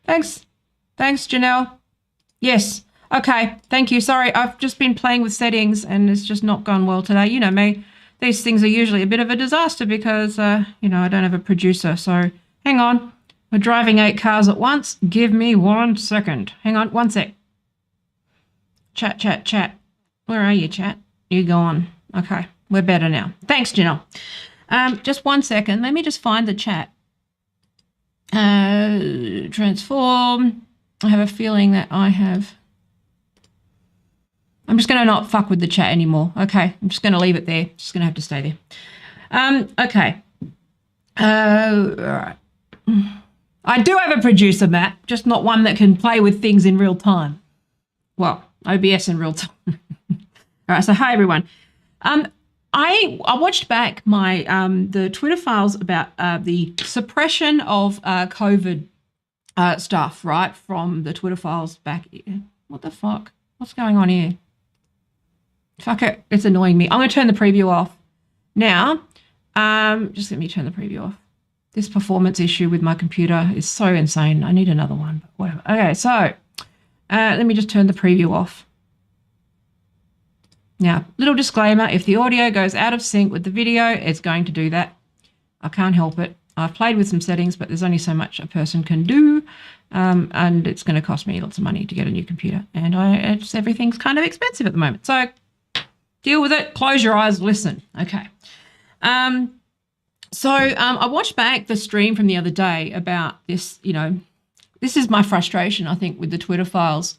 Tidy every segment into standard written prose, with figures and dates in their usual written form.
Thanks. Thanks, Janelle. Yes. Okay. Thank you. Sorry, I've just been playing with settings and it's just not gone well today. You know me. These things are usually a bit of a disaster because, I don't have a producer. So hang on. We're driving 8 cars at once. Give me 1 second. Hang on. 1 sec. Chat. Where are you, chat? You go on. Okay. We're better now. Thanks, Janelle. Just 1 second. Let me just find the chat. Transform. I have a feeling that I'm just going to not fuck with the chat anymore. Okay. I'm just going to leave it there. Just going to have to stay there. Okay. All right. I do have a producer, Matt, just not one that can play with things in real time. Well, OBS in real time. All right. So, hi, everyone. I watched back my the Twitter files about the suppression of COVID stuff, right, from the Twitter files back. What the fuck? What's going on here? Fuck it. It's annoying me. I'm going to turn the preview off. Now, just let me turn the preview off. This performance issue with my computer is so insane. I need another one, but whatever. Okay, so let me just turn the preview off. Now, little disclaimer, if the audio goes out of sync with the video, it's going to do that. I can't help it. I've played with some settings, but there's only so much a person can do, and it's going to cost me lots of money to get a new computer, and everything's kind of expensive at the moment. So deal with it. Close your eyes. Listen. Okay. So I watched back the stream from the other day about this, this is my frustration, I think, with the Twitter files,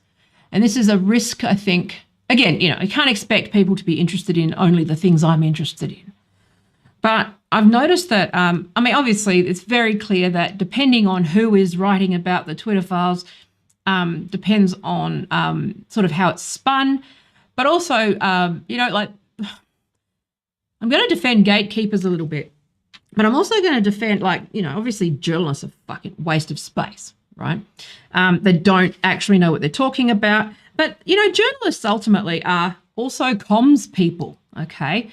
and this is a risk, I think. Again, you can't expect people to be interested in only the things I'm interested in. But I've noticed that, obviously it's very clear that depending on who is writing about the Twitter files, depends on sort of how it's spun. But also, I'm going to defend gatekeepers a little bit. But I'm also going to defend, obviously journalists are fucking waste of space, right? They don't actually know what they're talking about. But, journalists ultimately are also comms people, okay?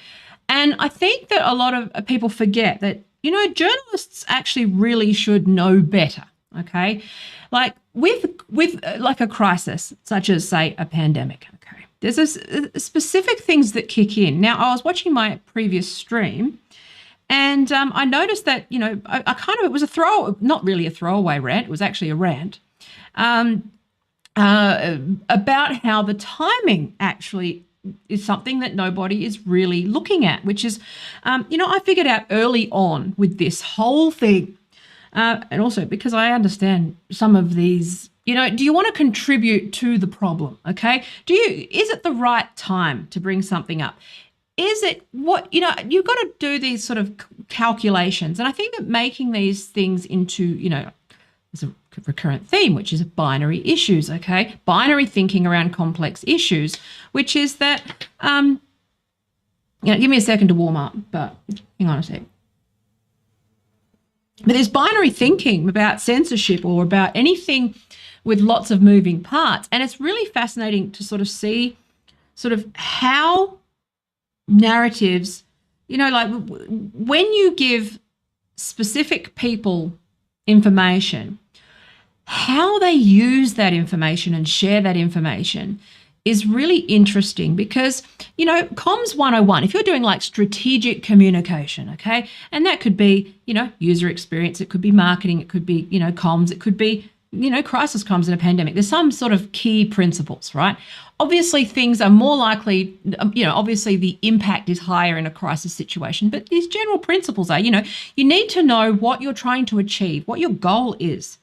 And I think that a lot of people forget that, journalists actually really should know better, okay? Like with a crisis, such as, say, a pandemic, okay? There's specific things that kick in. Now, I was watching my previous stream and I noticed that, it was not really a throwaway rant. It was actually a rant. About how the timing actually is something that nobody is really looking at, which is, I figured out early on with this whole thing, and also because I understand some of these, do you want to contribute to the problem, okay? Is it the right time to bring something up? Is it what, you've got to do these sort of calculations. And I think that making these things into, there's a recurrent theme, which is binary issues, okay? Binary thinking around complex issues, which is that, give me a second to warm up, but hang on a sec. But there's binary thinking about censorship or about anything with lots of moving parts. And it's really fascinating to sort of see sort of how narratives, when you give specific people information, how they use that information and share that information is really interesting because, comms 101, if you're doing like strategic communication, okay, and that could be, user experience, it could be marketing, it could be, comms, it could be, crisis comms in a pandemic. There's some sort of key principles, right? Obviously, things are more likely, obviously the impact is higher in a crisis situation, but these general principles are, you need to know what you're trying to achieve, what your goal is.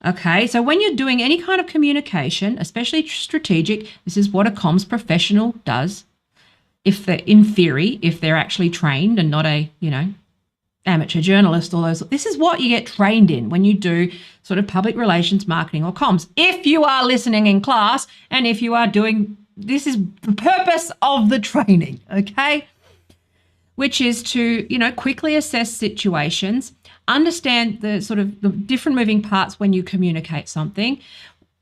Okay, so when you're doing any kind of communication, especially strategic, this is what a comms professional does. If they're actually trained and not a, amateur journalist, this is what you get trained in when you do sort of public relations, marketing or comms. If you are listening in class and if you are doing, this is the purpose of the training, okay? Which is to, quickly assess situations, understand the sort of the different moving parts when you communicate something,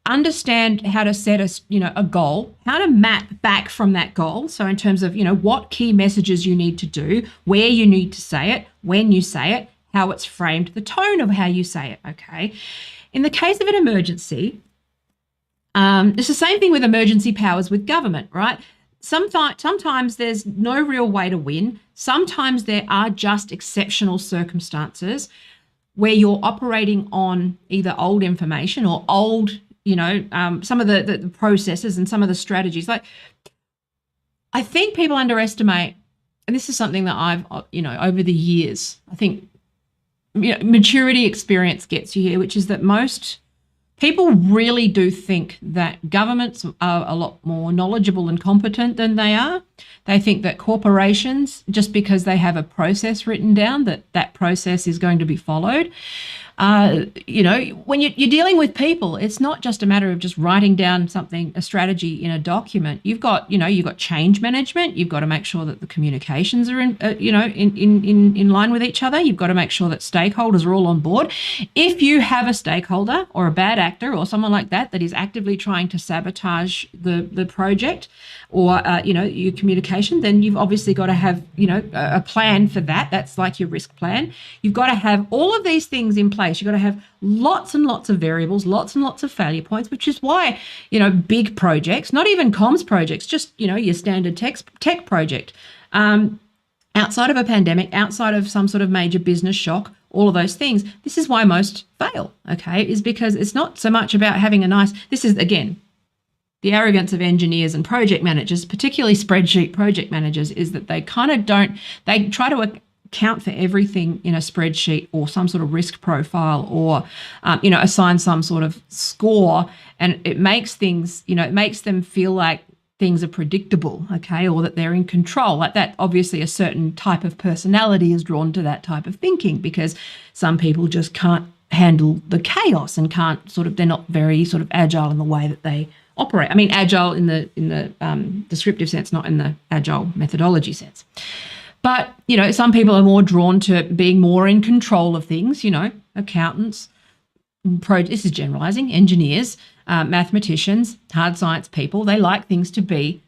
understand how to set a goal, how to map back from that goal. So in terms of, what key messages you need to do, where you need to say it, when you say it, how it's framed, the tone of how you say it, okay? in the case of an emergency, it's the same thing with emergency powers with government, right? Sometimes there's no real way to win. Sometimes there are just exceptional circumstances where you're operating on either old information or old, some of the processes and some of the strategies. Like, I think people underestimate, and this is something that I've, over the years, I think, maturity experience gets you here, which is that most people really do think that governments are a lot more knowledgeable and competent than they are. They think that corporations, just because they have a process written down, that process is going to be followed. When you're dealing with people, it's not just a matter of just writing down something, a strategy in a document. You've got change management. You've got to make sure that the communications are in line with each other. You've got to make sure that stakeholders are all on board. If you have a stakeholder or a bad actor or someone like that is actively trying to sabotage the project or your communication, then you've obviously got to have a plan for that. That's like your risk plan. You've got to have all of these things in place. You've got to have lots and lots of variables, lots and lots of failure points, which is why, big projects, not even comms projects, just, your standard tech project, outside of a pandemic, outside of some sort of major business shock, all of those things, this is why most fail, okay, is because it's not so much about having this is, again, the arrogance of engineers and project managers, particularly spreadsheet project managers, is that they kind of they try to account for everything in a spreadsheet or some sort of risk profile or, assign some sort of score. And it makes things, it makes them feel like things are predictable, okay, or that they're in control. Like that, obviously a certain type of personality is drawn to that type of thinking because some people just can't handle the chaos and they're not very sort of agile in the way that they operate. I mean, agile in the descriptive sense, not in the agile methodology sense. But, some people are more drawn to being more in control of things, accountants, this is generalizing, engineers, mathematicians, hard science people. They like things to be,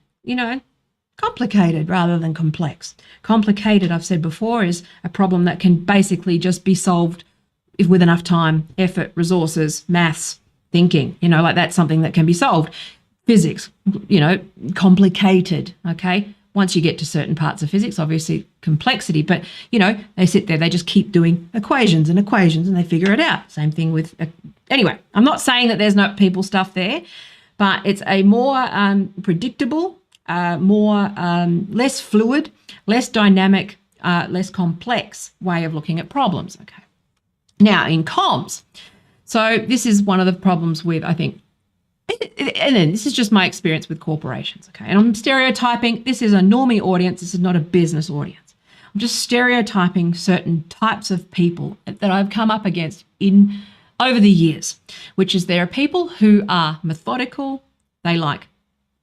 complicated rather than complex. Complicated, I've said before, is a problem that can basically just be solved with enough time, effort, resources, maths, thinking, like that's something that can be solved. Physics, complicated, okay? Once you get to certain parts of physics, obviously complexity, but, they sit there, they just keep doing equations and they figure it out. Same thing with, anyway, I'm not saying that there's no people stuff there, but it's a more predictable, less fluid, less dynamic, less complex way of looking at problems, okay? Now, in comms, so this is one of the problems with, I think, and then this is just my experience with corporations, okay? And I'm stereotyping. This is a normie audience. This is not a business audience. I'm just stereotyping certain types of people that I've come up against over the years, which is there are people who are methodical. They like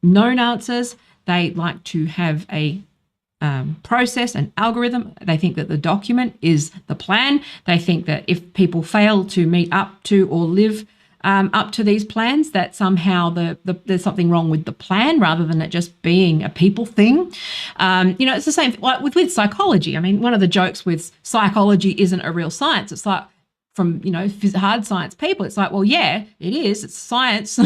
known answers. They like to have a process, an algorithm. They think that the document is the plan. They think that if people fail to meet up to or live up to these plans, that somehow there's something wrong with the plan rather than it just being a people thing. It's the same like with psychology. I mean, one of the jokes with psychology isn't a real science. It's like from, hard science people, it's like, well, yeah, it is. It's science,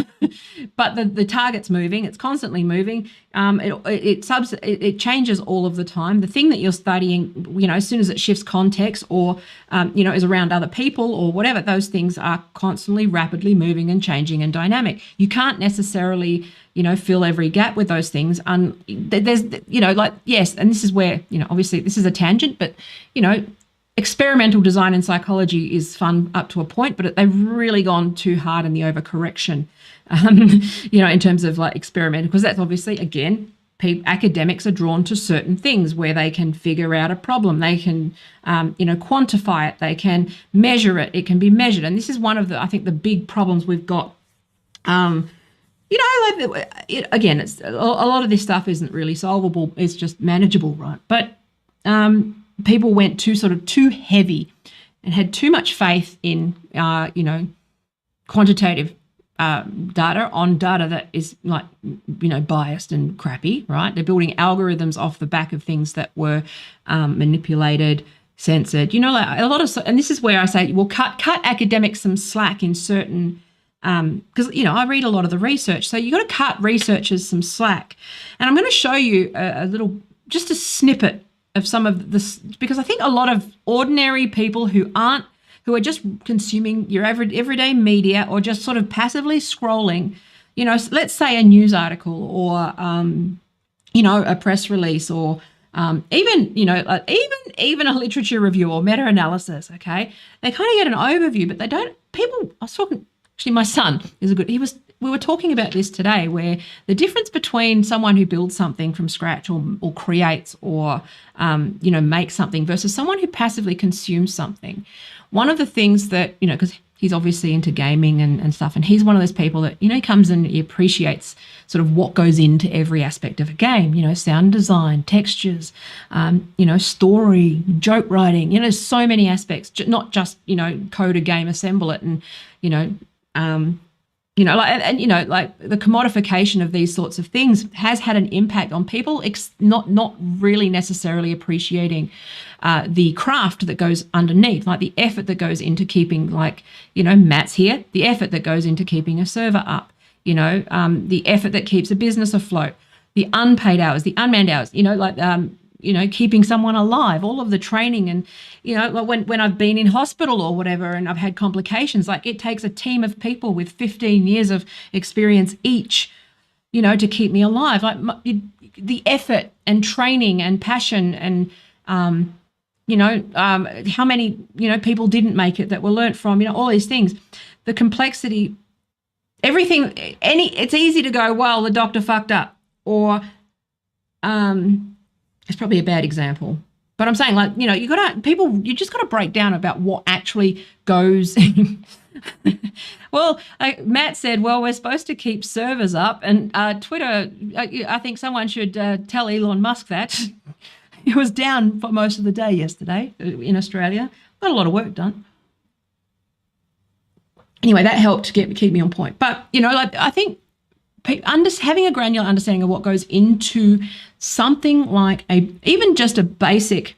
but the target's moving. It's constantly moving. It changes all of the time. The thing that you're studying, as soon as it shifts context or, is around other people or whatever, those things are constantly rapidly moving and changing and dynamic. You can't necessarily, fill every gap with those things. There's, yes, and this is where, obviously this is a tangent, but, experimental design in psychology is fun up to a point, but they've really gone too hard in the overcorrection, in terms of like experimental, because that's obviously, again, academics are drawn to certain things where they can figure out a problem. They can, quantify it. They can measure it. It can be measured. And this is one of I think the big problems we've got. Again, it's a lot of this stuff isn't really solvable. It's just manageable, right? But, people went too heavy and had too much faith in, quantitative data that is like, biased and crappy, right? They're building algorithms off the back of things that were manipulated, censored. You know, like a lot of, and this is where I say, well, cut academics some slack in certain, because, you know, I read a lot of the research. So you got to cut researchers some slack. And I'm going to show you a little, just a snippet of some of this, because I think a lot of ordinary people who are just consuming your everyday media or just sort of passively scrolling, you know, let's say a news article or, you know, a press release or even, you know, even a literature review or meta-analysis, okay? They kind of get an overview, but they don't, I was talking, actually my son we were talking about this today, where the difference between someone who builds something from scratch or creates or, you know, makes something versus someone who passively consumes something. One of the things that, you know, because he's obviously into gaming and stuff, and he's one of those people that, you know, he comes and he appreciates sort of what goes into every aspect of a game, you know, sound design, textures, you know, story, joke writing, you know, so many aspects, not just, you know, code a game, assemble it, and, you know, like, and you know, like the commodification of these sorts of things has had an impact on people not really necessarily appreciating the craft that goes underneath, like the effort that goes into keeping, like, you know, Matt's here, the effort that goes into keeping a server up, you know, the effort that keeps a business afloat, the unpaid hours, the unmanned hours, you know, like, you know, keeping someone alive, all of the training. And, you know, like when I've been in hospital or whatever and I've had complications, like it takes a team of people with 15 years of experience each, you know, to keep me alive. Like the effort and training and passion and, you know, how many, you know, people didn't make it that were learnt from, you know, all these things, the complexity, everything, it's easy to go, well, the doctor fucked up, or, it's probably a bad example, but I'm saying, like, you know, you just got to break down about what actually goes. Well, Matt said, well, we're supposed to keep servers up, and Twitter, I think someone should tell Elon Musk that. It was down for most of the day yesterday in Australia. Got a lot of work done. Anyway, that helped to keep me on point. But, you know, like, I think having a granular understanding of what goes into something like even just a basic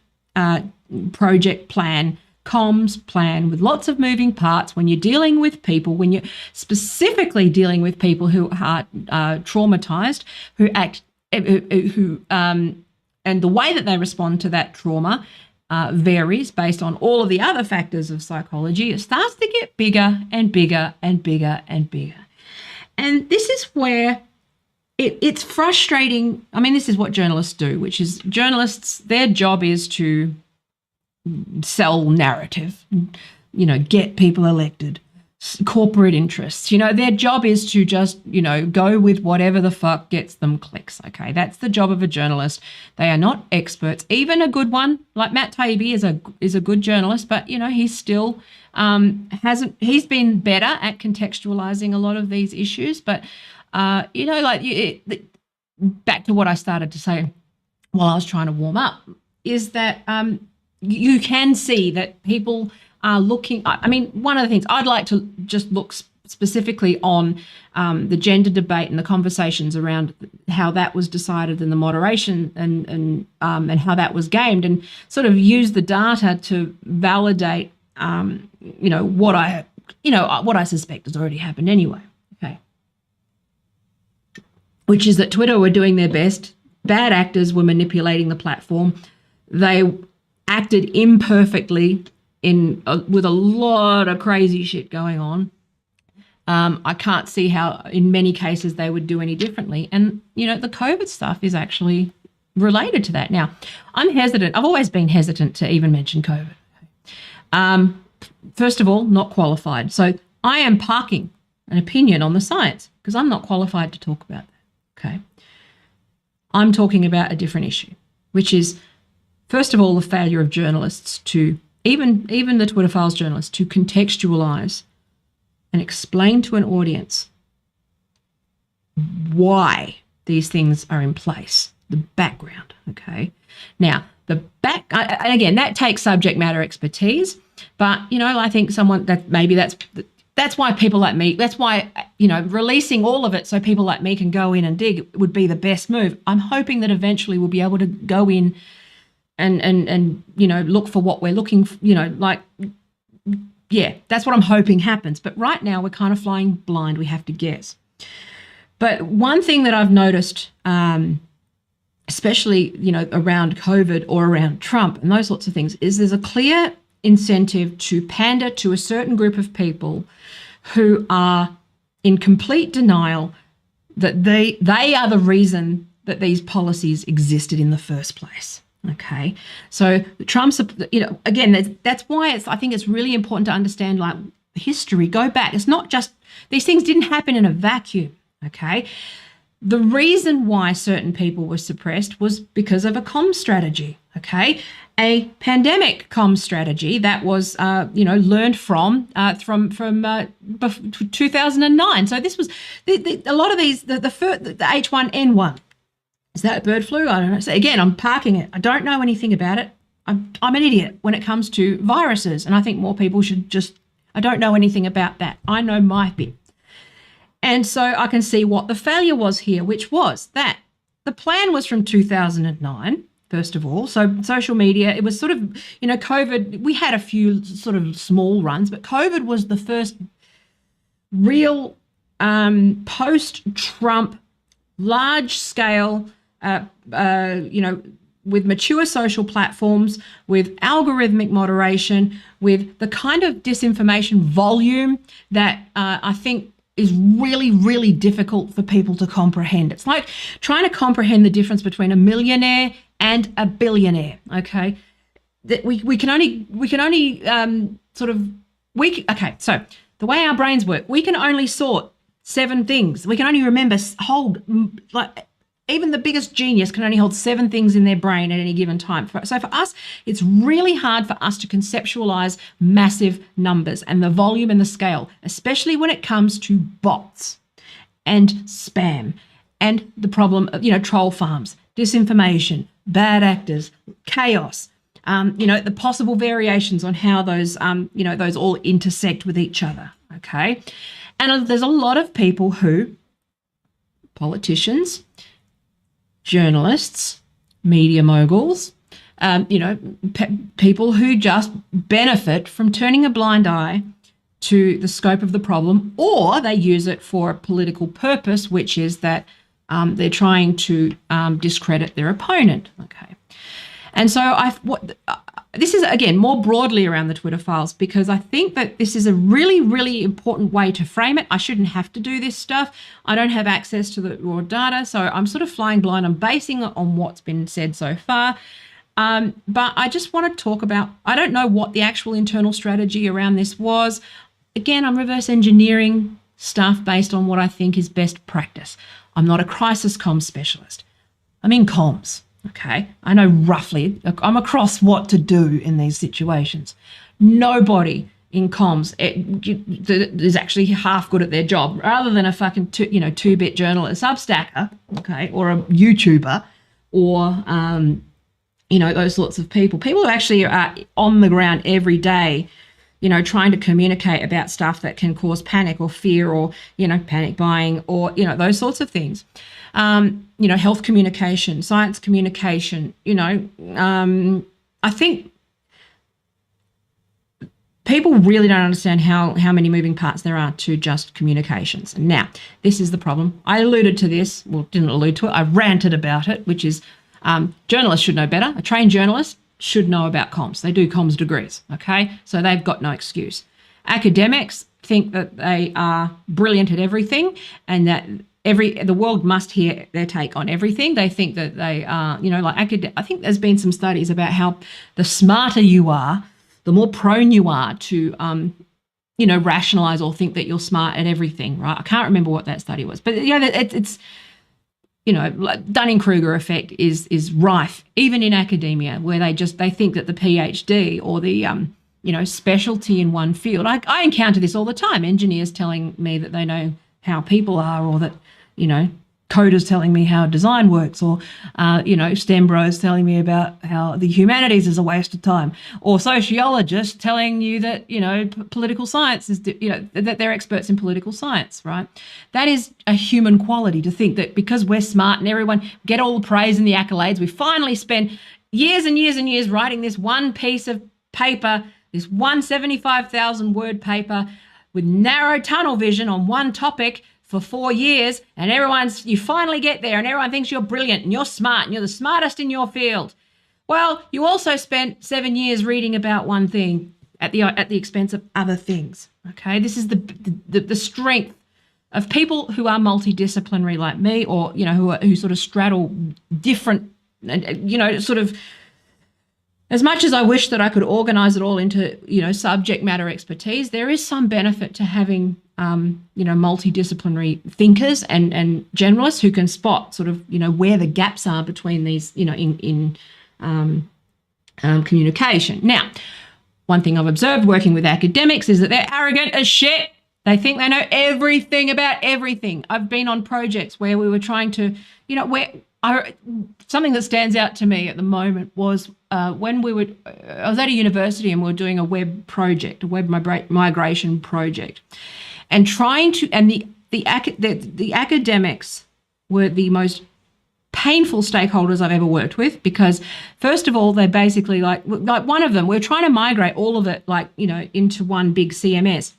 project plan, comms plan with lots of moving parts, when you're dealing with people, when you're specifically dealing with people who are traumatized, and the way that they respond to that trauma varies based on all of the other factors of psychology. It starts to get bigger and bigger and bigger and bigger. And this is where it's frustrating. I mean, this is what journalists do, which is journalists, their job is to sell narrative, you know, get people elected, corporate interests. You know, their job is to just, you know, go with whatever the fuck gets them clicks. Okay, that's the job of a journalist. They are not experts. Even a good one like Matt Taibbi is a good journalist, but, you know, he's still he's been better at contextualizing a lot of these issues. But you know, like, back to what I started to say while I was trying to warm up, is that you can see that people are looking. I mean, one of the things I'd like to just look specifically on the gender debate and the conversations around how that was decided and the moderation and how that was gamed, and sort of use the data to validate, you know, what I suspect has already happened anyway. Okay, which is that Twitter were doing their best. Bad actors were manipulating the platform. They acted imperfectly with a lot of crazy shit going on. I can't see how in many cases they would do any differently. And, you know, the COVID stuff is actually related to that. Now, I'm hesitant. I've always been hesitant to even mention COVID. First of all, not qualified. So I am parking an opinion on the science because I'm not qualified to talk about that. Okay. I'm talking about a different issue, which is, first of all, the failure of journalists to, even the Twitter Files journalists, to contextualize and explain to an audience why these things are in place, the background, okay? Now, and again, that takes subject matter expertise, but, you know, I think that's why people like me, that's why, you know, releasing all of it so people like me can go in and dig would be the best move. I'm hoping that eventually we'll be able to go in and look for what we're looking for, that's what I'm hoping happens. But right now we're kind of flying blind. We have to guess. But one thing that I've noticed, especially, around COVID or around Trump and those sorts of things, is there's a clear incentive to pander to a certain group of people who are in complete denial that they are the reason that these policies existed in the first place. Okay, so Trump's, again, that's why I think it's really important to understand, like, history. Go back. It's not just, these things didn't happen in a vacuum. Okay, the reason why certain people were suppressed was because of a comms strategy. Okay, a pandemic comms strategy that was, learned from 2009. So this was a lot of these, the H1N1. Is that bird flu? I don't know. So again, I'm parking it. I don't know anything about it. I'm an idiot when it comes to viruses, and I think more people should I don't know anything about that. I know my bit. And so I can see what the failure was here, which was that the plan was from 2009, first of all. So social media, it was sort of, COVID, we had a few sort of small runs, but COVID was the first real post-Trump, large-scale, with mature social platforms, with algorithmic moderation, with the kind of disinformation volume that I think is really, really difficult for people to comprehend. It's like trying to comprehend the difference between a millionaire and a billionaire. Okay, that we can only so the way our brains work, we can only sort 7 things. We can only remember, even the biggest genius can only hold 7 things in their brain at any given time. So for us, it's really hard for us to conceptualize massive numbers and the volume and the scale, especially when it comes to bots and spam and the problem of, troll farms, disinformation, bad actors, chaos, the possible variations on how those all intersect with each other, okay? And there's a lot of people politicians, journalists, media moguls, people who just benefit from turning a blind eye to the scope of the problem, or they use it for a political purpose, which is that they're trying to discredit their opponent. Okay, and so this is, again, more broadly around the Twitter files, because I think that this is a really, really important way to frame it. I shouldn't have to do this stuff. I don't have access to the raw data, so I'm sort of flying blind. I'm basing it on what's been said so far. But I just want to talk about, I don't know what the actual internal strategy around this was. Again, I'm reverse engineering stuff based on what I think is best practice. I'm not a crisis comms specialist. I'm in comms. Okay, I know roughly, I'm across what to do in these situations. Nobody in comms is actually half good at their job, rather than a fucking two-bit journalist, Substacker, okay, or a YouTuber, or those sorts of people. People who actually are on the ground every day, trying to communicate about stuff that can cause panic or fear, or panic buying, or those sorts of things. Health communication, science communication, I think people really don't understand how many moving parts there are to just communications. Now, this is the problem. I alluded to this, well, didn't allude to it. I ranted about it, which is journalists should know better. A trained journalist should know about comms. They do comms degrees, okay? So they've got no excuse. Academics think that they are brilliant at everything, and that the world must hear their take on everything. They think that they are, I think there's been some studies about how the smarter you are, the more prone you are to, rationalize or think that you're smart at everything, right? I can't remember what that study was, but it's Dunning-Kruger effect is rife, even in academia, where they think that the PhD or the, specialty in one field. I encounter this all the time. Engineers telling me that they know how people are, or that, coders telling me how design works, or, STEM bros telling me about how the humanities is a waste of time, or sociologists telling you that, political science is, that they're experts in political science, right? That is a human quality, to think that because we're smart and everyone get all the praise and the accolades, we finally spend, years and years and years writing this one piece of paper, this one 75,000 word paper with narrow tunnel vision on one topic for 4 years, and you finally get there and everyone thinks you're brilliant and you're smart and you're the smartest in your field. Well, you also spent 7 years reading about one thing at the expense of other things. Okay, this is the strength of people who are multidisciplinary like me, or who sort of straddle different, sort of. As much as I wish that I could organize it all into subject matter expertise, there is some benefit to having multidisciplinary thinkers and generalists who can spot sort of where the gaps are between these in communication. Now, one thing I've observed working with academics is that they're arrogant as shit. They think they know everything about everything. I've been on projects where we were trying to, something that stands out to me at the moment was when I was at a university and we were doing a web project, a web migration project, and the academics were the most painful stakeholders I've ever worked with, because first of all, they basically like one of them, we're trying to migrate all of it into one big CMS.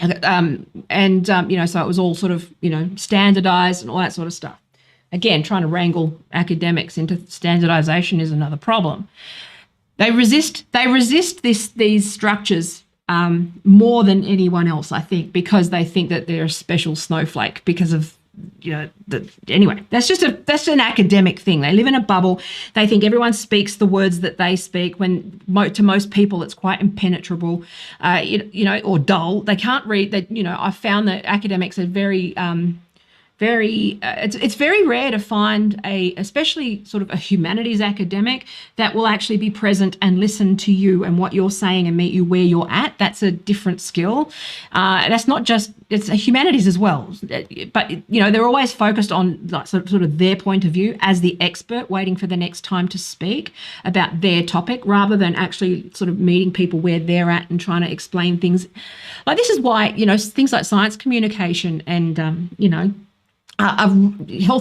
So it was all sort of, standardized and all that sort of stuff. Again, trying to wrangle academics into standardization is another problem. They resist these structures more than anyone else, I think, because they think that they're a special snowflake because of anyway, that's an academic thing. They live in a bubble. They think everyone speaks the words that they speak, when to most people it's quite impenetrable, or dull. They can't read. I found that academics are very it's very rare to find especially sort of a humanities academic that will actually be present and listen to you and what you're saying and meet you where you're at. That's a different skill. That's not just, it's a humanities as well. But, they're always focused on sort of their point of view as the expert, waiting for the next time to speak about their topic, rather than actually sort of meeting people where they're at and trying to explain things. Like, this is why, things like science communication and,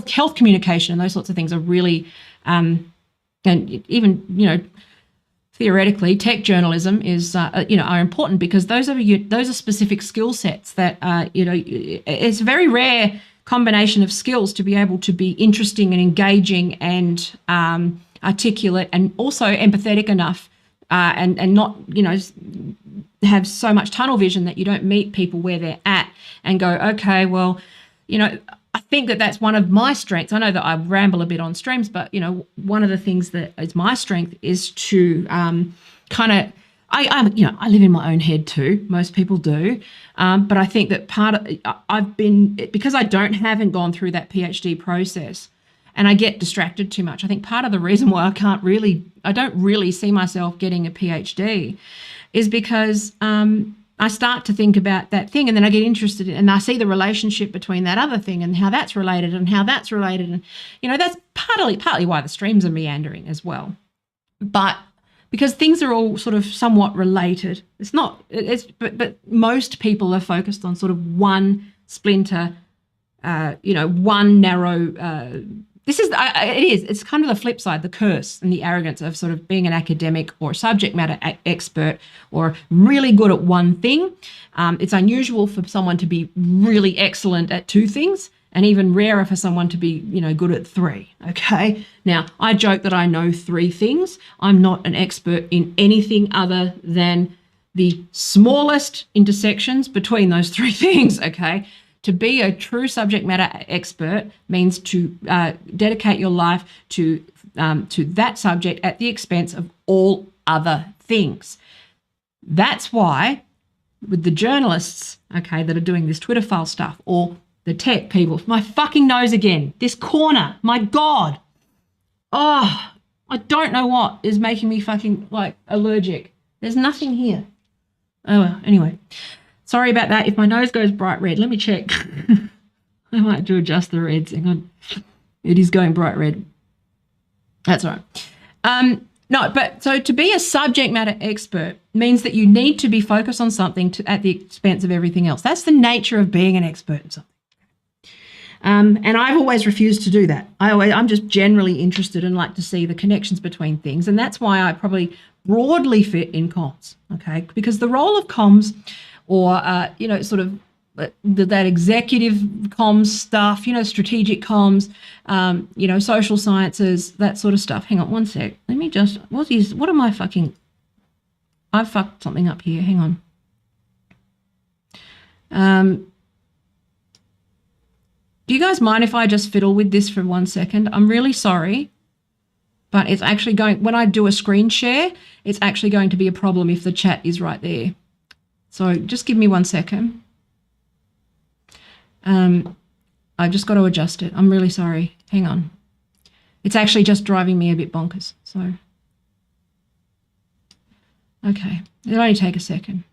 health communication and those sorts of things are really, and even theoretically, tech journalism is are important, because those are specific skill sets that it's a very rare combination of skills to be able to be interesting and engaging and articulate and also empathetic enough and not have so much tunnel vision that you don't meet people where they're at and go, okay, well, I think that that's one of my strengths. I know that I ramble a bit on streams, but, one of the things that is my strength is to I live in my own head too. Most people do. But I think that because I haven't gone through that PhD process and I get distracted too much. I think part of the reason why I don't really see myself getting a PhD is because, I start to think about that thing, and then I get interested in, and I see the relationship between that other thing and how that's related and how that's related. And, that's partly why the streams are meandering as well. But because things are all sort of somewhat related, but most people are focused on sort of one splinter, one narrow, it's kind of the flip side, the curse and the arrogance of sort of being an academic or a subject matter expert or really good at one thing. It's unusual for someone to be really excellent at two things, and even rarer for someone to be, good at three. Okay. Now, I joke that I know 3 things. I'm not an expert in anything other than the smallest intersections between those 3 things. Okay. To be a true subject matter expert means to dedicate your life to that subject at the expense of all other things. That's why with the journalists, okay, that are doing this Twitter file stuff, or the tech people, my fucking nose again, this corner, my God. Oh, I don't know what is making me fucking allergic. There's nothing here. Oh, well, anyway. Sorry about that. If my nose goes bright red, let me check. I might have to adjust the reds. Hang on. It is going bright red. That's all right. No, but so to be a subject matter expert means that you need to be focused on something at the expense of everything else. That's the nature of being an expert in something. And I've always refused to do that. I'm just generally interested and like to see the connections between things. And that's why I probably broadly fit in comms, okay? Because the role of comms or, sort of that executive comms stuff, strategic comms, social sciences, that sort of stuff. Hang on one sec. Let me just, I fucked something up here. Hang on. Do you guys mind if I just fiddle with this for 1 second? I'm really sorry, but it's actually when I do a screen share, it's actually going to be a problem if the chat is right there. So just give me 1 second. I've just got to adjust it. I'm really sorry. Hang on. It's actually just driving me a bit bonkers. So, okay, it'll only take a second.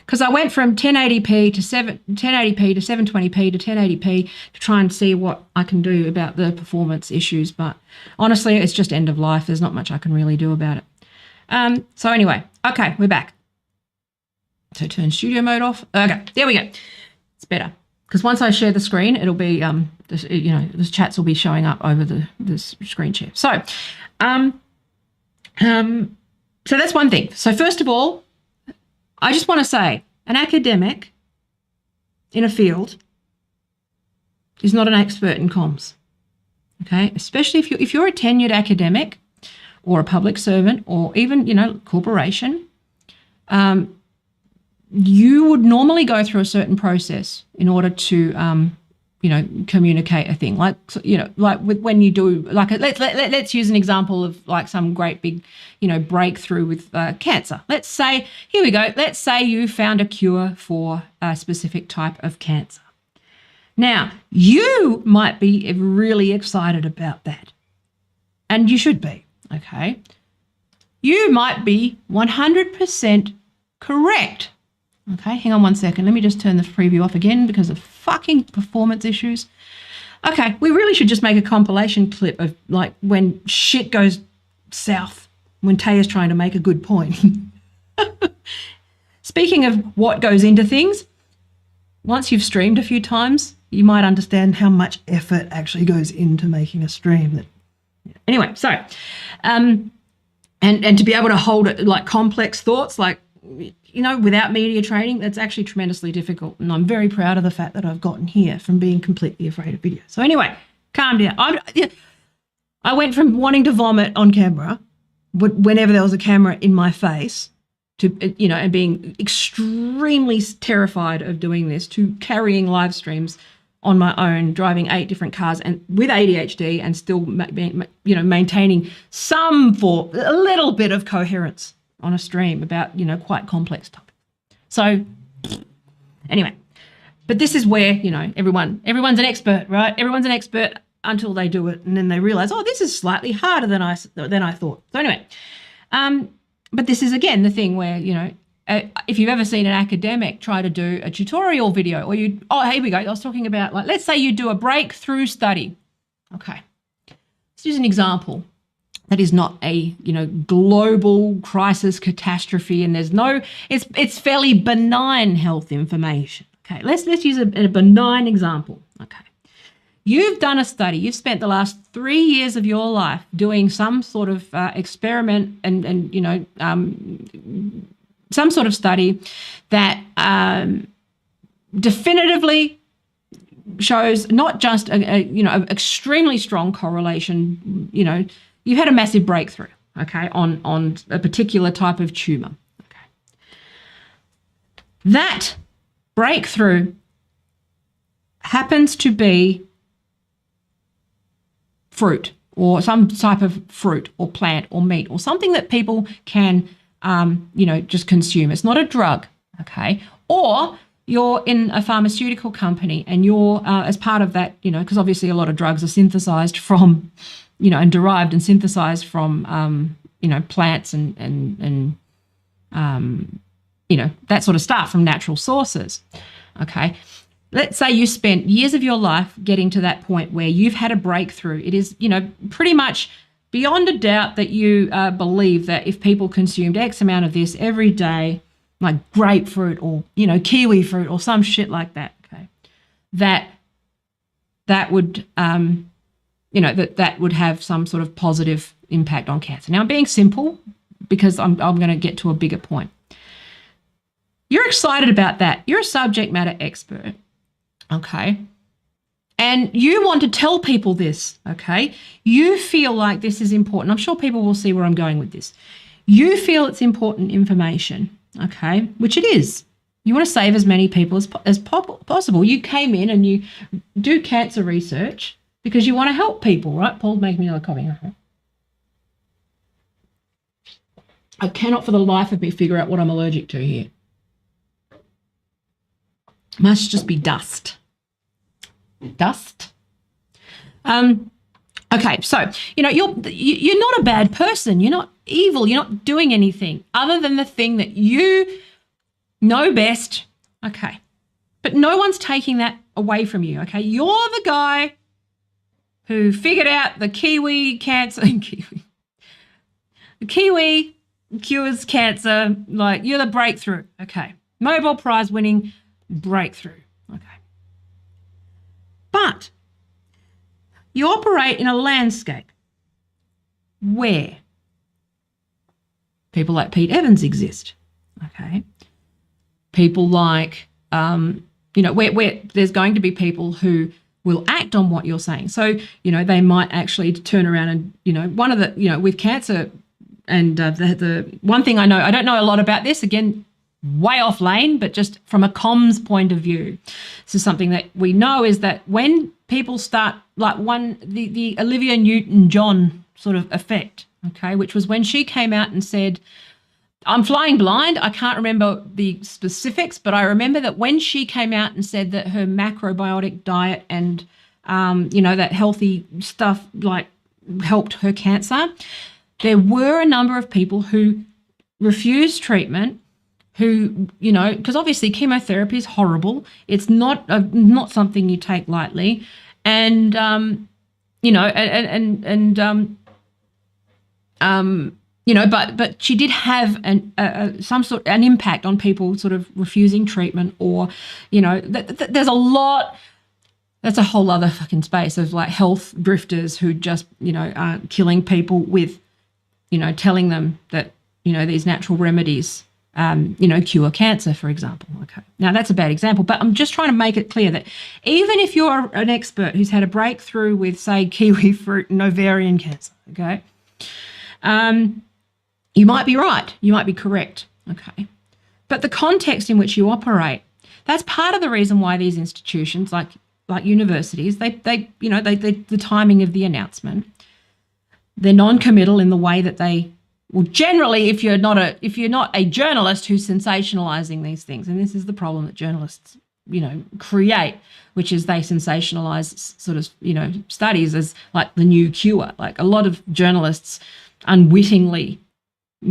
Because I went from 1080p to 720p to 1080p to try and see what I can do about the performance issues. But honestly, it's just end of life. There's not much I can really do about it. So anyway, okay, we're back. So turn studio mode off. Okay, there we go. It's better. Because once I share the screen, it'll be, the chats will be showing up over the screen share. So, so that's one thing. So first of all, I just want to say an academic in a field is not an expert in comms, okay? Especially if you're a tenured academic or a public servant or even, corporation, you would normally go through a certain process in order to, communicate a thing. Like when you do, like, let's use an example of like some great big, breakthrough with cancer. Let's say, here we go. Let's say you found a cure for a specific type of cancer. Now, you might be really excited about that, and you should be, okay? You might be 100% correct. Okay, hang on 1 second. Let me just turn the preview off again because of fucking performance issues. Okay, we really should just make a compilation clip of like when shit goes south, when Taya's trying to make a good point. Speaking of what goes into things, once you've streamed a few times, you might understand how much effort actually goes into making a stream. Anyway, so, and to be able to hold it like complex thoughts, like, without media training, that's actually tremendously difficult. And I'm very proud of the fact that I've gotten here from being completely afraid of video. So anyway, calm down. I went from wanting to vomit on camera whenever there was a camera in my face to, and being extremely terrified of doing this, to carrying live streams on my own, driving 8 different cars and with ADHD and still, maintaining a little bit of coherence on a stream about, quite complex topics. So anyway, but this is where, everyone's an expert, right? Everyone's an expert until they do it. And then they realize, oh, this is slightly harder than I thought. So anyway, but this is, again, the thing where, if you've ever seen an academic try to do a tutorial video or here we go. I was talking about, like, let's say you do a breakthrough study. Okay. Let's use an example. That is not a, global crisis catastrophe, and it's fairly benign health information. Okay, let's use a benign example. Okay, you've done a study. You've spent the last 3 years of your life doing some sort of experiment and some sort of study that definitively shows not just a extremely strong correlation, you've had a massive breakthrough, okay, on a particular type of tumor. Okay. That breakthrough happens to be fruit or some type of fruit or plant or meat or something that people can, just consume. It's not a drug, okay? Or you're in a pharmaceutical company and you're, as part of that, because obviously a lot of drugs are synthesized from, and derived and synthesized from, plants and that sort of stuff from natural sources. Okay. Let's say you spent years of your life getting to that point where you've had a breakthrough. It is, pretty much beyond a doubt that you believe that if people consumed X amount of this every day, like grapefruit or, kiwi fruit or some shit like that, okay, that that would, that would have some sort of positive impact on cancer. Now, I'm being simple because I'm going to get to a bigger point. You're excited about that. You're a subject matter expert, okay? And you want to tell people this, okay? You feel like this is important. I'm sure people will see where I'm going with this. You feel it's important information, okay, which it is. You want to save as many people as possible. You came in and you do cancer research because you want to help people, right? Paul's making me another coffee. I cannot for the life of me figure out what I'm allergic to here. Must just be dust. Dust. Okay, so you're not a bad person. You're not evil. You're not doing anything other than the thing that you know best. Okay, but no one's taking that away from you. Okay, you're the guy who figured out the kiwi cancer. The kiwi cures cancer. Like, you're the breakthrough. Okay, Nobel Prize winning breakthrough. Okay. But you operate in a landscape where people like Pete Evans exist, okay? People like, where there's going to be people who will act on what you're saying. So, they might actually turn around and, one of the, with cancer and the one thing I know, I don't know a lot about this, again, way off lane, but just from a comms point of view. So something that we know is that when people start, like the Olivia Newton-John sort of effect, okay, which was when she came out and said, I'm flying blind. I can't remember the specifics, but I remember that when she came out and said that her macrobiotic diet and, that healthy stuff like helped her cancer, there were a number of people who refused treatment, who, because obviously chemotherapy is horrible. It's not something you take lightly. And, but she did have an impact on people sort of refusing treatment, or, there's a lot. That's a whole other fucking space of like health drifters who just, are killing people with, telling them that, these natural remedies, cure cancer, for example. Okay. Now that's a bad example, but I'm just trying to make it clear that even if you're an expert who's had a breakthrough with, say, kiwi fruit and ovarian cancer, okay, you might be right. You might be correct. Okay. But the context in which you operate, that's part of the reason why these institutions like universities, the timing of the announcement, they're non-committal in the way that they, well, generally, if you're not a journalist who's sensationalizing these things, and this is the problem that journalists, create, which is they sensationalize sort of, studies as like the new cure. Like, a lot of journalists unwittingly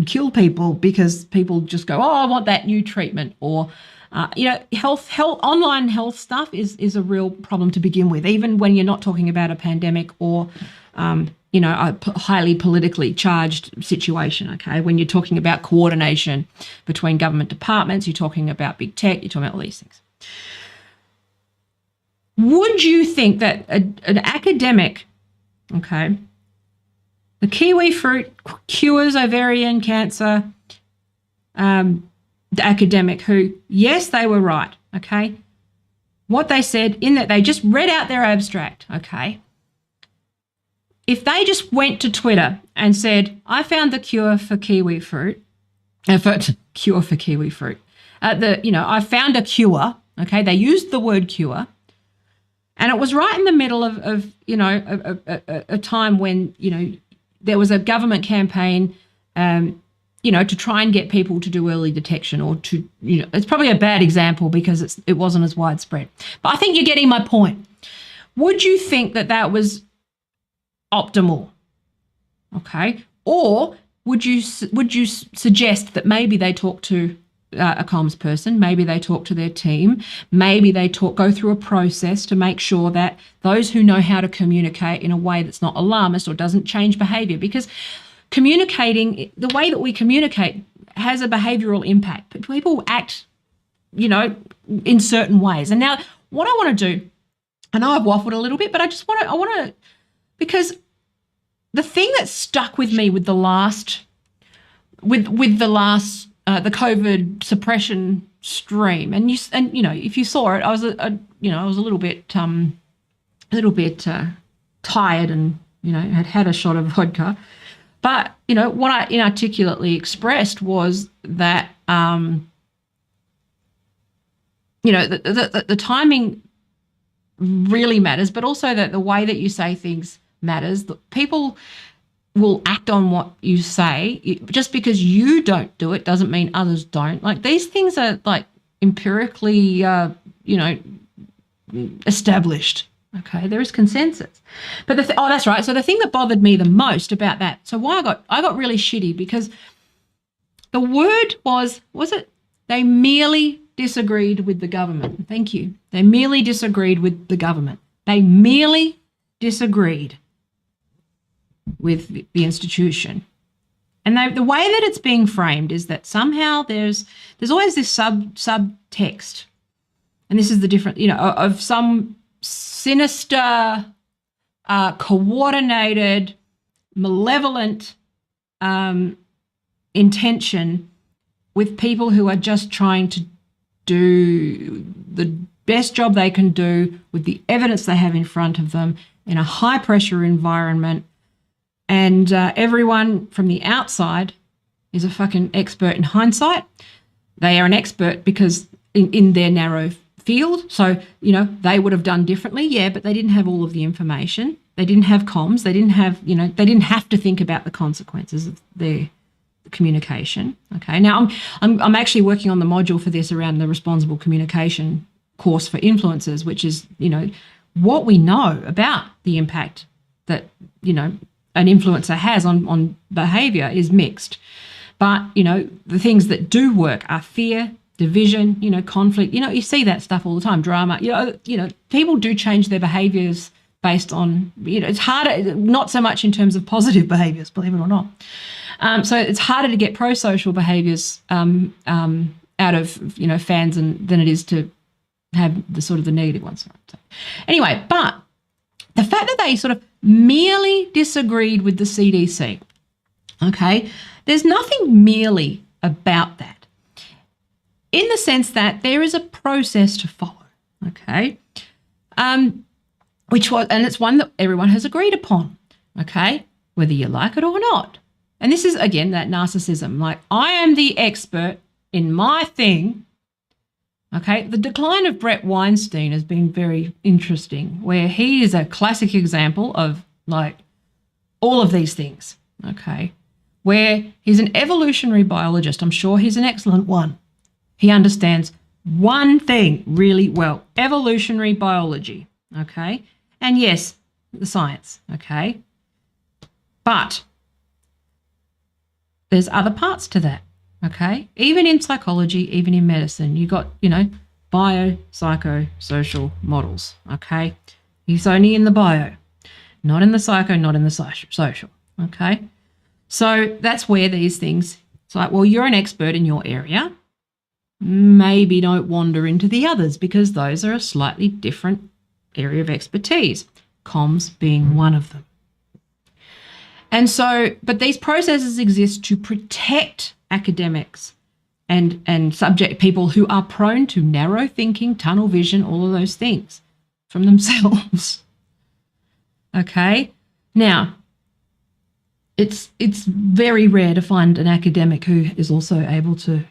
kill people because people just go, oh, I want that new treatment, or health, online health stuff is a real problem to begin with, even when you're not talking about a pandemic or a highly politically charged situation, okay? When you're talking about coordination between government departments, you're talking about big tech, you're talking about all these things. Would you think that an academic, okay, the kiwi fruit cures ovarian cancer, the academic who, yes, they were right, okay? What they said in that they just read out their abstract, okay? If they just went to Twitter and said, I found the cure for kiwi fruit, I found a cure, okay, they used the word cure, and it was right in the middle of a time when, there was a government campaign, to try and get people to do early detection, or to, it's probably a bad example because it wasn't as widespread. But I think you're getting my point. Would you think that was optimal? Okay. Or would you suggest that maybe they talk to a comms person, maybe they talk to their team, maybe they go through a process to make sure that those who know how to communicate in a way that's not alarmist or doesn't change behavior, because communicating, the way that we communicate has a behavioral impact. People act, in certain ways. And now what I want to do I know I've waffled a little bit, but I want to, because the thing that stuck with me with the last, the COVID suppression stream, and if you saw it, I was a little bit tired, and had a shot of vodka, but what I inarticulately expressed was that the timing really matters, but also that the way that you say things matters. People will act on what you say. Just because you don't do it doesn't mean others don't. Like, these things are like empirically, established. Okay, there is consensus. But that's right. So the thing that bothered me the most about that, so why I got really shitty, because the word was it? They merely disagreed with the government. Thank you. They merely disagreed with the government. They merely disagreed with the institution. And the way that it's being framed is that somehow there's always this subtext. And this is the different, of some sinister, coordinated, malevolent intention with people who are just trying to do the best job they can do with the evidence they have in front of them in a high-pressure environment. And everyone from the outside is a fucking expert in hindsight. They are an expert because in their narrow field. So, they would have done differently. Yeah, but they didn't have all of the information. They didn't have comms. They didn't have, they didn't have to think about the consequences of their communication. Okay. Now I'm actually working on the module for this around the responsible communication course for influencers, which is, what we know about the impact that, an influencer has on behavior is mixed. But, the things that do work are fear, division, conflict. You see that stuff all the time, drama. People do change their behaviors based on, it's harder, not so much in terms of positive behaviors, believe it or not. So it's harder to get pro-social behaviors out of, fans than it is to have the negative ones. So anyway, but the fact that they sort of merely disagreed with the CDC, okay, there's nothing merely about that, in the sense that there is a process to follow, okay, and it's one that everyone has agreed upon, okay, whether you like it or not. And this is, again, that narcissism, like, I am the expert in my thing. Okay, the decline of Brett Weinstein has been very interesting, where he is a classic example of, like, all of these things, okay, where he's an evolutionary biologist. I'm sure he's an excellent one. He understands one thing really well, evolutionary biology, okay, and yes, the science, okay, but there's other parts to that. Okay, even in psychology, even in medicine, you got, bio, psycho, social models. Okay, he's only in the bio, not in the psycho, not in the social. Okay, so that's where these things, it's like, well, you're an expert in your area. Maybe don't wander into the others, because those are a slightly different area of expertise, comms being one of them. And so, but these processes exist to protect academics and subject people who are prone to narrow thinking, tunnel vision, all of those things from themselves. Okay? Now, it's very rare to find an academic who is also able to,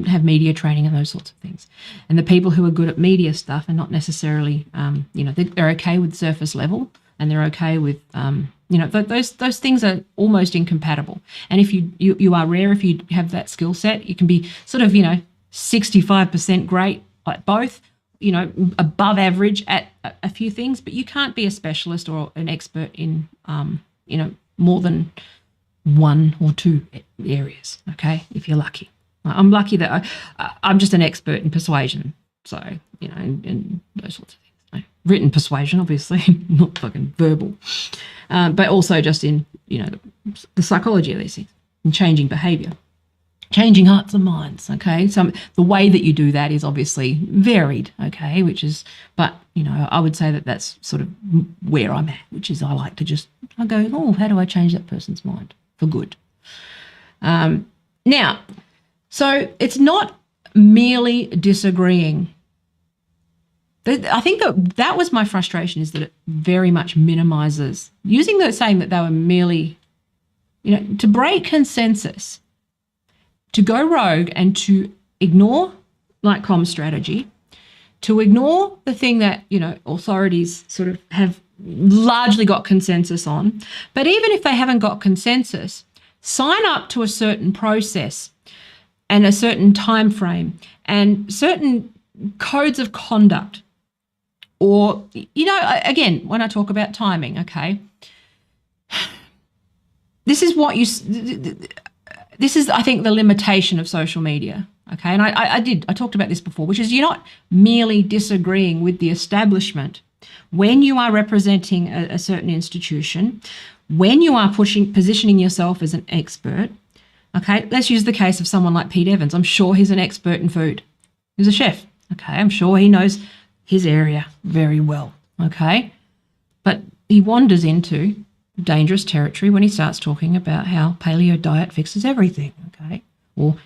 have media training and those sorts of things. And the people who are good at media stuff are not necessarily, they're okay with surface level, and they're okay with, those things are almost incompatible. And if you are rare, if you have that skill set, you can be sort of, 65% great at both, above average at a few things, but you can't be a specialist or an expert in, more than one or two areas, okay, if you're lucky. I'm lucky that I'm just an expert in persuasion, so, and those sorts of things. Written persuasion, obviously, not fucking verbal, but also just in, the psychology of these things and changing behaviour. changing hearts and minds. Okay, so the way that you do that is obviously varied. Okay, but I would say that that's sort of where I'm at, which is I go, oh, how do I change that person's mind for good? Now, so it's not merely disagreeing. I think that was my frustration, is that it very much minimizes, saying that they were merely, to break consensus, to go rogue and to ignore like comms strategy, to ignore the thing that, authorities sort of have largely got consensus on. But even if they haven't got consensus, sign up to a certain process and a certain time frame and certain codes of conduct. Or, again, when I talk about timing, okay, this is, I think, the limitation of social media, okay? And I talked about this before, which is you're not merely disagreeing with the establishment when you are representing a certain institution, when you are positioning yourself as an expert, okay? Let's use the case of someone like Pete Evans. I'm sure he's an expert in food. He's a chef, okay? I'm sure he knows his area very well, okay? But he wanders into dangerous territory when he starts talking about how paleo diet fixes everything, okay? Or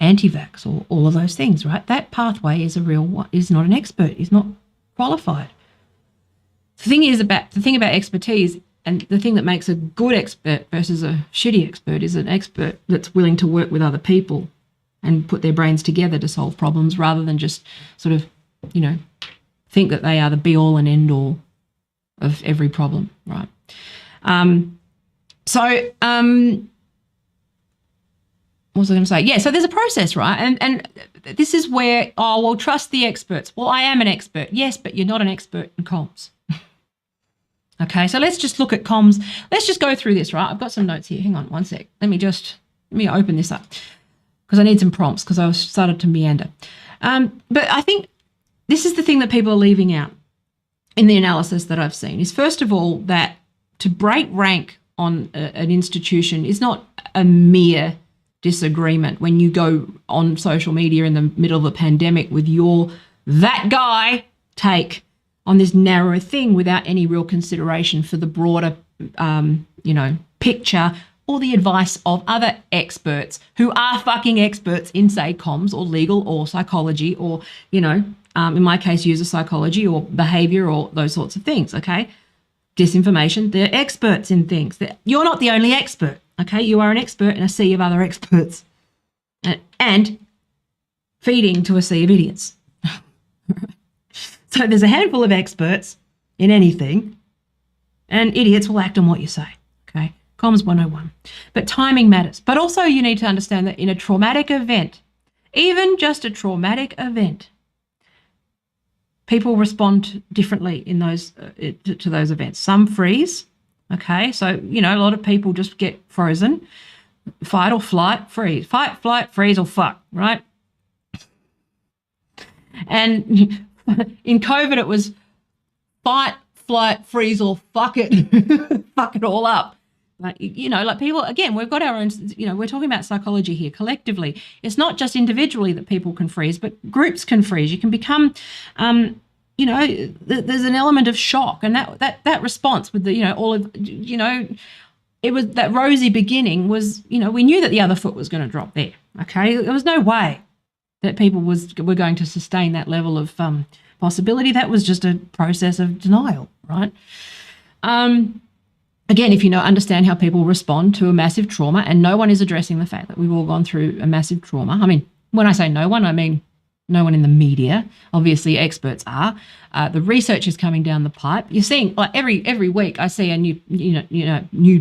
anti-vax, or all of those things, right? That pathway is not an expert, is not qualified. The thing about expertise, and the thing that makes a good expert versus a shitty expert, is an expert that's willing to work with other people and put their brains together to solve problems, rather than just sort of, think that they are the be-all and end-all of every problem, right? What was I going to say? Yeah, so there's a process, right? And this is where, trust the experts. Well, I am an expert. Yes, but you're not an expert in comms. Okay, so let's just look at comms. Let's just go through this, right? I've got some notes here. Hang on one sec. Let me open this up because I need some prompts because I started to meander. But I think this is the thing that people are leaving out in the analysis that I've seen, is first of all that to break rank on an institution is not a mere disagreement when you go on social media in the middle of a pandemic with that guy take on this narrow thing without any real consideration for the broader, picture or the advice of other experts who are fucking experts in, say, comms or legal or psychology or, in my case, user psychology or behavior or those sorts of things, okay? Disinformation, they're experts in things. You're not the only expert, okay? You are an expert in a sea of other experts and feeding to a sea of idiots. So there's a handful of experts in anything and idiots will act on what you say, okay? Comms 101. But timing matters. But also you need to understand that in a traumatic event, even just a traumatic event, people respond differently in those to those events. Some freeze, okay? So, a lot of people just get frozen. Fight or flight, freeze. Fight, flight, freeze, or fuck, right? And in COVID, it was fight, flight, freeze, or fuck it. Fuck it all up. Like people, again, we've got our own, we're talking about psychology here collectively. It's not just individually that people can freeze, but groups can freeze. You can become, there's an element of shock, and that response with the, all of, it was that rosy beginning was, we knew that the other foot was going to drop there. Okay. There was no way that people were going to sustain that level of possibility. That was just a process of denial, right? Again, if you understand how people respond to a massive trauma, and no one is addressing the fact that we've all gone through a massive trauma. I mean, when I say no one, I mean no one in the media. Obviously, experts are. The research is coming down the pipe. You're seeing, like every week, I see a new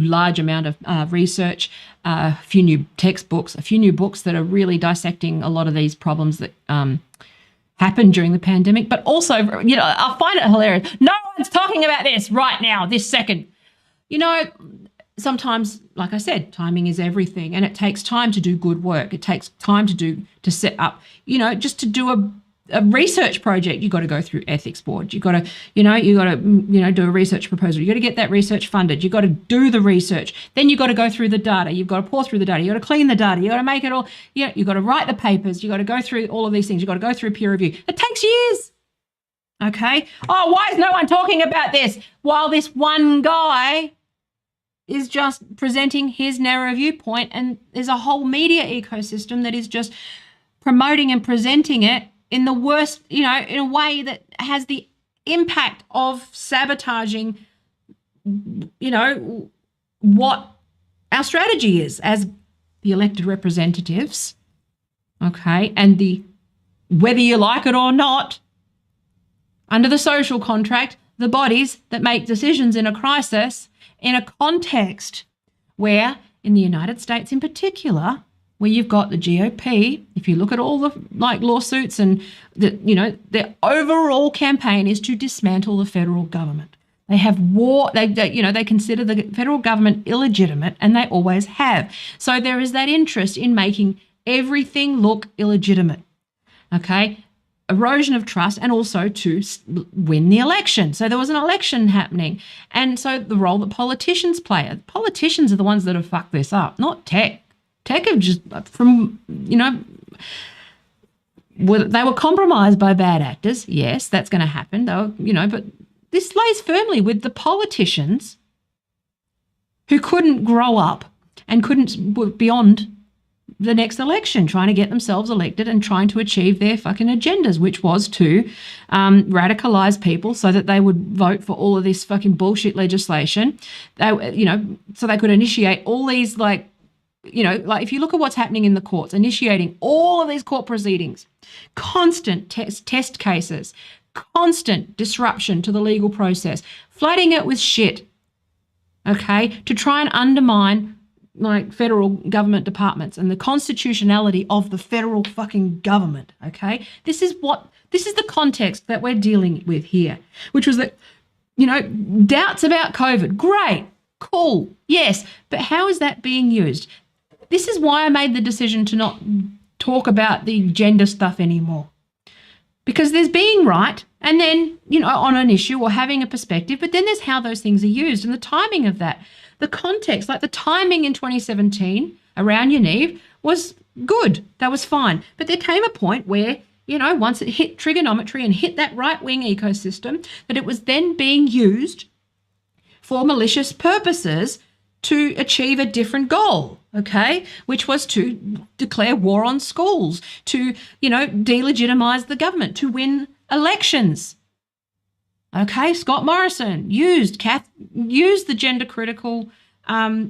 large amount of research, a few new textbooks, a few new books that are really dissecting a lot of these problems that happened during the pandemic. But also, I find it hilarious. No one's talking about this right now, this second. Sometimes, like I said, timing is everything, and it takes time to do good work. It takes time to set up, just to do a research project, you've got to go through ethics board. You've got to, do a research proposal. You've got to get that research funded. You've got to do the research. Then you've got to go through the data. You've got to pour through the data. You've got to clean the data. You've got to make it all, you've got to write the papers. You've got to go through all of these things. You've got to go through peer review. It takes years. Okay. Oh, why is no one talking about this? While this one guy is just presenting his narrow viewpoint, and there's a whole media ecosystem that is just promoting and presenting it in the worst, in a way that has the impact of sabotaging, what our strategy is as the elected representatives, okay, and whether you like it or not, under the social contract, the bodies that make decisions in a crisis, in a context where, in the United States in particular, where you've got the GOP, if you look at all the lawsuits and their overall campaign is to dismantle the federal government. They have war. They consider the federal government illegitimate, and they always have. So there is that interest in making everything look illegitimate. Okay, erosion of trust, and also to win the election. So there was an election happening, and so the role that politicians play. Politicians are the ones that have fucked this up, not tech. Tech have just they were compromised by bad actors. Yes, that's going to happen. Though, but this lays firmly with the politicians who couldn't grow up and couldn't beyond the next election, trying to get themselves elected and trying to achieve their fucking agendas, which was to radicalize people so that they would vote for all of this fucking bullshit legislation. So they could initiate all these if you look at what's happening in the courts, initiating all of these court proceedings, constant test cases, constant disruption to the legal process, flooding it with shit, okay, to try and undermine federal government departments and the constitutionality of the federal fucking government, okay? This is the context that we're dealing with here, which was that, doubts about COVID. Great, cool, yes, but how is that being used? This is why I made the decision to not talk about the gender stuff anymore. Because there's being right and then, on an issue or having a perspective, but then there's how those things are used and the timing of that. The context, like the timing in 2017 around Yaniv was good. That was fine. But there came a point where, once it hit trigonometry and hit that right-wing ecosystem, that it was then being used for malicious purposes to achieve a different goal, okay, which was to declare war on schools, to, delegitimize the government, to win elections. Okay, Scott Morrison used the gender critical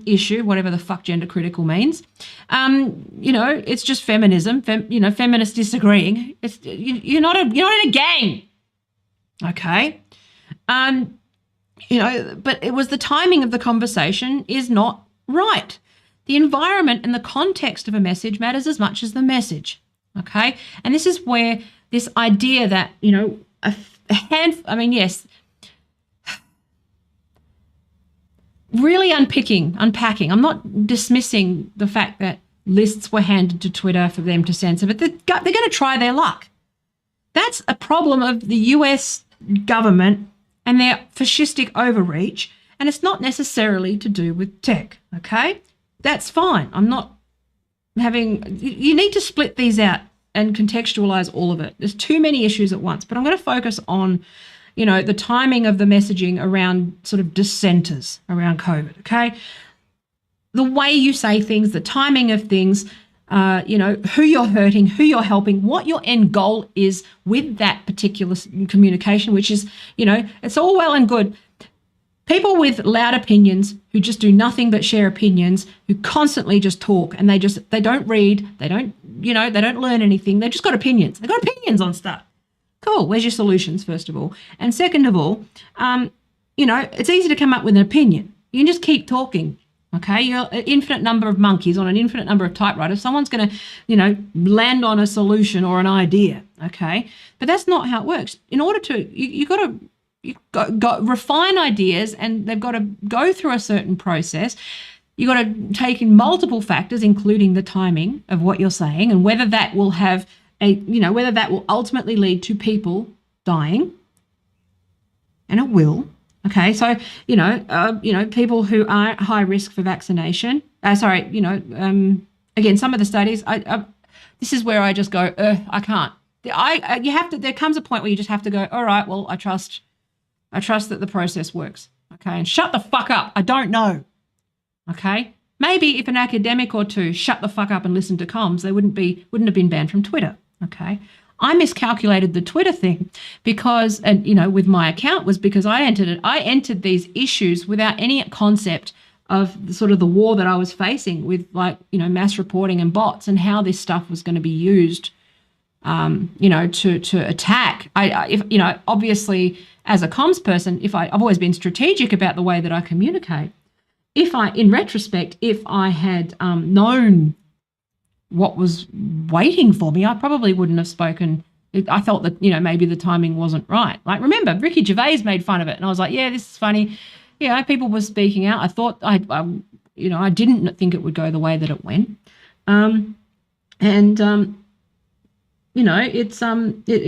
issue, whatever the fuck gender critical means. It's just feminism, feminists disagreeing. You're not in a gang, okay? But it was the timing of the conversation is not right. The environment and the context of a message matters as much as the message, okay? And this is where this idea that, yes, really unpacking. I'm not dismissing the fact that lists were handed to Twitter for them to censor, but they're going to try their luck. That's a problem of the US government and their fascistic overreach, and it's not necessarily to do with tech, okay? That's fine. I'm not you need to split these out and contextualize all of it. There's too many issues at once, but I'm going to focus on, the timing of the messaging around sort of dissenters around COVID, okay? The way you say things, the timing of things, who you're hurting, who you're helping, what your end goal is with that particular communication, which is, it's all well and good. People with loud opinions who just do nothing but share opinions, who constantly just talk and they don't read, they don't learn anything. They've just got opinions. They've got opinions on stuff. Cool. Where's your solutions, first of all? And second of all, it's easy to come up with an opinion. You can just keep talking. Okay, you're an infinite number of monkeys on an infinite number of typewriters. Someone's going to, land on a solution or an idea. Okay, but that's not how it works. In order to, you've got to refine ideas, and they've got to go through a certain process. You've got to take in multiple factors, including the timing of what you're saying and whether that will have whether that will ultimately lead to people dying, and it will. Okay, so people who are at high risk for vaccination. Again, some of the studies. This is where I just go, I can't. You have to. There comes a point where you just have to go. All right, well, I trust that the process works. Okay, and shut the fuck up. I don't know. Okay, maybe if an academic or two shut the fuck up and listened to comms, they wouldn't have been banned from Twitter. Okay. I miscalculated the Twitter thing because, with my account was because I entered these issues without any concept of the war that I was facing with mass reporting and bots and how this stuff was going to be used, to attack. Obviously as a comms person, I've always been strategic about the way that I communicate. In retrospect, if I had known what was waiting for me, I probably wouldn't have spoken. I thought that, maybe the timing wasn't right. Like, remember, Ricky Gervais made fun of it. And I was like, yeah, this is funny. Yeah, people were speaking out. I thought, I didn't think it would go the way that it went. It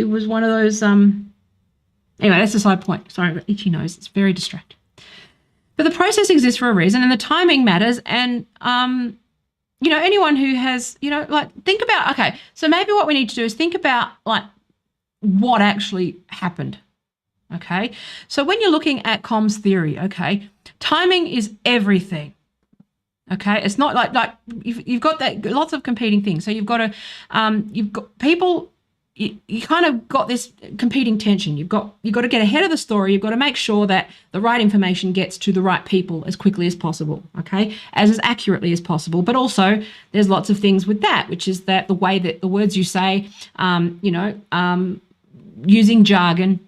was one of those, anyway, that's a side point. Sorry, I've got itchy nose. It's very distracting. But the process exists for a reason and the timing matters. And, anyone who has, think about, okay, so maybe what we need to do is think about what actually happened. Okay. So when you're looking at comms theory, okay, timing is everything. Okay. It's not like you've got that lots of competing things. So you've got people, you kind of got this competing tension. You've got to get ahead of the story. You've got to make sure that the right information gets to the right people as quickly as possible, okay, as accurately as possible. But also there's lots of things with that, which is that the way that the words you say, using jargon,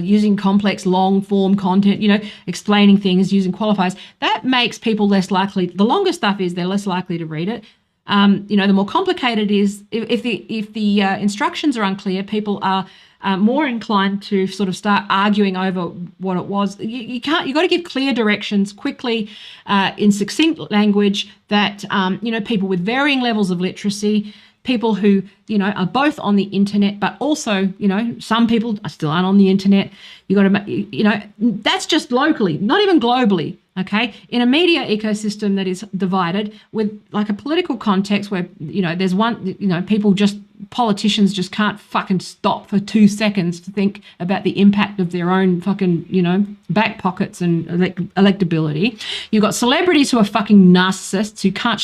using complex long form content, explaining things, using qualifiers, that makes people less likely. The longer stuff is, they're less likely to read it. The more complicated it is, if the instructions are unclear, people are more inclined to sort of start arguing over what it was. You've got to give clear directions quickly, in succinct language that, people with varying levels of literacy, people who, are both on the internet, but also, some people still aren't on the internet. You got to, that's just locally, not even globally. Okay, in a media ecosystem that is divided with a political context where, there's politicians just can't fucking stop for 2 seconds to think about the impact of their own fucking, back pockets and electability. You've got celebrities who are fucking narcissists who can't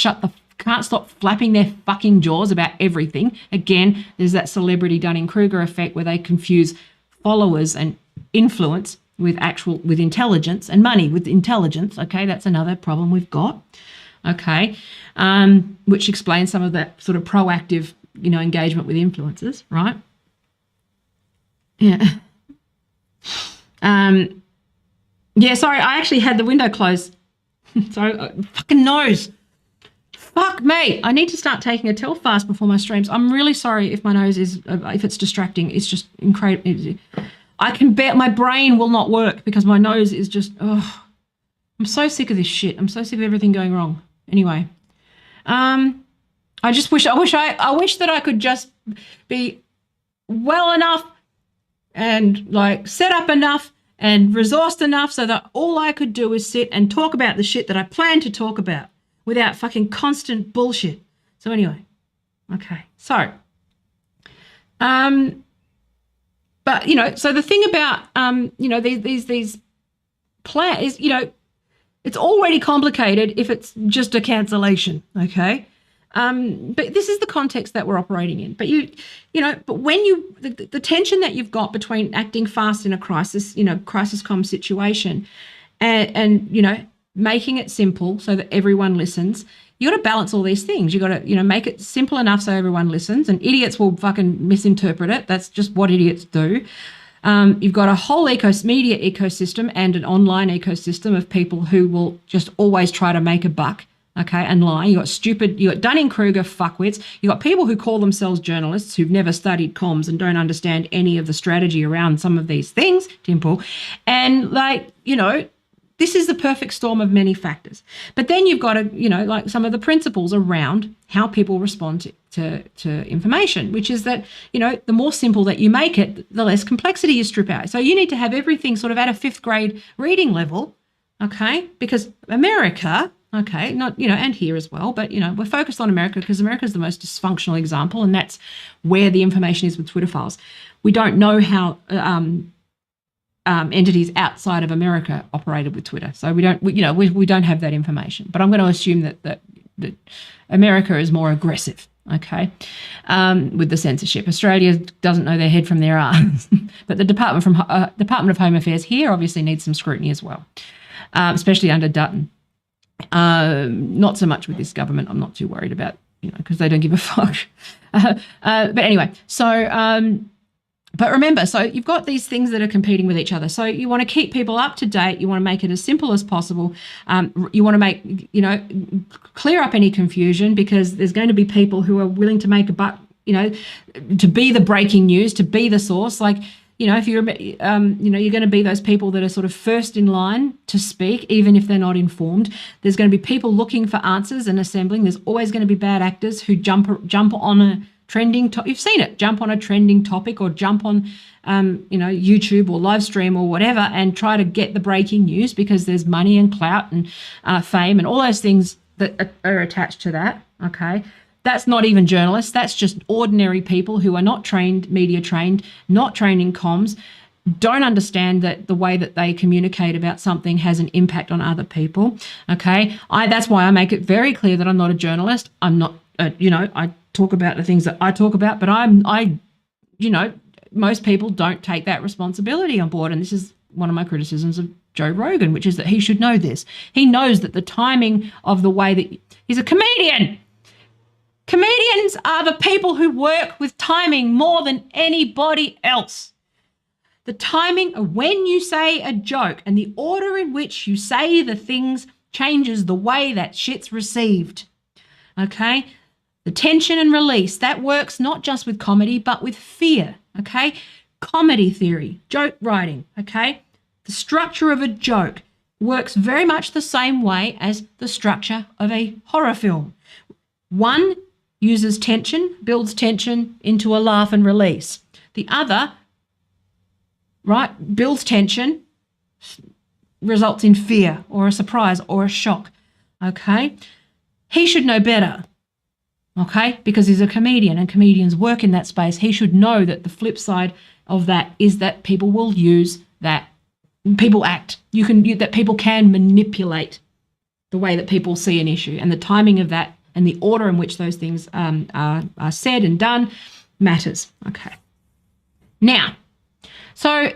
stop flapping their fucking jaws about everything. Again, there's that celebrity Dunning-Kruger effect where they confuse followers and influence with intelligence, and money with intelligence. Okay, that's another problem we've got. Okay, which explains some of that sort of proactive, engagement with influencers, right? Yeah. Yeah. Sorry, I actually had the window closed. Sorry, fucking nose. Fuck me. I need to start taking a Telfast before my streams. I'm really sorry if my nose is, if it's distracting. It's just incredible. I can bet my brain will not work because my nose is just, I'm so sick of this shit. I'm so sick of everything going wrong. Anyway, I wish that I could just be well enough and set up enough and resourced enough so that all I could do is sit and talk about the shit that I plan to talk about without fucking constant bullshit. So anyway, okay. So, but, so the thing about, these plans is, it's already complicated if it's just a cancellation, okay? But this is the context that we're operating in. But, but when the tension that you've got between acting fast in a crisis, crisis comm situation and making it simple so that everyone listens, you got to balance all these things. You got to, make it simple enough so everyone listens, and idiots will fucking misinterpret it. That's just what idiots do. You've got a whole media ecosystem and an online ecosystem of people who will just always try to make a buck, okay, and lie. You got Dunning-Kruger fuckwits. You got people who call themselves journalists who've never studied comms and don't understand any of the strategy around some of these things, Dimple. And this is the perfect storm of many factors. But then you've got to, like some of the principles around how people respond to information, which is that, the more simple that you make it, the less complexity you strip out. So you need to have everything sort of at a 5th grade reading level, okay? Because America, okay, not, and here as well, but, we're focused on America because America is the most dysfunctional example, and that's where the information is with Twitter files. We don't know how entities outside of America operated with Twitter. So we don't have that information. But I'm going to assume that America is more aggressive, okay, with the censorship. Australia doesn't know their head from their arse. But the Department of Home Affairs here obviously needs some scrutiny as well, especially under Dutton. Not so much with this government. I'm not too worried about, because they don't give a fuck. But anyway, so... But remember, so you've got these things that are competing with each other. So you want to keep people up to date. You want to make it as simple as possible. You want to make, clear up any confusion, because there's going to be people who are willing to make a buck, to be the breaking news, to be the source. Like, if you're, you're going to be those people that are sort of first in line to speak, even if they're not informed. There's going to be people looking for answers and assembling. There's always going to be bad actors who jump on a trending you've seen it, jump on a trending topic, or jump on YouTube or live stream or whatever, and try to get the breaking news, because there's money and clout and fame and all those things that are attached to that. Okay, that's not even journalists, that's just ordinary people who are not trained, media trained, not trained in comms, don't understand that the way that they communicate about something has an impact on other people. Okay, that's why I make it very clear that I'm not a journalist. I'm not I talk about the things that I talk about, but most people don't take that responsibility on board. And this is one of my criticisms of Joe Rogan, which is that he should know this. He knows that the timing of the way that he's a comedian. Comedians are the people who work with timing more than anybody else. The timing of when you say a joke and the order in which you say the things changes the way that shit's received. Okay? The tension and release, that works not just with comedy, but with fear, okay? Comedy theory, joke writing, okay? The structure of a joke works very much the same way as the structure of a horror film. One uses tension, builds tension into a laugh and release. The other, right, builds tension, results in fear or a surprise or a shock, okay? He should know better. Okay, because he's a comedian and comedians work in that space. He should know that the flip side of that is that people will use that. People act. That people can manipulate the way that people see an issue, and the timing of that and the order in which those things are said and done matters. Okay. Now, I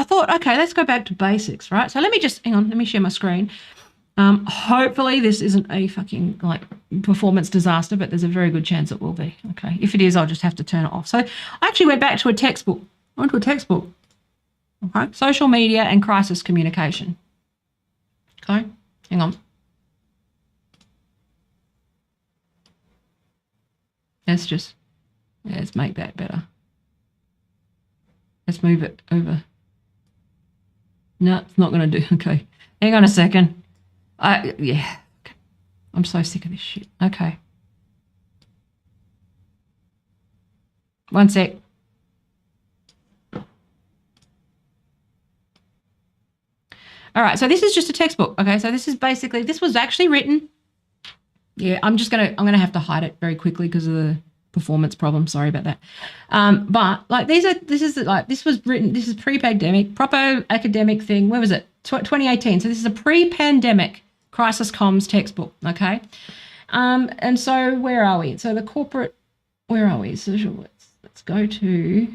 thought, okay, let's go back to basics, right? So let me share my screen. Hopefully this isn't a fucking performance disaster, but there's a very good chance it will be. Okay. If it is, I'll just have to turn it off. So I actually went back to a textbook. Okay. Social media and crisis communication. Okay. Hang on. Let's make that better. Let's move it over. No, it's not going to do. Okay. Hang on a second. Yeah, I'm so sick of this shit. Okay. One sec. All right, so this is just a textbook. Okay, so this was actually written. Yeah, I'm gonna have to hide it very quickly because of the performance problem. Sorry about that. But this was written. This is pre-pandemic, proper academic thing. Where was it? 2018. So this is a pre-pandemic crisis comms textbook, okay? And so where are we? So the corporate, where are we? So let's go to,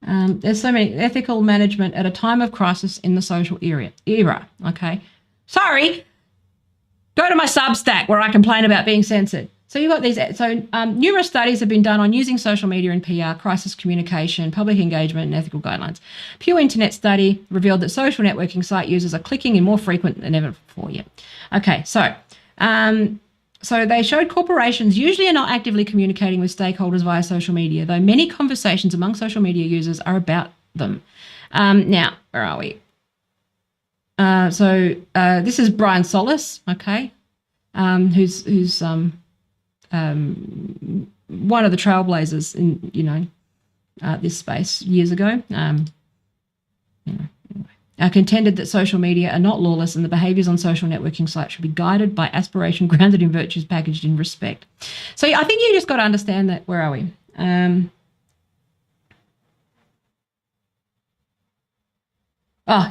there's so many, ethical management at a time of crisis in the social era, okay? Sorry, go to my Substack where I complain about being censored. So you've got these, numerous studies have been done on using social media and PR, crisis communication, public engagement, and ethical guidelines. Pew Internet study revealed that social networking site users are clicking in more frequent than ever before. Yeah. Okay, so they showed corporations usually are not actively communicating with stakeholders via social media, though many conversations among social media users are about them. Now, where are we? This is Brian Solis, okay, who's one of the trailblazers in this space years ago. Contended that social media are not lawless and the behaviours on social networking sites should be guided by aspiration grounded in virtues packaged in respect. So I think you just got to understand that. Where are we? Here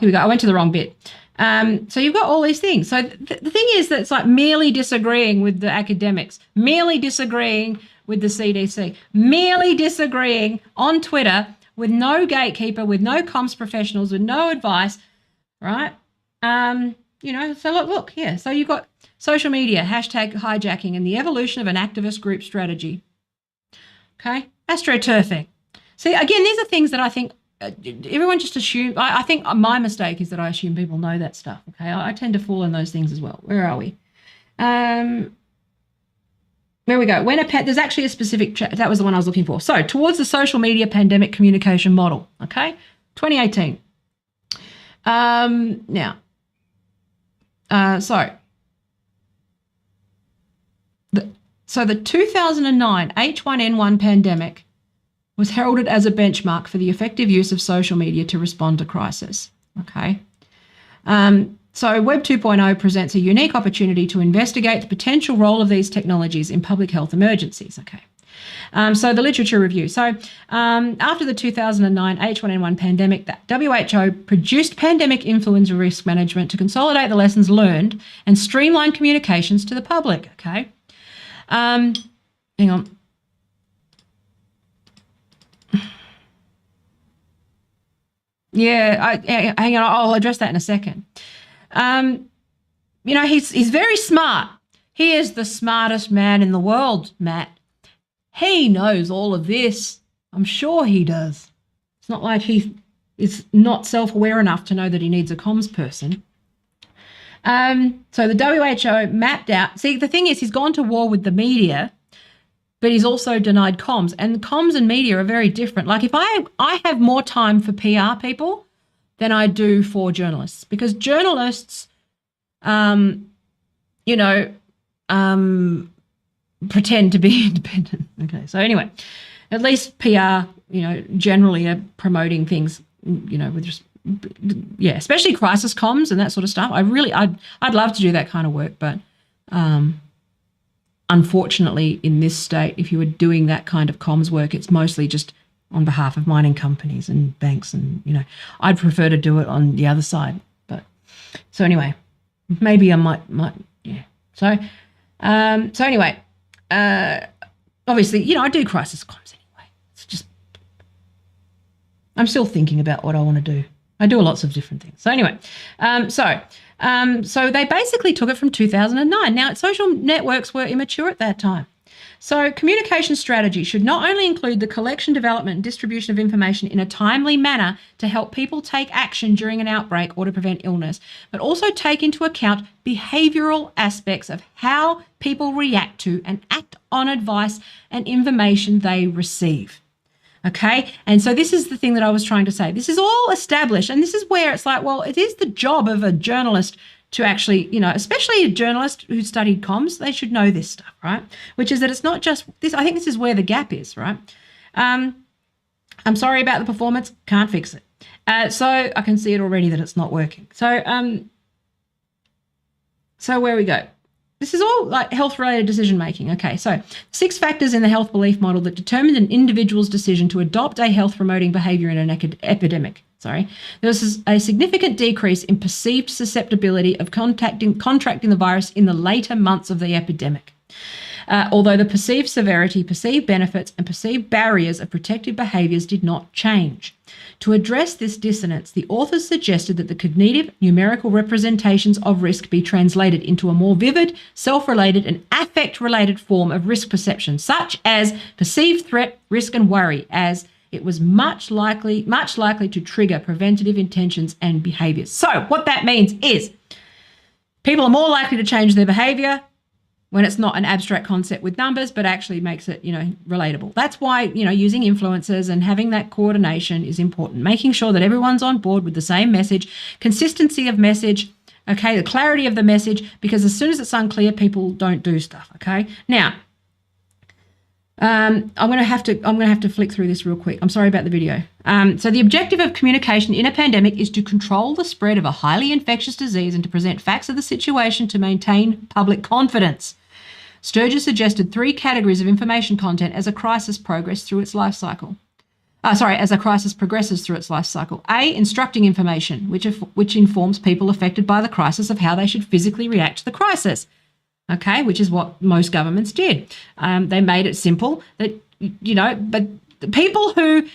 we go. I went to the wrong bit. So you've got all these things. So the thing is that it's like merely disagreeing with the academics, merely disagreeing with the CDC, merely disagreeing on Twitter with no gatekeeper, with no comms professionals, with no advice, right? So look here. So you've got social media, hashtag hijacking, and the evolution of an activist group strategy. Okay? Astroturfing. See, again, these are things that I think everyone just assumes. I think my mistake is that I assume people know that stuff, okay? I tend to fall in those things as well. Where are we? There we go. There's actually a specific, that was the one I was looking for. So, towards the social media pandemic communication model, okay? 2018. The 2009 H1N1 pandemic was heralded as a benchmark for the effective use of social media to respond to crisis, okay? So Web 2.0 presents a unique opportunity to investigate the potential role of these technologies in public health emergencies, okay? So the literature review. So after the 2009 H1N1 pandemic, the WHO produced pandemic influenza risk management to consolidate the lessons learned and streamline communications to the public, okay? Hang on. Yeah, hang on, I'll address that in a second. He's very smart. He is the smartest man in the world, Matt. He knows all of this. I'm sure he does. It's not like he is not self-aware enough to know that he needs a comms person. So the WHO mapped out. See, the thing is, he's gone to war with the media, but he's also denied comms. And comms and media are very different. Like if I have more time for PR people than I do for journalists, because journalists, pretend to be independent. Okay, so anyway, at least PR, generally are promoting things, with just, especially crisis comms and that sort of stuff. I'd love to do that kind of work, but unfortunately, in this state, if you were doing that kind of comms work, it's mostly just on behalf of mining companies and banks, and I'd prefer to do it on the other side. But so anyway, maybe I might yeah. So anyway, obviously, I do crisis comms anyway. It's just I'm still thinking about what I want to do. I do lots of different things. So anyway, so they basically took it from 2009. Now, social networks were immature at that time. So communication strategy should not only include the collection, development, and distribution of information in a timely manner to help people take action during an outbreak or to prevent illness, but also take into account behavioural aspects of how people react to and act on advice and information they receive. Okay, and so this is the thing that I was trying to say. This is all established, and this is where it's like, well, it is the job of a journalist to actually, especially a journalist who studied comms, they should know this stuff, right? Which is that it's not just this. I think this is where the gap is, right? I'm sorry about the performance, can't fix it. So I can see it already that it's not working. So where we go. This is all like health-related decision-making. Okay, so 6 factors in the health belief model that determine an individual's decision to adopt a health-promoting behaviour in an epidemic. There was a significant decrease in perceived susceptibility of contracting the virus in the later months of the epidemic. Although the perceived severity, perceived benefits, and perceived barriers of protective behaviours did not change. To address this dissonance, the authors suggested that the cognitive numerical representations of risk be translated into a more vivid, self-related, and affect-related form of risk perception, such as perceived threat, risk, and worry, as it was much likely to trigger preventative intentions and behaviours. So what that means is people are more likely to change their behaviour when it's not an abstract concept with numbers, but actually makes it, relatable. That's why, using influencers and having that coordination is important. Making sure that everyone's on board with the same message, consistency of message, okay, the clarity of the message, because as soon as it's unclear, people don't do stuff, okay? Now, I'm going to have to flick through this real quick. I'm sorry about the video. So the objective of communication in a pandemic is to control the spread of a highly infectious disease and to present facts of the situation to maintain public confidence. Sturgis suggested 3 categories of information content as a crisis progresses through its life cycle. As a crisis progresses through its life cycle. A, instructing information, which informs people affected by the crisis of how they should physically react to the crisis. Okay, which is what most governments did. They made it simple that, but the people who,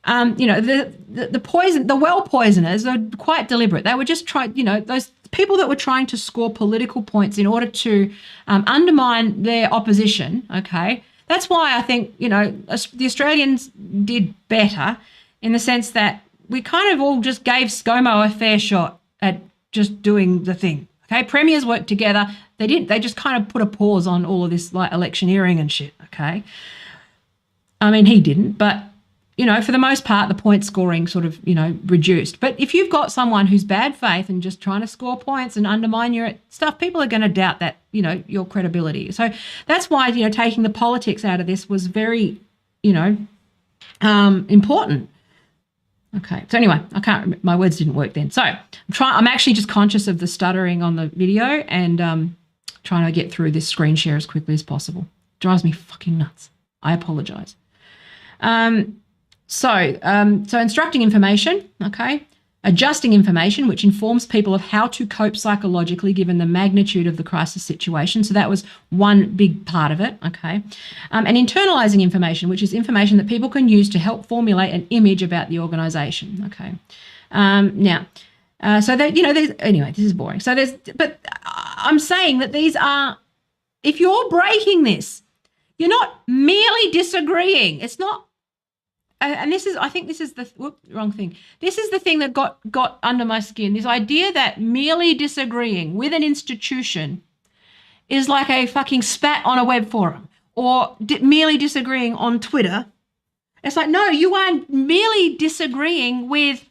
the well poisoners are quite deliberate. They were just trying, those people that were trying to score political points in order to undermine their opposition, okay. That's why I think, the Australians did better in the sense that we kind of all just gave ScoMo a fair shot at just doing the thing. Okay, premiers worked together. They just kind of put a pause on all of this like electioneering and shit, okay? I mean, he didn't, but, for the most part, the point scoring sort of, reduced. But if you've got someone who's bad faith and just trying to score points and undermine your stuff, people are going to doubt that, your credibility. So that's why, taking the politics out of this was very, important. Okay. So anyway, my words didn't work then. So I'm actually just conscious of the stuttering on the video and trying to get through this screen share as quickly as possible. Drives me fucking nuts. I apologize. So instructing information, okay. Adjusting information, which informs people of how to cope psychologically given the magnitude of the crisis situation. So that was one big part of it, okay. And internalising information, which is information that people can use to help formulate an image about the organisation, okay. So that, anyway, this is boring. But I'm saying that these are, if you're breaking this, you're not merely disagreeing. It's not, and this is, I think this is the wrong thing. This is the thing that got under my skin. This idea that merely disagreeing with an institution is like a fucking spat on a web forum or merely disagreeing on Twitter. It's like, no, you are merely disagreeing with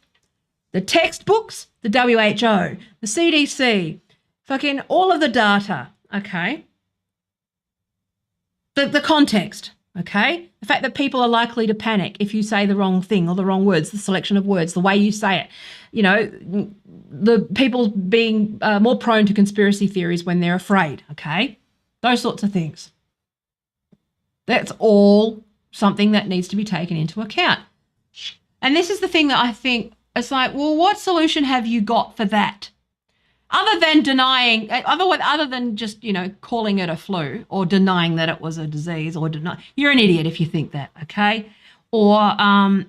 the textbooks, the WHO, the CDC, fucking all of the data, okay? The context. Okay, the fact that people are likely to panic if you say the wrong thing or the wrong words, the selection of words, the way you say it, the people being more prone to conspiracy theories when they're afraid, okay, those sorts of things. That's all something that needs to be taken into account. And this is the thing that I think it's like, well, what solution have you got for that? Other than denying, other than just, calling it a flu or denying that it was a disease or you're an idiot if you think that, okay? Or, like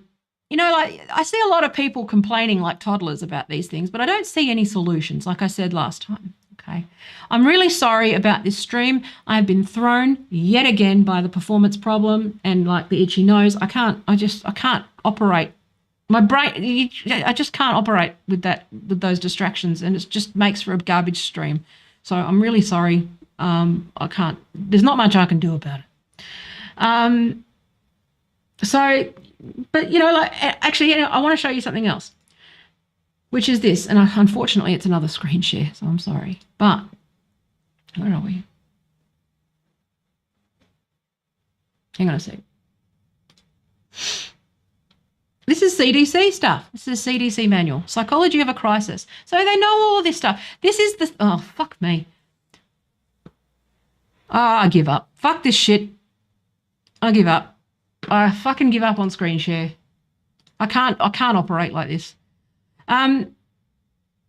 I see a lot of people complaining like toddlers about these things, but I don't see any solutions, like I said last time, okay? I'm really sorry about this stream. I've been thrown yet again by the performance problem and like the itchy nose. I can't operate. My brain, I just can't operate with those distractions, and it just makes for a garbage stream. So I'm really sorry. I can't. There's not much I can do about it. Actually, I want to show you something else, which is this, and unfortunately, it's another screen share. So I'm sorry, but where are we? Hang on a sec. This is CDC stuff. This is a CDC manual. Psychology of a crisis. So they know all of this stuff. This is the, oh, fuck me. Oh, I give up. Fuck this shit. I give up. I fucking give up on screen share. I can't operate like this. I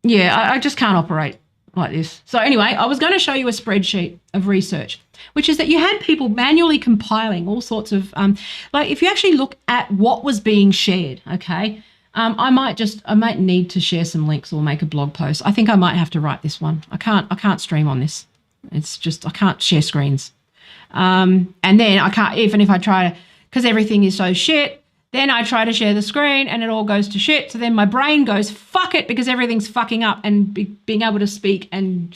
just can't operate like this. So anyway, I was going to show you a spreadsheet of research, which is that you had people manually compiling all sorts of, like if you actually look at what was being shared, okay, I might need to share some links or make a blog post. I think I might have to write this one. I can't stream on this. It's just, I can't share screens. And then I can't, even if I try to, because everything is so shit, then I try to share the screen and it all goes to shit. So then my brain goes, fuck it, because everything's fucking up, and being able to speak and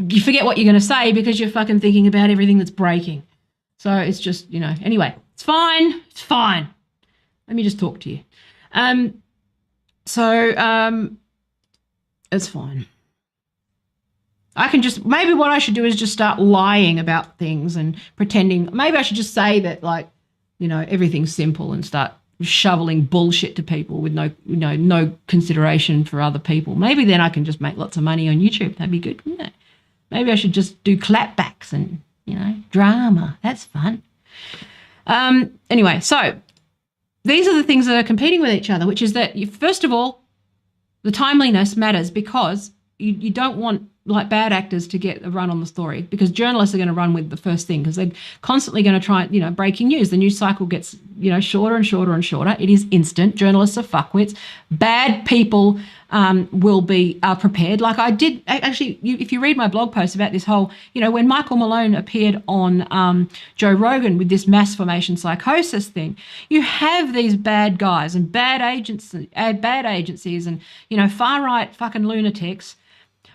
you forget what you're going to say because you're fucking thinking about everything that's breaking. So it's just, anyway, it's fine. It's fine. Let me just talk to you. It's fine. I can just, maybe what I should do is just start lying about things and pretending. Maybe I should just say that, like, everything's simple and start shoveling bullshit to people with no consideration for other people. Maybe then I can just make lots of money on YouTube. That'd be good, wouldn't it? Maybe I should just do clapbacks and, drama. That's fun. Anyway, so these are the things that are competing with each other, which is that, first of all, the timeliness matters because you don't want, like, bad actors to get a run on the story, because journalists are going to run with the first thing because they're constantly going to try, breaking news. The news cycle gets, shorter and shorter and shorter. It is instant. Journalists are fuckwits. Bad people will be prepared. Like I did, actually, if you read my blog post about this whole, when Michael Malone appeared on Joe Rogan with this mass formation psychosis thing, you have these bad guys and bad agencies and, far-right fucking lunatics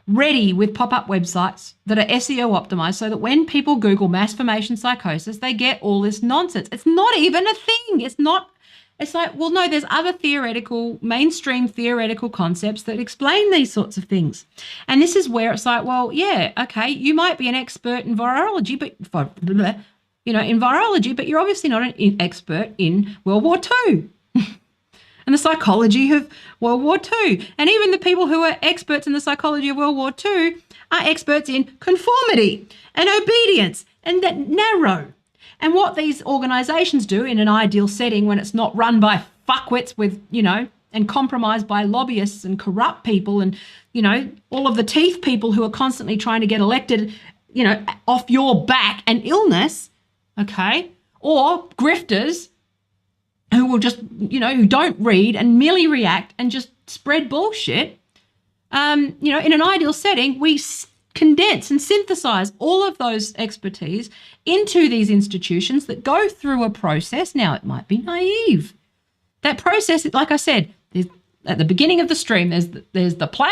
ready with pop-up websites that are SEO optimized so that when people Google mass formation psychosis, they get all this nonsense. It's not even a thing. It's like, well, no, there's other mainstream theoretical concepts that explain these sorts of things. And this is where it's like, well, yeah, okay, you might be an expert in virology, but you're obviously not an expert in World War II. And the psychology of World War II. And even the people who are experts in the psychology of World War II are experts in conformity and obedience and that narrow. And what these organisations do in an ideal setting when it's not run by fuckwits with, and compromised by lobbyists and corrupt people and, all of the teeth people who are constantly trying to get elected, off your back and illness, okay, or grifters who will just, who don't read and merely react and just spread bullshit. In an ideal setting, we condense and synthesize all of those expertise into these institutions that go through a process. Now, it might be naive. That process, like I said, at the beginning of the stream, there's the plan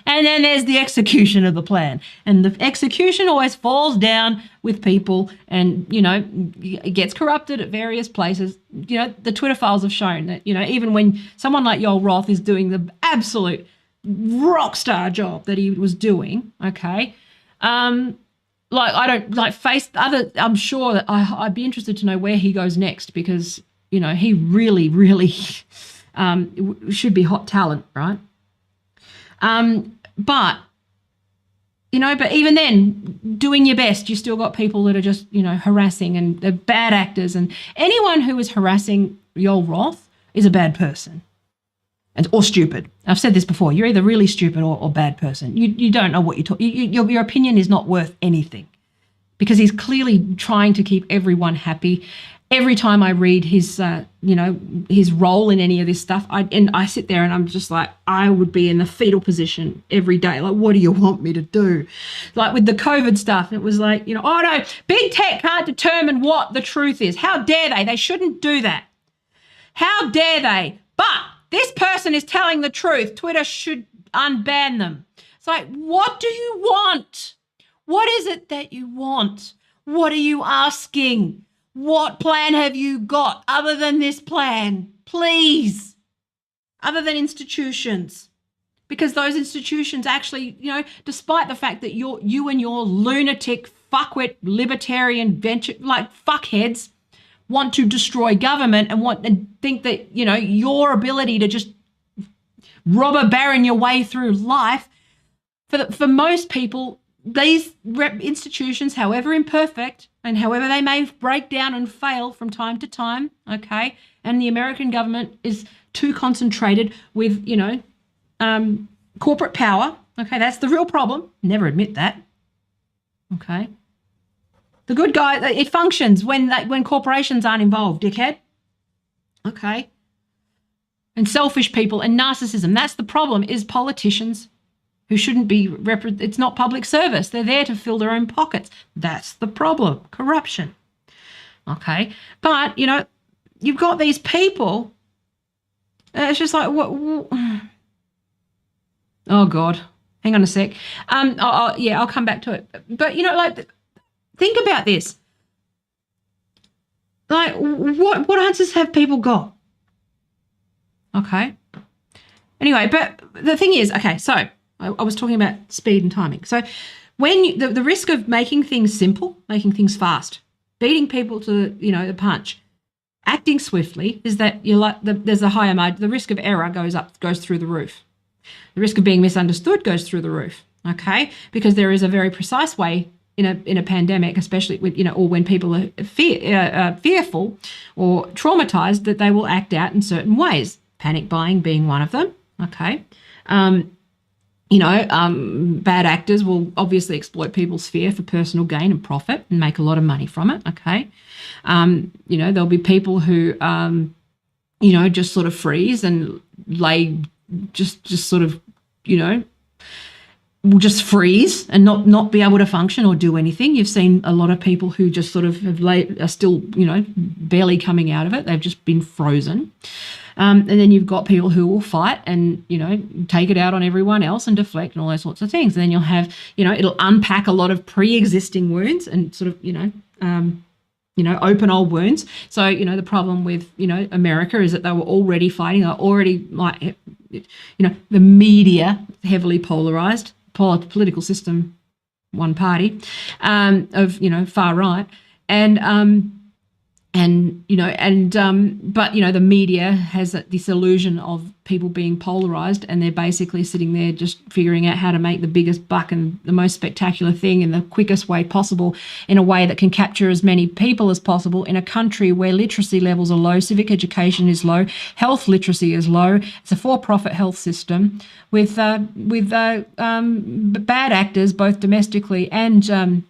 and then there's the execution of the plan. And the execution always falls down with people and, it gets corrupted at various places. The Twitter files have shown that, even when someone like Yoel Roth is doing the absolute rock star job that he was doing, okay, I'm sure that I'd be interested to know where he goes next because, he really, really should be hot talent, right? But even then, doing your best, you still got people that are just, harassing and they're bad actors. And anyone who is harassing Yoel Roth is a bad person or stupid. I've said this before. You're either really stupid or bad person. You don't know what you're talking. Your opinion is not worth anything because he's clearly trying to keep everyone happy. Every time I read his, his role in any of this stuff, I sit there and I'm just like, I would be in the fetal position every day. Like, what do you want me to do? Like with the COVID stuff, it was like, oh no, big tech can't determine what the truth is. How dare they? They shouldn't do that. How dare they? But this person is telling the truth. Twitter should unban them. It's like, what do you want? What is it that you want? What are you asking? What plan have you got other than this plan? Please. Other than institutions. Because those institutions actually, despite the fact that you and your lunatic, fuckwit, libertarian venture, like fuckheads, want to destroy government and think that, your ability to just robber baron your way through life, for most people, these institutions, however imperfect and however they may break down and fail from time to time, okay, and the American government is too concentrated with, corporate power, okay, that's the real problem. Never admit that, okay. The good guy, it functions when corporations aren't involved, dickhead, okay. And selfish people and narcissism, that's the problem, is politicians who shouldn't be, it's not public service. They're there to fill their own pockets. That's the problem, corruption. Okay, but, you've got these people, it's just like, what? Oh, God. Hang on a sec. I'll come back to it. But, you know, like, think about this. Like, what answers have people got? Okay. Anyway, but the thing is, okay, so I was talking about speed and timing. So when the risk of making things simple, making things fast, beating people to, the punch, acting swiftly, is that there's a higher margin. The risk of error goes through the roof. The risk of being misunderstood goes through the roof. Okay, because there is a very precise way in a pandemic, especially with or when people are fearful or traumatized, that they will act out in certain ways. Panic buying being one of them. Okay. Bad actors will obviously exploit people's fear for personal gain and profit and make a lot of money from it. Okay. There'll be people who, just sort of freeze and just sort of, will just freeze and not be able to function or do anything. You've seen a lot of people who just sort of are still, barely coming out of it. They've just been frozen. And then you've got people who will fight and, take it out on everyone else and deflect and all those sorts of things. And then you'll have, it'll unpack a lot of pre-existing wounds and sort of, open old wounds. So, the problem with, America is that they were already fighting. They're already like, the media heavily polarized, political system, one party, of, far right. But the media has this illusion of people being polarized, and they're basically sitting there just figuring out how to make the biggest buck and the most spectacular thing in the quickest way possible, in a way that can capture as many people as possible in a country where literacy levels are low, civic education is low, health literacy is low. It's a for-profit health system with bad actors, both domestically and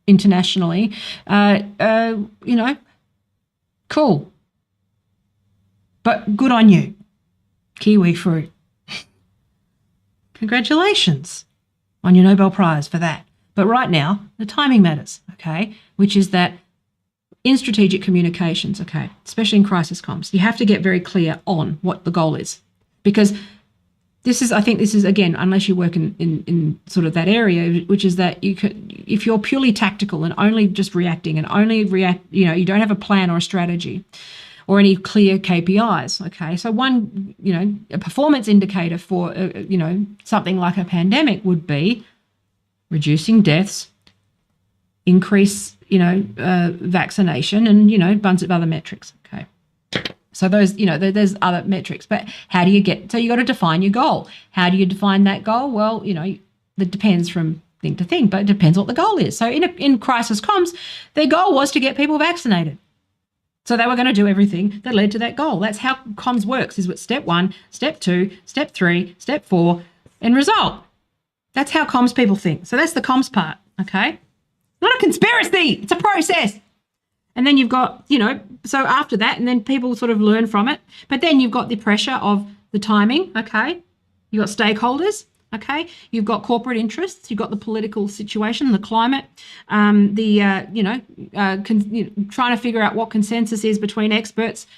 internationally. Cool. But good on you, kiwi fruit. Congratulations on your Nobel Prize for that. But right now, the timing matters, okay, which is that in strategic communications, okay, especially in crisis comms, you have to get very clear on what the goal is. Because I think this is, again, unless you work in sort of that area, which is that if you're purely tactical and only just reacting and only you don't have a plan or a strategy or any clear KPIs, okay? So one, a performance indicator for, something like a pandemic would be reducing deaths, increase, vaccination and, a bunch of other metrics, okay? So those, there's other metrics, but how do you so you got to define your goal. How do you define that goal? Well, that depends from thing to thing, but it depends what the goal is. So in crisis comms, their goal was to get people vaccinated. So they were going to do everything that led to that goal. That's how comms works, is with step 1, step 2, step 3, step 4, end result. That's how comms people think. So that's the comms part, okay? Not a conspiracy, it's a process. And then you've got, so after that, and then people sort of learn from it. But then you've got the pressure of the timing, okay? You've got stakeholders, okay? You've got corporate interests. You've got the political situation, the climate, trying to figure out what consensus is between experts,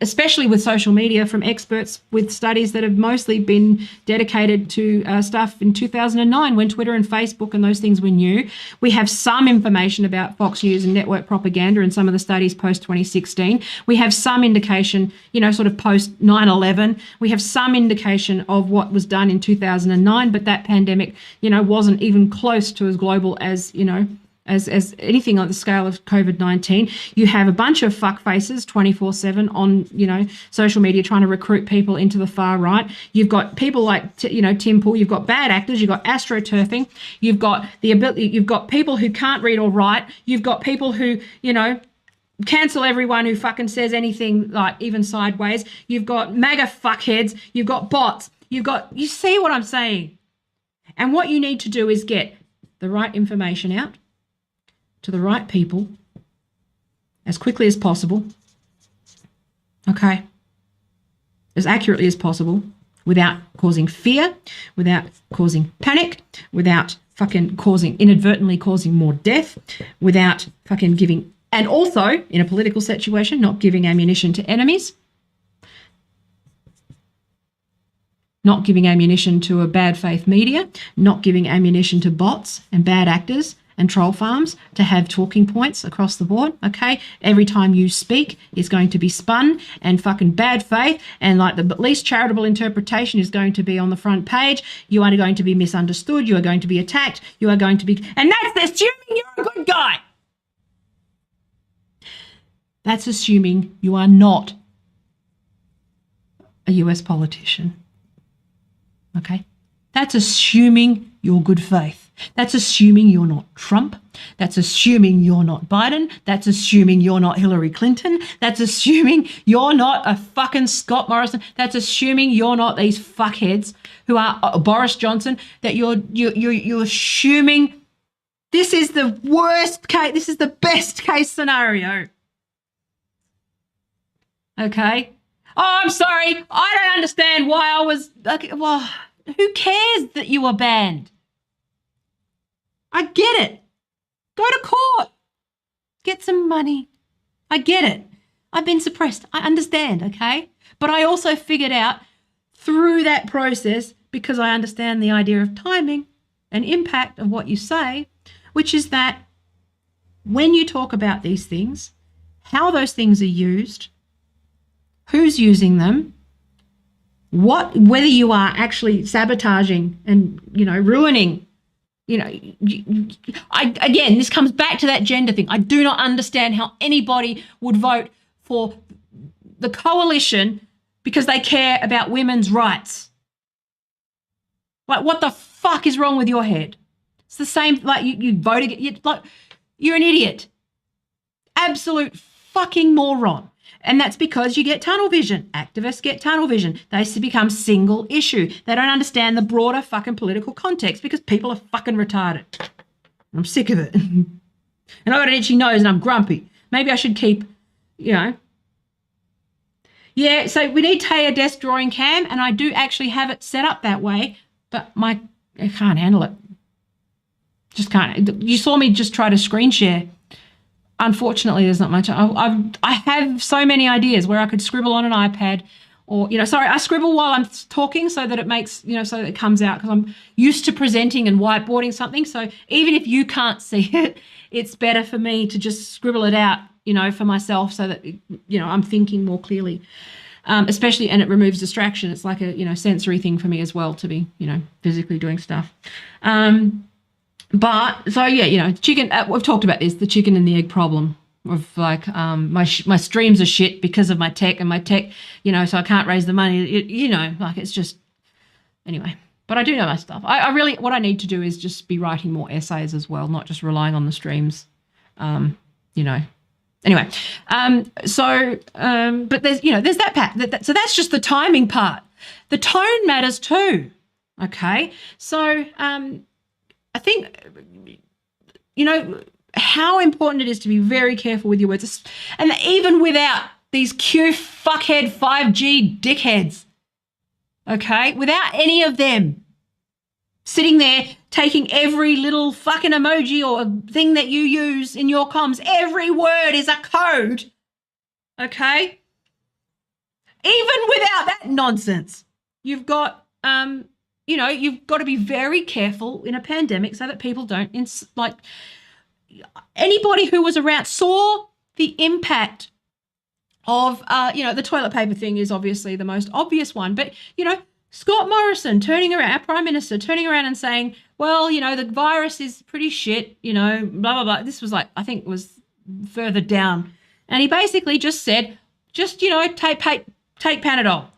especially with social media, from experts with studies that have mostly been dedicated to stuff in 2009 when Twitter and Facebook and those things were new. We have some information about Fox News and network propaganda and some of the studies post-2016. We have some indication, sort of post-9/11. We have some indication of what was done in 2009, but that pandemic, wasn't even close to as global as, as anything on the scale of COVID-19. You have a bunch of fuckfaces 24/7 on, social media trying to recruit people into the far right. You've got people like, Tim Pool. You've got bad actors. You've got astroturfing. You've got you've got people who can't read or write. You've got people who, cancel everyone who fucking says anything like even sideways. You've got MAGA fuckheads. You've got bots. You see what I'm saying? And what you need to do is get the right information out to the right people as quickly as possible, okay, as accurately as possible, without causing fear, without causing panic, without fucking inadvertently causing more death, without fucking giving, and also in a political situation, not giving ammunition to enemies. not giving ammunition to a bad faith media, not giving ammunition to bots and bad actors and troll farms to have talking points across the board, okay? Every time you speak is going to be spun and fucking bad faith, and like the least charitable interpretation is going to be on the front page. You are going to be misunderstood. You are going to be attacked. You are going to be, and that's assuming you're a good guy. That's assuming you are not a US politician, okay? That's assuming your good faith. That's assuming you're not Trump. That's assuming you're not Biden. That's assuming you're not Hillary Clinton. That's assuming you're not a fucking Scott Morrison. That's assuming you're not these fuckheads who are Boris Johnson. That you're assuming this is the worst case. This is the best case scenario. Okay. Oh, I'm sorry. I don't understand why I was. Okay, well, who cares that you were banned? I get it. Go to court. Get some money. I get it. I've been suppressed. I understand, okay? But I also figured out through that process, because I understand the idea of timing and impact of what you say, which is that when you talk about these things, how those things are used, who's using them, whether you are actually sabotaging and, ruining. Again, this comes back to that gender thing. I do not understand how anybody would vote for the coalition because they care about women's rights. Like, what the fuck is wrong with your head? It's the same, like, you voted, you're an idiot. Absolute fucking moron. And that's because you get tunnel vision. Activists get tunnel vision. They become single issue. They don't understand the broader fucking political context because people are fucking retarded. I'm sick of it. And I've got an itchy nose and I'm grumpy. Maybe I should keep, Yeah, so we need Taya desk drawing cam, and I do actually have it set up that way, but I can't handle it. Just can't. You saw me just try to screen share. Unfortunately, there's not much. I have so many ideas where I could scribble on an iPad or, I scribble while I'm talking so that it makes, so that it comes out, because I'm used to presenting and whiteboarding something. So even if you can't see it, it's better for me to just scribble it out, for myself so that, I'm thinking more clearly, especially, and it removes distraction. It's like a, sensory thing for me as well to be, physically doing stuff. But so chicken. We've talked about this, the chicken and the egg problem of like my streams are shit because of my tech, and my tech, so I can't raise the money. Like it's just anyway. But I do know my stuff. I really, what I need to do is just be writing more essays as well, not just relying on the streams. Anyway. But there's that part. So that's just the timing part. The tone matters too. Okay, so I think, how important it is to be very careful with your words. And even without these Q fuckhead 5G dickheads, okay, without any of them sitting there taking every little fucking emoji or thing that you use in your comms, every word is a code, okay? Even without that nonsense, you've got you've got to be very careful in a pandemic so that people don't, anybody who was around saw the impact of, the toilet paper thing is obviously the most obvious one. But, Scott Morrison turning around, our Prime Minister turning around and saying, well, the virus is pretty shit, blah, blah, blah. This was I think it was further down. And he basically just said, take Panadol.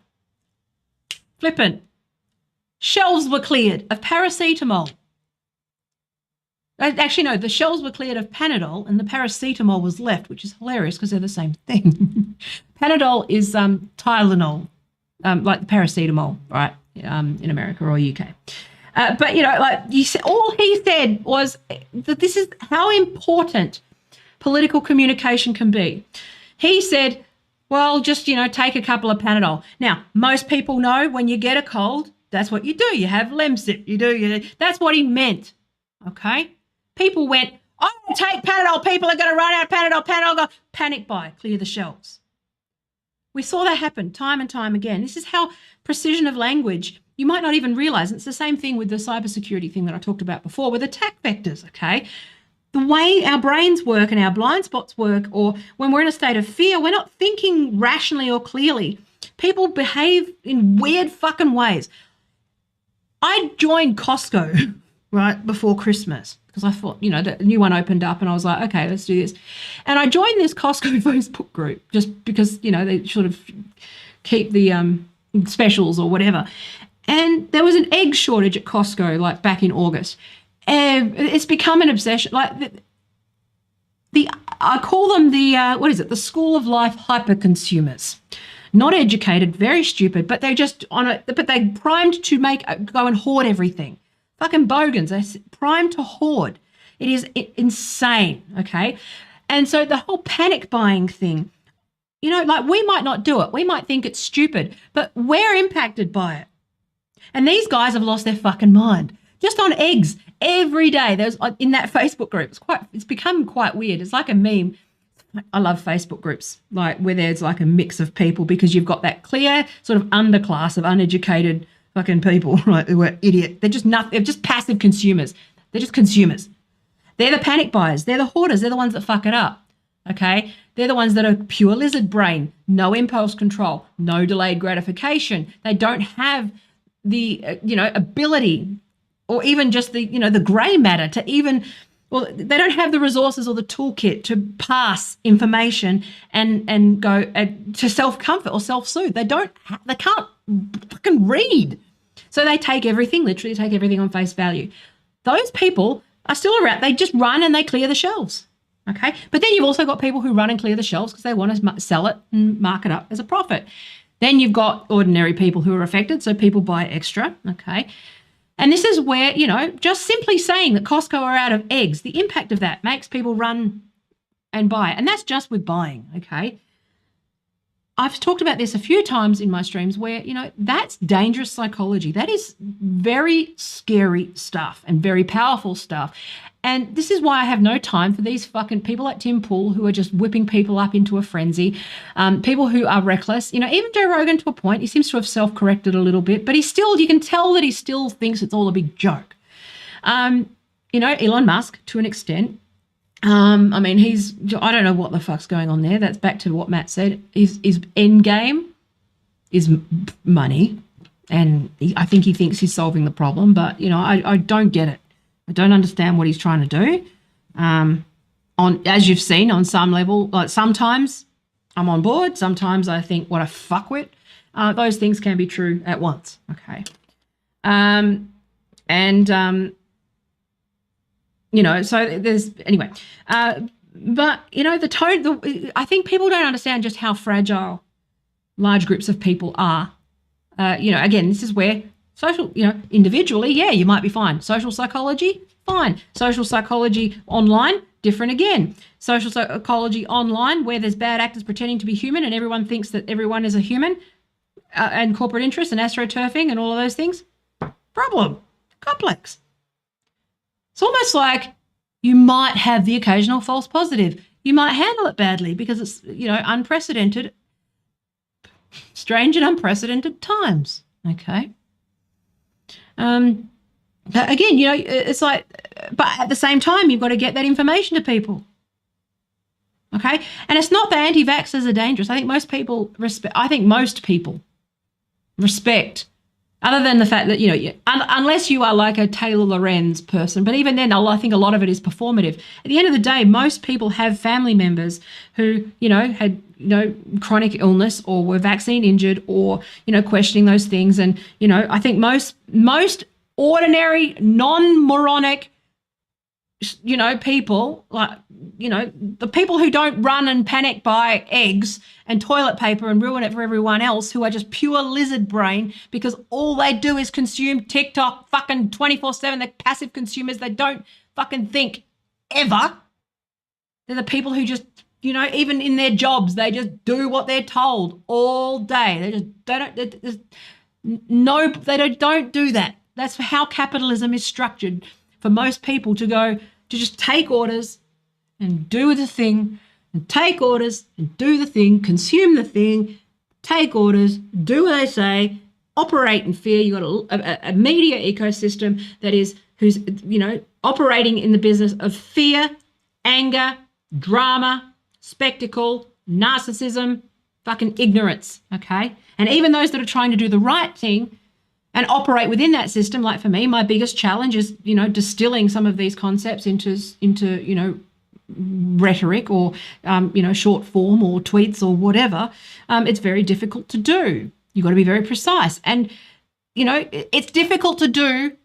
Flippant. Shelves were cleared of paracetamol. Actually, no, the shelves were cleared of Panadol and the paracetamol was left, which is hilarious because they're the same thing. Panadol is Tylenol, like the paracetamol, right, in America or UK. But, all he said was that this is how important political communication can be. He said, well, just, take a couple of Panadol. Now, most people know when you get a cold, that's what you do. You have Lemsip. That's what he meant, okay? People went, I'm going to take Panadol. People are going to run out of Panadol. Panadol, panic buy, clear the shelves. We saw that happen time and time again. This is how precision of language, you might not even realize. It's the same thing with the cybersecurity thing that I talked about before with attack vectors, okay? The way our brains work and our blind spots work, or when we're in a state of fear, we're not thinking rationally or clearly. People behave in weird fucking ways. I joined Costco right before Christmas because I thought, the new one opened up and I was like, okay, let's do this. And I joined this Costco Facebook group just because, they sort of keep the specials or whatever. And there was an egg shortage at Costco like back in August. And it's become an obsession. Like I call them the school of life hyper consumers. Not educated, very stupid, but they just but they primed to go and hoard everything. Fucking bogans, they're primed to hoard. It is insane, okay? And so the whole panic buying thing, like we might not do it. We might think it's stupid, but we're impacted by it. And these guys have lost their fucking mind. Just on eggs every day. There's in that Facebook group. It's become quite weird. It's like a meme. I love Facebook groups, like where there's like a mix of people because you've got that clear sort of underclass of uneducated fucking people, right? Who are idiot. They're just passive consumers. They're just consumers. They're the panic buyers. They're the hoarders. They're the ones that fuck it up. Okay. They're the ones that are pure lizard brain, no impulse control, no delayed gratification. They don't have the, ability or even just the, the gray matter to even, well, they don't have the resources or the toolkit to pass information and go to self-comfort or self-soothe. They can't fucking read. So they literally take everything on face value. Those people are still around. They just run and they clear the shelves. Okay. But then you've also got people who run and clear the shelves because they want to sell it and mark it up as a profit. Then you've got ordinary people who are affected. So people buy extra. Okay. And this is where, just simply saying that Costco are out of eggs, the impact of that makes people run and buy. And that's just with buying, okay? I've talked about this a few times in my streams where, that's dangerous psychology. That is very scary stuff and very powerful stuff. And this is why I have no time for these fucking people like Tim Pool who are just whipping people up into a frenzy, people who are reckless. Even Joe Rogan to a point, he seems to have self-corrected a little bit, but you can tell that he still thinks it's all a big joke. Elon Musk to an extent. I don't know what the fuck's going on there. That's back to what Matt said. His end game is money. And I think he thinks he's solving the problem, but, I don't get it. I don't understand what he's trying to do. As you've seen on some level, like sometimes I'm on board. Sometimes I think what a fuckwit. Those things can be true at once. Okay. So there's anyway. But the tone. I think people don't understand just how fragile large groups of people are. Again, this is where social, individually, yeah, you might be fine. Social psychology, fine. Social psychology online, different again. Social psychology online, where there's bad actors pretending to be human and everyone thinks that everyone is a human, and corporate interests and astroturfing and all of those things, problem, complex. It's almost like you might have the occasional false positive. You might handle it badly because it's, unprecedented, strange and unprecedented times, okay? But again, it's like, but at the same time, you've got to get that information to people. Okay. And it's not that anti-vaxxers are dangerous. I think most people respect, other than the fact that, unless you are like a Taylor Lorenz person, but even then, I think a lot of it is performative. At the end of the day, most people have family members who, had, chronic illness or were vaccine injured or, questioning those things. And, I think most ordinary, non-moronic, people like, the people who don't run and panic buy eggs and toilet paper and ruin it for everyone else, who are just pure lizard brain because all they do is consume TikTok fucking 24/7. They're passive consumers. They don't fucking think ever. They're the people who just, even in their jobs, they just do what they're told all day. They don't do that. That's how capitalism is structured, for most people to just take orders and do the thing, and take orders and do the thing, consume the thing, take orders, do what they say, operate in fear. You've got a media ecosystem who's operating in the business of fear, anger, drama, spectacle, narcissism, fucking ignorance, okay? And even those that are trying to do the right thing and operate within that system, like for me, my biggest challenge is, distilling some of these concepts into rhetoric or, short form or tweets or whatever. It's very difficult to do. You've got to be very precise. And, it's difficult to do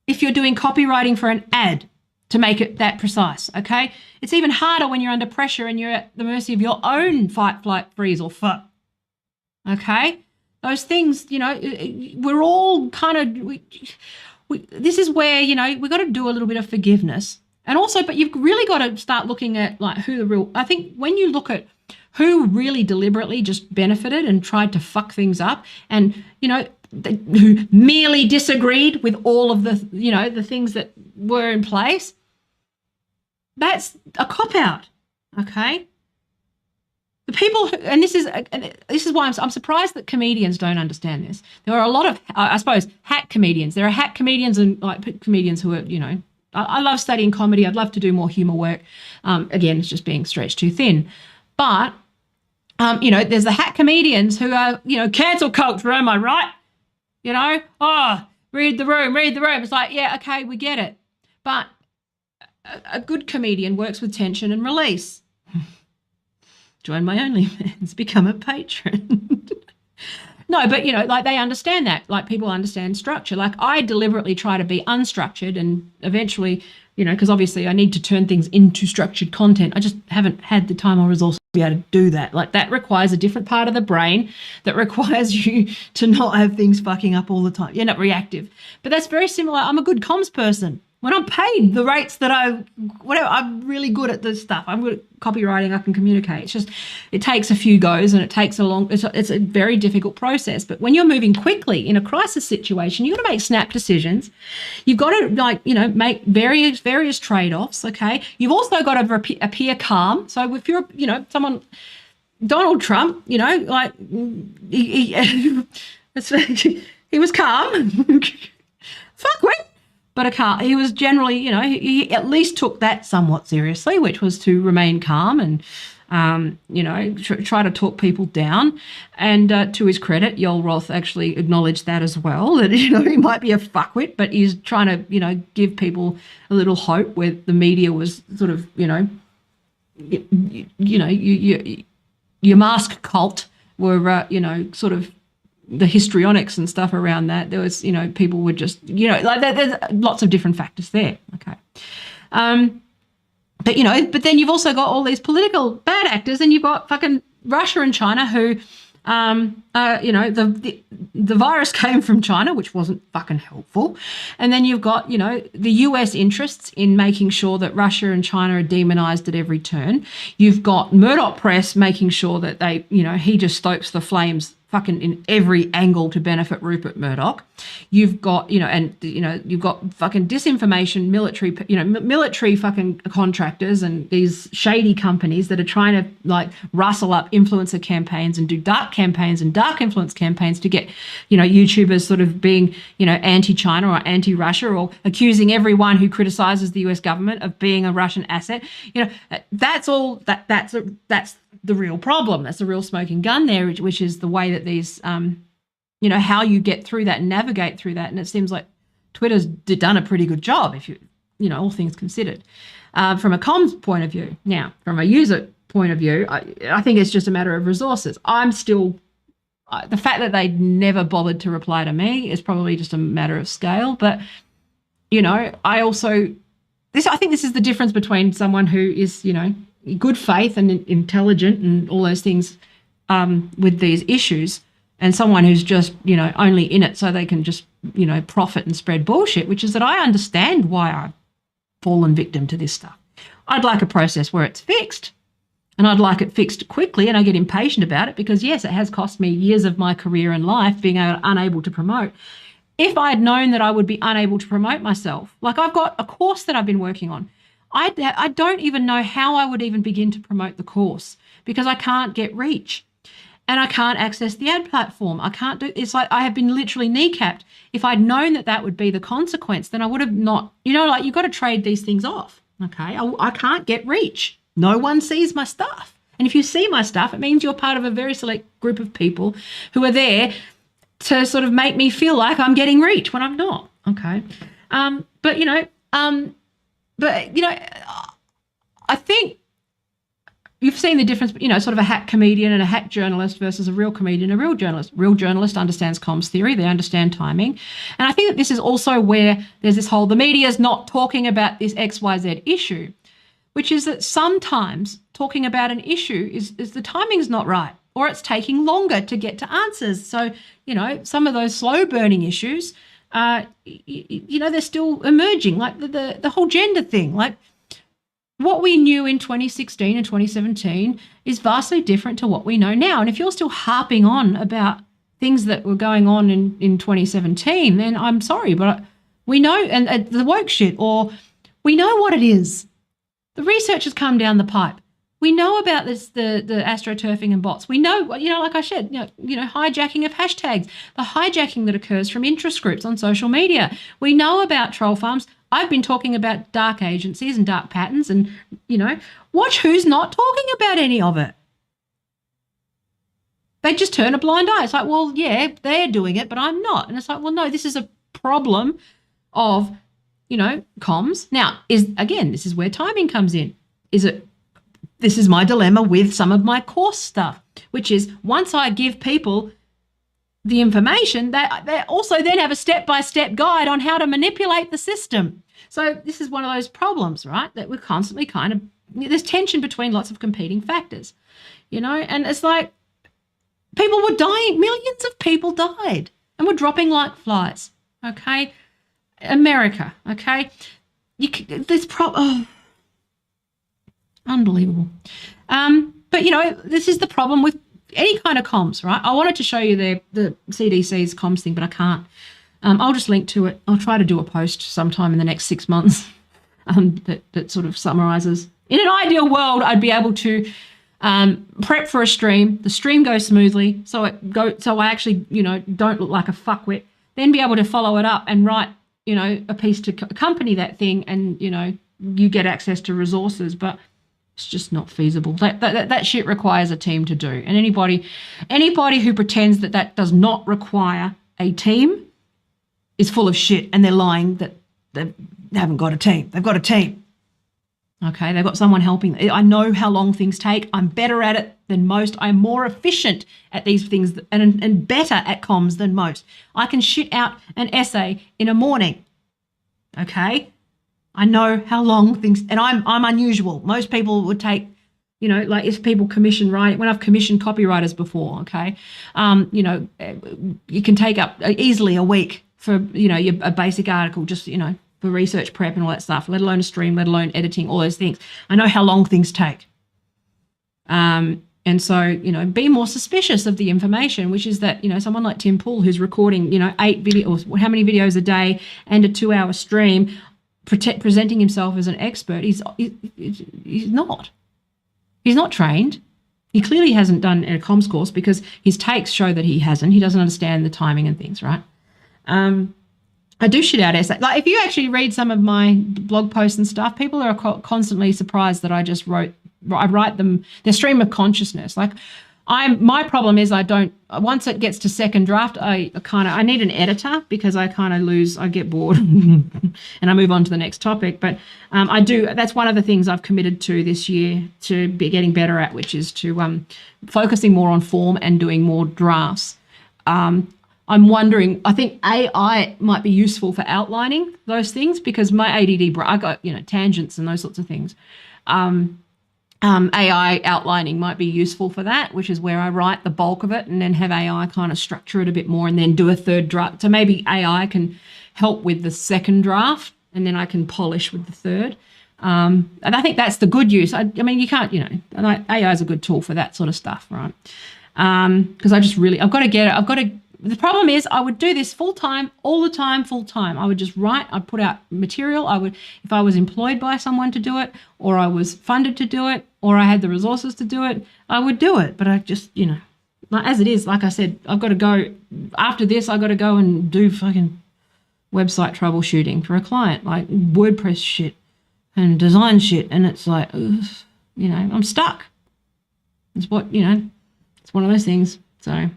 if you're doing copywriting for an ad to make it that precise, okay? It's even harder when you're under pressure and you're at the mercy of your own fight, flight, freeze, or fuck, okay? Those things, we're all kind of, this is where, we've got to do a little bit of forgiveness. And also, but you've really got to start looking at like I think when you look at who really deliberately just benefited and tried to fuck things up and, who merely disagreed with all of the, the things that were in place, that's a cop-out, okay? The people who, and this is why I'm surprised that comedians don't understand this. There are a lot of, I suppose, hack comedians. There are hack comedians and like comedians who are, I love studying comedy. I'd love to do more humor work. Again, it's just being stretched too thin. But, there's the hack comedians who are, cancel culture, am I right? Read the room. It's like, yeah, okay, we get it. But a good comedian works with tension and release. Join my OnlyFans, become a patron. No, but, like they understand that. Like people understand structure. Like I deliberately try to be unstructured and eventually, because obviously I need to turn things into structured content. I just haven't had the time or resources to be able to do that. Like that requires a different part of the brain that requires you to not have things fucking up all the time. You're not reactive. But that's very similar. I'm a good comms person. When I'm paid the rates that I'm really good at this stuff. I'm good at copywriting. I can communicate. It's just, it takes a few goes and it takes it's a very difficult process. But when you're moving quickly in a crisis situation, you've got to make snap decisions. You've got to make various trade-offs. Okay. You've also got to appear calm. So if you're, someone, Donald Trump, he was calm. Fuck, wait. But he was generally, he at least took that somewhat seriously, which was to remain calm and, try to talk people down. And to his credit, Yoel Roth actually acknowledged that as well, that, he might be a fuckwit, but he's trying to, give people a little hope where the media was sort of, your mask cult were, sort of, the histrionics and stuff around that. There was, people would just, there's lots of different factors there. Okay. But then you've also got all these political bad actors and you've got fucking Russia and China who, the virus came from China, which wasn't fucking helpful. And then you've got, the US interests in making sure that Russia and China are demonized at every turn. You've got Murdoch Press making sure that they, he just stokes the flames fucking in every angle to benefit Rupert Murdoch. You've got, you've got fucking disinformation, military fucking contractors and these shady companies that are trying to like rustle up influencer campaigns and do dark campaigns and dark influence campaigns to get, YouTubers sort of being, anti-China or anti-Russia or accusing everyone who criticizes the US government of being a Russian asset. That's the real problem. That's the real smoking gun there, which is the way that these, how you get through that and navigate through that. And it seems like Twitter's done a pretty good job, if all things considered, from a comms point of view. Now, from a user point of view, I think it's just a matter of resources. I'm still, the fact that they never bothered to reply to me is probably just a matter of scale. But, I think this is the difference between someone who is, good faith and intelligent and all those things with these issues and someone who's just, only in it so they can just, profit and spread bullshit, which is that I understand why I've fallen victim to this stuff. I'd like a process where it's fixed and I'd like it fixed quickly, and I get impatient about it because, yes, it has cost me years of my career and life being unable to promote. If I had known that I would be unable to promote myself, like I've got a course that I've been working on, I don't even know how I would even begin to promote the course because I can't get reach. and I can't access the ad platform. I can't do, it's like I have been literally kneecapped. If I'd known that that would be the consequence, then I would have not, like you've got to trade these things off. Okay. I can't get reach. No one sees my stuff. And if you see my stuff, it means you're part of a very select group of people who are there to sort of make me feel like I'm getting reach when I'm not. Okay. I think you've seen the difference, sort of a hack comedian and a hack journalist versus a real comedian, a real journalist. Real journalist understands comms theory. They understand timing. And I think that this is also where there's this whole, the media's not talking about this XYZ issue, which is that sometimes talking about an issue is the timing's not right, or it's taking longer to get to answers. So, some of those slow burning issues, they're still emerging, like the whole gender thing. Like what we knew in 2016 and 2017 is vastly different to what we know now. And if you're still harping on about things that were going on in 2017, then I'm sorry, but we know, and the woke shit, or we know what it is. The research has come down the pipe. We know about this, the astroturfing and bots. We know, like I said, hijacking of hashtags, the hijacking that occurs from interest groups on social media. We know about troll farms. I've been talking about dark agencies and dark patterns, and, watch who's not talking about any of it. They just turn a blind eye. It's like, well, yeah, they're doing it, but I'm not. And it's like, well, no, this is a problem of, comms. Now, this is where timing comes in. This is my dilemma with some of my course stuff, which is once I give people the information, they also then have a step-by-step guide on how to manipulate the system. So this is one of those problems, right, that we're constantly there's tension between lots of competing factors, and it's like people were dying, millions of people died and were dropping like flies, okay? America, okay? Unbelievable. But, this is the problem with any kind of comms, right? I wanted to show you the CDC's comms thing, but I can't. I'll just link to it. I'll try to do a post sometime in the next 6 months that sort of summarizes. In an ideal world, I'd be able to prep for a stream. The stream goes smoothly, so I actually, don't look like a fuckwit. Then be able to follow it up and write, a piece to accompany that thing, and you get access to resources, but it's just not feasible. That shit requires a team to do. And anybody who pretends that does not require a team is full of shit, and they're lying that they haven't got a team. They've got a team. Okay, they've got someone helping. I know how long things take. I'm better at it than most. I'm more efficient at these things and better at comms than most. I can shit out an essay in a morning. Okay? I know how long things, and I'm unusual. Most people would take, like if people commission writing, when I've commissioned copywriters before, okay, you can take up easily a week for, a basic article, just, for research prep and all that stuff, let alone a stream, let alone editing, all those things. I know how long things take. And so, be more suspicious of the information, which is that, someone like Tim Pool, who's recording, 8 videos, how many videos a day and a 2-hour stream, presenting himself as an expert, he's not. He's not trained. He clearly hasn't done a comms course, because his takes show that he hasn't. He doesn't understand the timing and things, right? I do shit out essays. Like if you actually read some of my blog posts and stuff, people are constantly surprised that I write them, their stream of consciousness. Like my problem is once it gets to second draft, I need an editor, because I get bored and I move on to the next topic. But that's one of the things I've committed to this year to be getting better at, which is to focusing more on form and doing more drafts. I'm wondering, I think AI might be useful for outlining those things, because my ADD, I got, tangents and those sorts of things. AI outlining might be useful for that, which is where I write the bulk of it and then have AI kind of structure it a bit more and then do a third draft. So maybe AI can help with the second draft and then I can polish with the third. And I think that's the good use. I mean, you can't, AI is a good tool for that sort of stuff, right? Because I've got to get it. The problem is I would do this full-time, all the time, full-time. I would just write, I'd put out material. If I was employed by someone to do it, or I was funded to do it, or I had the resources to do it, I would do it. But I just, like, as it is, like I said, I've got to go, after this, I've got to go and do fucking website troubleshooting for a client, like WordPress shit and design shit. And it's like, ugh, you know, I'm stuck. It's what, you know, it's one of those things. So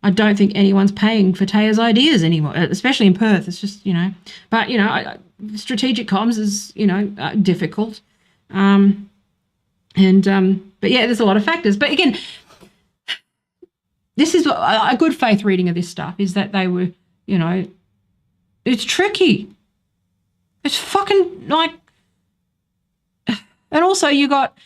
I don't think anyone's paying for Taya's ideas anymore, especially in Perth. It's just, you know, but, you know, strategic comms is, you know, difficult. But yeah, there's a lot of factors. But again, this is a good faith reading of this stuff is that they were, you know, it's tricky. It's fucking like, and also you got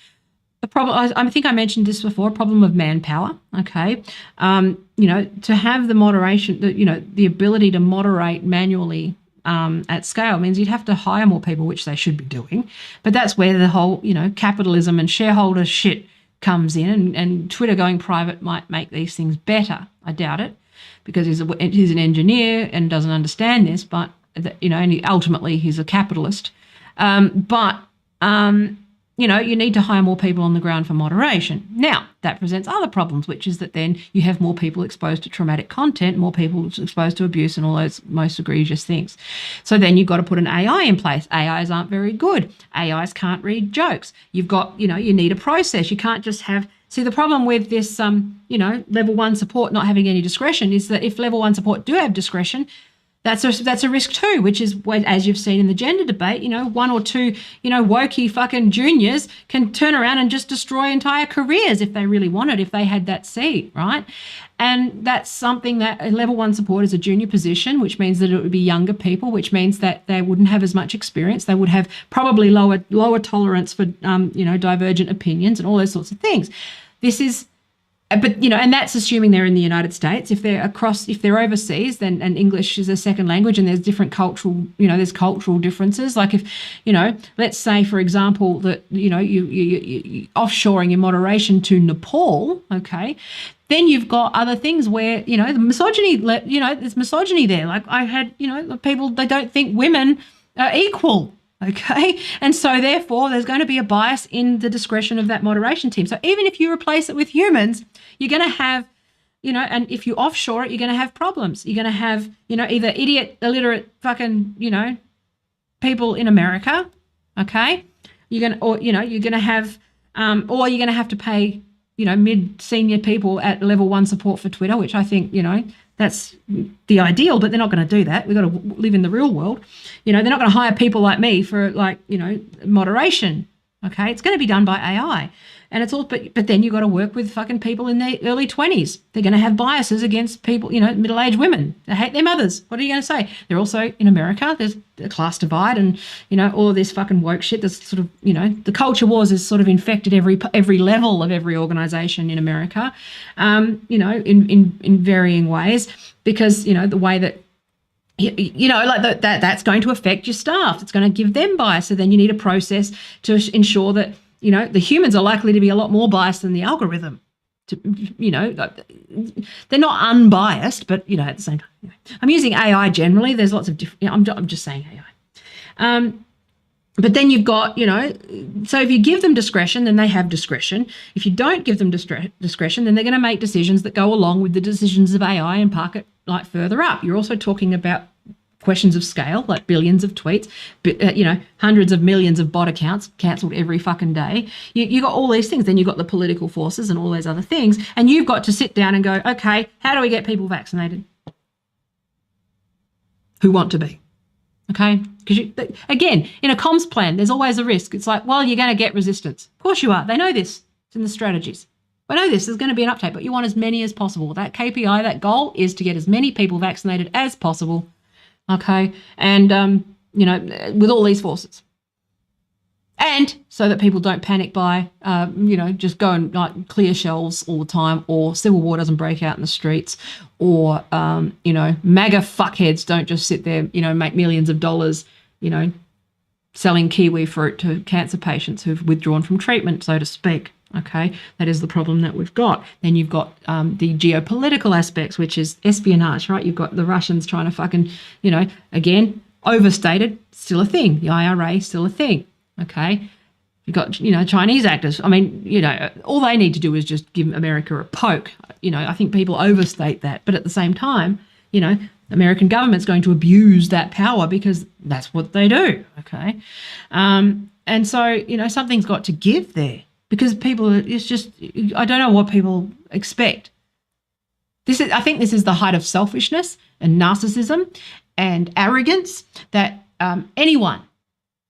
the problem, I think I mentioned this before, problem of manpower, okay? You know, to have the moderation, you know, the ability to moderate manually at scale means you'd have to hire more people, which they should be doing. But that's where the whole, you know, capitalism and shareholder shit comes in, and Twitter going private might make these things better. I doubt it, because he's an engineer and doesn't understand this, but, you know, and ultimately he's a capitalist. You know, you need to hire more people on the ground for moderation. Now, that presents other problems, which is that then you have more people exposed to traumatic content, more people exposed to abuse and all those most egregious things. So then you've got to put an AI in place. AIs aren't very good. AIs can't read jokes. You've got, you know, you need a process. You can't just have... See, the problem with this, you know, level 1 support not having any discretion is that if level 1 support do have discretion, that's a risk too, which is, as you've seen in the gender debate, you know, 1 or 2, you know, wokey fucking juniors can turn around and just destroy entire careers if they really wanted, if they had that seat, right? And that's something that level 1 support is a junior position, which means that it would be younger people, which means that they wouldn't have as much experience. They would have probably lower tolerance for, you know, divergent opinions and all those sorts of things. This is... But, you know, and that's assuming they're in the United States. If they're overseas, then, and English is a second language, and there's different cultural, you know, there's cultural differences. Like if, you know, let's say, for example, that, you know, you offshoring your moderation to Nepal, okay, then you've got other things where, you know, the misogyny, you know, there's misogyny there. Like I had, you know, people, they don't think women are equal. Okay, and so therefore there's going to be a bias in the discretion of that moderation team. So even if you replace it with humans, you're going to have, you know, and if you offshore it, you're going to have problems. You're going to have, you know, either idiot, illiterate, fucking, you know, people in America. Okay, you're going to, or, you know, you're going to have, or you're going to have to pay, you know, mid-senior people at level 1 support for Twitter, which I think, you know, that's the ideal, but they're not going to do that. We've got to live in the real world. You know, they're not going to hire people like me for, like, you know, moderation. Okay, it's going to be done by AI. And it's all, but then you've got to work with fucking people in their early 20s. They're going to have biases against people, you know, middle-aged women. They hate their mothers. What are you going to say? They're also, in America, there's a class divide and, you know, all of this fucking woke shit. There's sort of, you know, the culture wars has sort of infected every level of every organisation in America, you know, in varying ways, because, you know, the way that, you know, like that's going to affect your staff. It's going to give them bias. So then you need a process to ensure that, you know, the humans are likely to be a lot more biased than the algorithm. To, you know, they're not unbiased, but, you know, at the same time, anyway. I'm using AI generally. There's lots of different, you know, I'm just saying AI. But then you've got, you know, so if you give them discretion, then they have discretion. If you don't give them discretion, then they're going to make decisions that go along with the decisions of AI and park it like further up. You're also talking about questions of scale, like billions of tweets, you know, hundreds of millions of bot accounts cancelled every fucking day. You got all these things. Then you've got the political forces and all those other things. And you've got to sit down and go, okay, how do we get people vaccinated who want to be? Okay, because again, in a comms plan, there's always a risk. It's like, well, you're going to get resistance. Of course you are. They know this. It's in the strategies. I know this. There's going to be an uptake, but you want as many as possible. That KPI, that goal is to get as many people vaccinated as possible. Okay, and, you know, with all these forces. And so that people don't panic by, you know, just go and like clear shelves all the time, or civil war doesn't break out in the streets, or, you know, MAGA fuckheads don't just sit there, you know, make millions of dollars, you know, selling kiwi fruit to cancer patients who've withdrawn from treatment, so to speak. Okay, that is the problem that we've got. Then you've got the geopolitical aspects, which is espionage, right? You've got the Russians trying to fucking, you know, again, overstated, still a thing. The IRA, still a thing. Okay, You've got, Chinese actors. I mean, all they need to do is just give America a poke. I think people overstate that. But at the same time, American government's going to abuse that power because that's what they do, okay? And so, something's got to give there because I don't know what people expect. I think this is the height of selfishness and narcissism and arrogance that anyone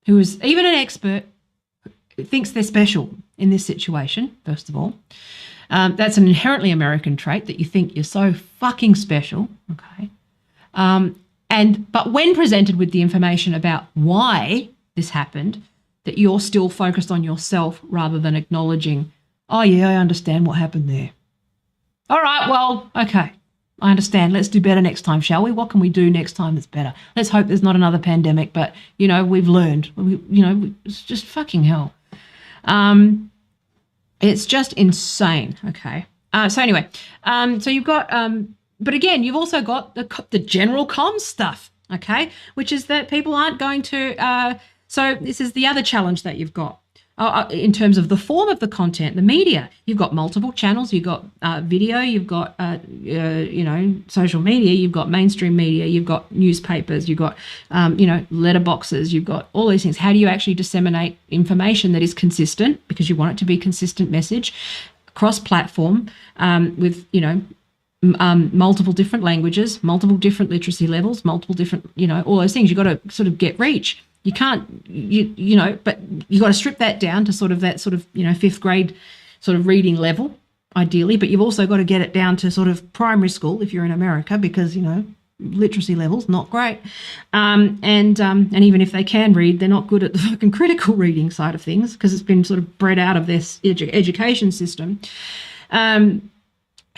who is even an expert thinks they're special in this situation, first of all. That's an inherently American trait that you think you're so fucking special, okay? But when presented with the information about why this happened, that you're still focused on yourself rather than acknowledging, oh yeah, I understand what happened there. All right, well, okay, I understand. Let's do better next time, shall we? What can we do next time that's better? Let's hope there's not another pandemic, but, we've learned. It's just fucking hell. It's just insane, okay? So anyway, so you've got, but again, you've also got the general comms stuff, okay? Which is that people aren't going to, so this is the other challenge that you've got. In terms of the form of the content, the media, you've got multiple channels, you've got video, you've got, social media, you've got mainstream media, you've got newspapers, you've got, letterboxes, you've got all these things. How do you actually disseminate information that is consistent, because you want it to be consistent message, cross-platform, with, multiple different languages, multiple different literacy levels, multiple different, all those things. You've got to sort of get reach. You can't, but you've got to strip that down to sort of that sort of, fifth grade sort of reading level, ideally. But you've also got to get it down to sort of primary school if you're in America, because, literacy levels not great. And even if they can read, they're not good at the fucking critical reading side of things because it's been sort of bred out of this education system.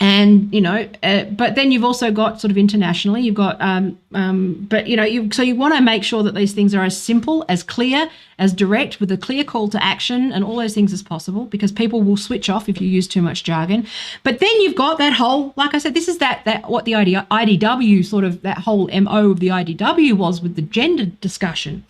But then you've also got sort of internationally, you've got, so you want to make sure that these things are as simple, as clear, as direct, with a clear call to action and all those things as possible, because people will switch off if you use too much jargon. But then you've got that whole, like I said, this is that what the IDW sort of, that whole MO of the IDW was with the gender discussion,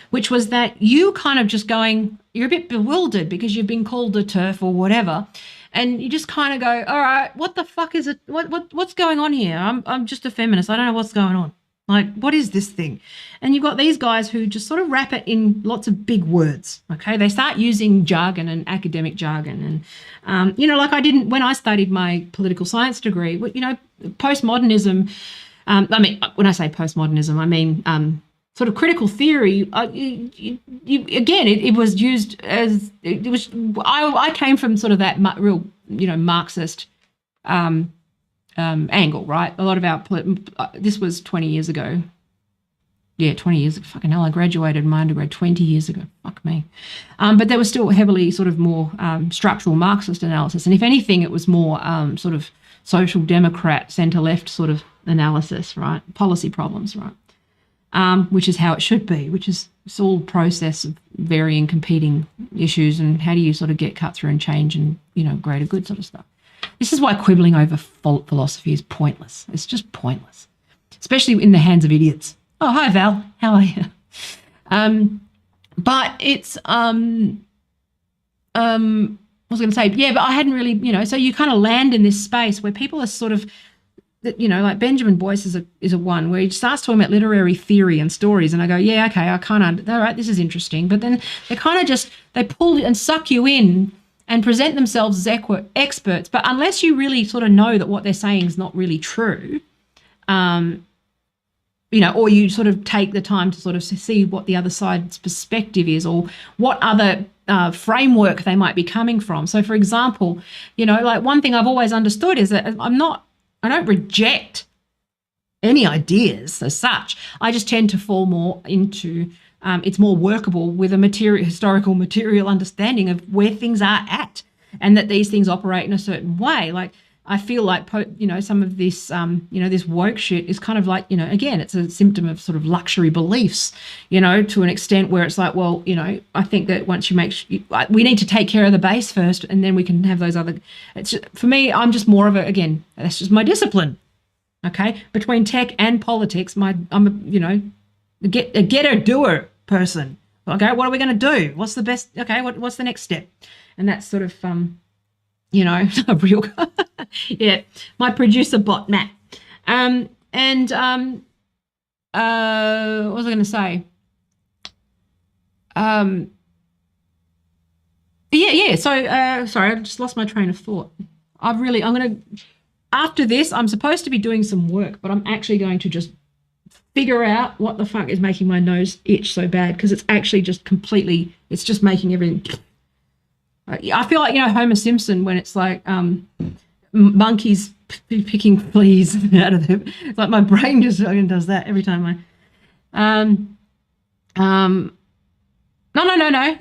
which was that you kind of just going, you're a bit bewildered because you've been called a TERF or whatever. And you just kind of go, all right, what the fuck is it? What's going on here? I'm just a feminist. I don't know what's going on. Like, what is this thing? And you've got these guys who just sort of wrap it in lots of big words, okay? They start using jargon and academic jargon. And, like when I studied my political science degree, postmodernism, when I say postmodernism, I mean sort of critical theory, it was used as, I came from sort of that real, Marxist angle, right? A lot of our, this was 20 years ago. Yeah, 20 years, fucking hell, I graduated my undergrad 20 years ago, fuck me. But there was still heavily sort of more structural Marxist analysis. And if anything, it was more sort of social democrat, centre-left sort of analysis, right? Policy problems, right? Which is how it should be, it's all process of varying competing issues and how do you sort of get cut through and change and, greater good sort of stuff. This is why quibbling over philosophy is pointless. It's just pointless, especially in the hands of idiots. Oh, hi, Val. How are you? But it's, I was going to say, yeah, but I hadn't really, so you kind of land in this space where people are sort of, like Benjamin Boyce is a one where he starts talking about literary theory and stories, and I go, yeah, okay, I kind of, all right, this is interesting. But then they kind of just, they pull and suck you in and present themselves as experts. But unless you really sort of know that what they're saying is not really true, or you sort of take the time to sort of see what the other side's perspective is or what other framework they might be coming from. So, for example, like one thing I've always understood is that I don't reject any ideas as such. I just tend to fall more into it's more workable with a historical material understanding of where things are at and that these things operate in a certain way. Like I feel like, some of this, this woke shit is kind of like, again, it's a symptom of sort of luxury beliefs, to an extent where it's like, well, I think that once you we need to take care of the base first and then we can have those other, for me, I'm just more of that's just my discipline. Okay. Between tech and politics, I'm a getter doer person. Okay, what are we going to do? What's the best? Okay, what's the next step? And that's sort of, you know, a real, yeah, my producer bot, Matt. What was I going to say? Yeah. So, sorry, I just lost my train of thought. I'm going to, after this, I'm supposed to be doing some work, but I'm actually going to just figure out what the fuck is making my nose itch so bad, because it's actually just completely, it's just making everything. I feel like, you know, Homer Simpson when it's like monkeys picking fleas out of them. It's like my brain just does that every time No,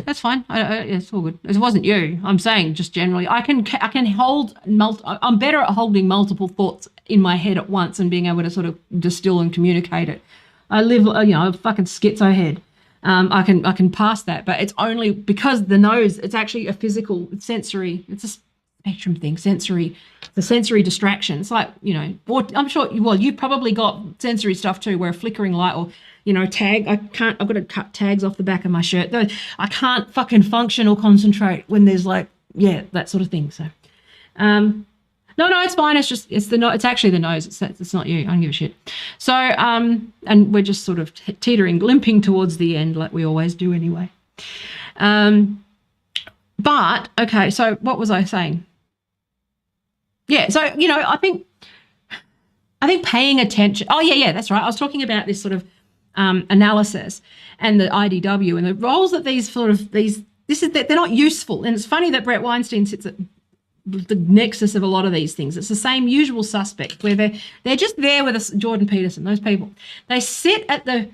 that's fine. It's all good. It wasn't you. I'm saying just generally, I can hold. I'm better at holding multiple thoughts in my head at once and being able to sort of distill and communicate it. I live, you know, a fucking schizo head. I can pass that, but it's only because the nose. It's actually a physical, sensory. It's a spectrum thing. Sensory, the sensory distraction. It's like, you know, I'm sure. Well, you've probably got sensory stuff too, where a flickering light or, you know, tag. I've got to cut tags off the back of my shirt. I can't fucking function or concentrate when there's like, yeah, that sort of thing. So, no, it's fine. It's just, it's actually the nose. It's not you. I don't give a shit. So, and we're just sort of teetering, limping towards the end like we always do anyway. But, okay, so what was I saying? Yeah, so, you know, I think paying attention. Oh, yeah, that's right. I was talking about this sort of analysis and the IDW and the roles that they're not useful. And it's funny that Brett Weinstein sits at the nexus of a lot of these things. It's the same usual suspect where they're just there with us, Jordan Peterson, those people. They sit at the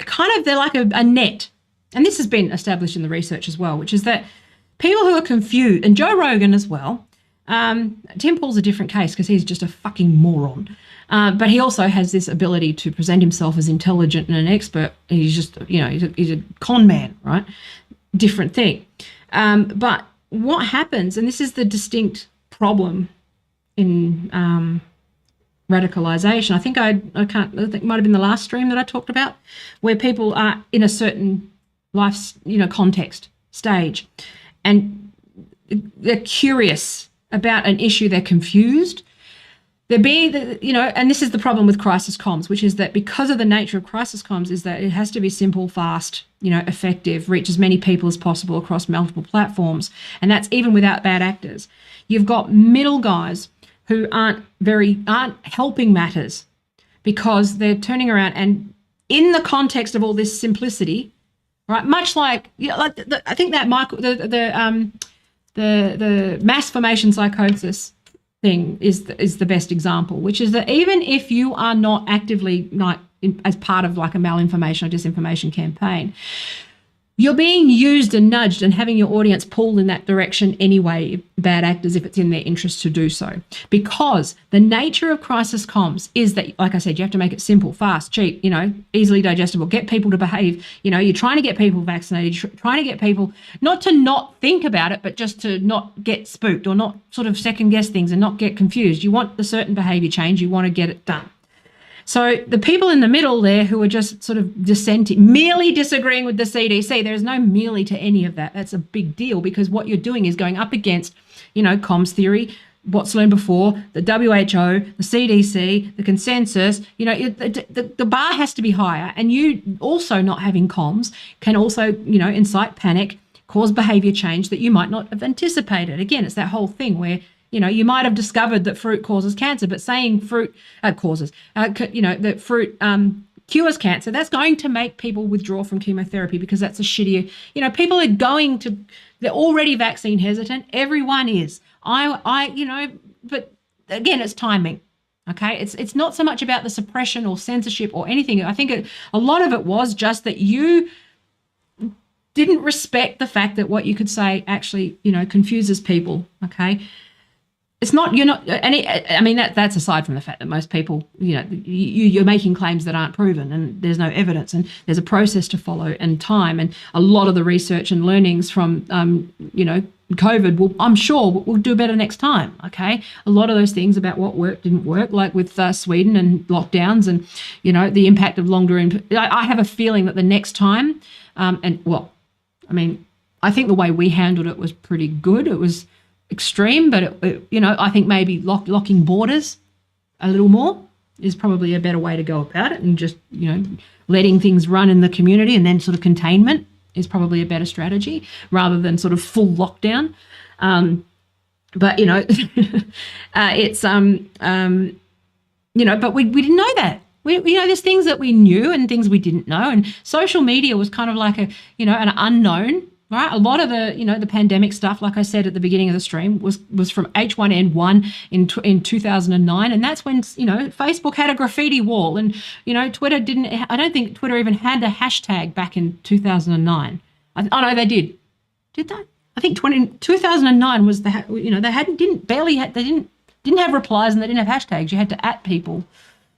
kind of, they're like a net. And this has been established in the research as well, which is that people who are confused, and Joe Rogan as well, Tim Pool's a different case because he's just a fucking moron. But he also has this ability to present himself as intelligent and an expert. He's just, you know, he's a con man, right? Different thing. But what happens, and this is the distinct problem in radicalization. I think I think it might have been the last stream that I talked about, where people are in a certain life, you know, context, stage, and they're curious about an issue, they're confused. They're being, you know, and this is the problem with crisis comms, which is that because of the nature of crisis comms is that it has to be simple, fast, you know, effective, reach as many people as possible across multiple platforms. And that's even without bad actors. You've got middle guys who aren't helping matters because they're turning around and in the context of all this simplicity, right? Much like, you know, like I think that the mass formation psychosis thing is the best example, which is that even if you are not actively as part of like a malinformation or disinformation campaign, you're being used and nudged and having your audience pulled in that direction anyway, bad actors, if it's in their interest to do so. Because the nature of crisis comms is that, like I said, you have to make it simple, fast, cheap, you know, easily digestible, get people to behave. You know, you're trying to get people vaccinated, trying to get people not to not think about it, but just to not get spooked or not sort of second guess things and not get confused. You want the certain behavior change, you want to get it done. So the people in the middle there who are just sort of merely disagreeing with the CDC, there's no merely to any of that. That's a big deal because what you're doing is going up against, you know, comms theory, what's learned before, the WHO, the CDC, the consensus. You know, the bar has to be higher. And you also not having comms can also, you know, incite panic, cause behavior change that you might not have anticipated. Again, it's that whole thing where, you know, you might have discovered that fruit causes cancer, but saying fruit that fruit cures cancer, that's going to make people withdraw from chemotherapy because that's a shittier, you know, people are they're already vaccine hesitant. Everyone is. You know, but again, it's timing. Okay. It's not so much about the suppression or censorship or anything. I think a lot of it was just that you didn't respect the fact that what you could say actually, you know, confuses people. Okay. It's not, you're not, and that's aside from the fact that most people, you know, you're making claims that aren't proven and there's no evidence and there's a process to follow and time. And a lot of the research and learnings from, you know, COVID, I'm sure we'll do better next time, okay? A lot of those things about what worked didn't work, like with Sweden and lockdowns and, the impact of longer. I have a feeling that the next time, I think the way we handled it was pretty good. It was extreme, but, I think maybe locking borders a little more is probably a better way to go about it, and just, letting things run in the community, and then sort of containment is probably a better strategy rather than sort of full lockdown. But, it's, but we didn't know that. There's things that we knew and things we didn't know. And social media was kind of like an unknown, right? A lot of the, the pandemic stuff, like I said at the beginning of the stream, was from H1N1 in 2009. And that's when, Facebook had a graffiti wall, and, Twitter didn't. I don't think Twitter even had a hashtag back in 2009. Oh, no, they did. Did they? I think 2009 was they didn't have replies, and they didn't have hashtags. You had to @ people.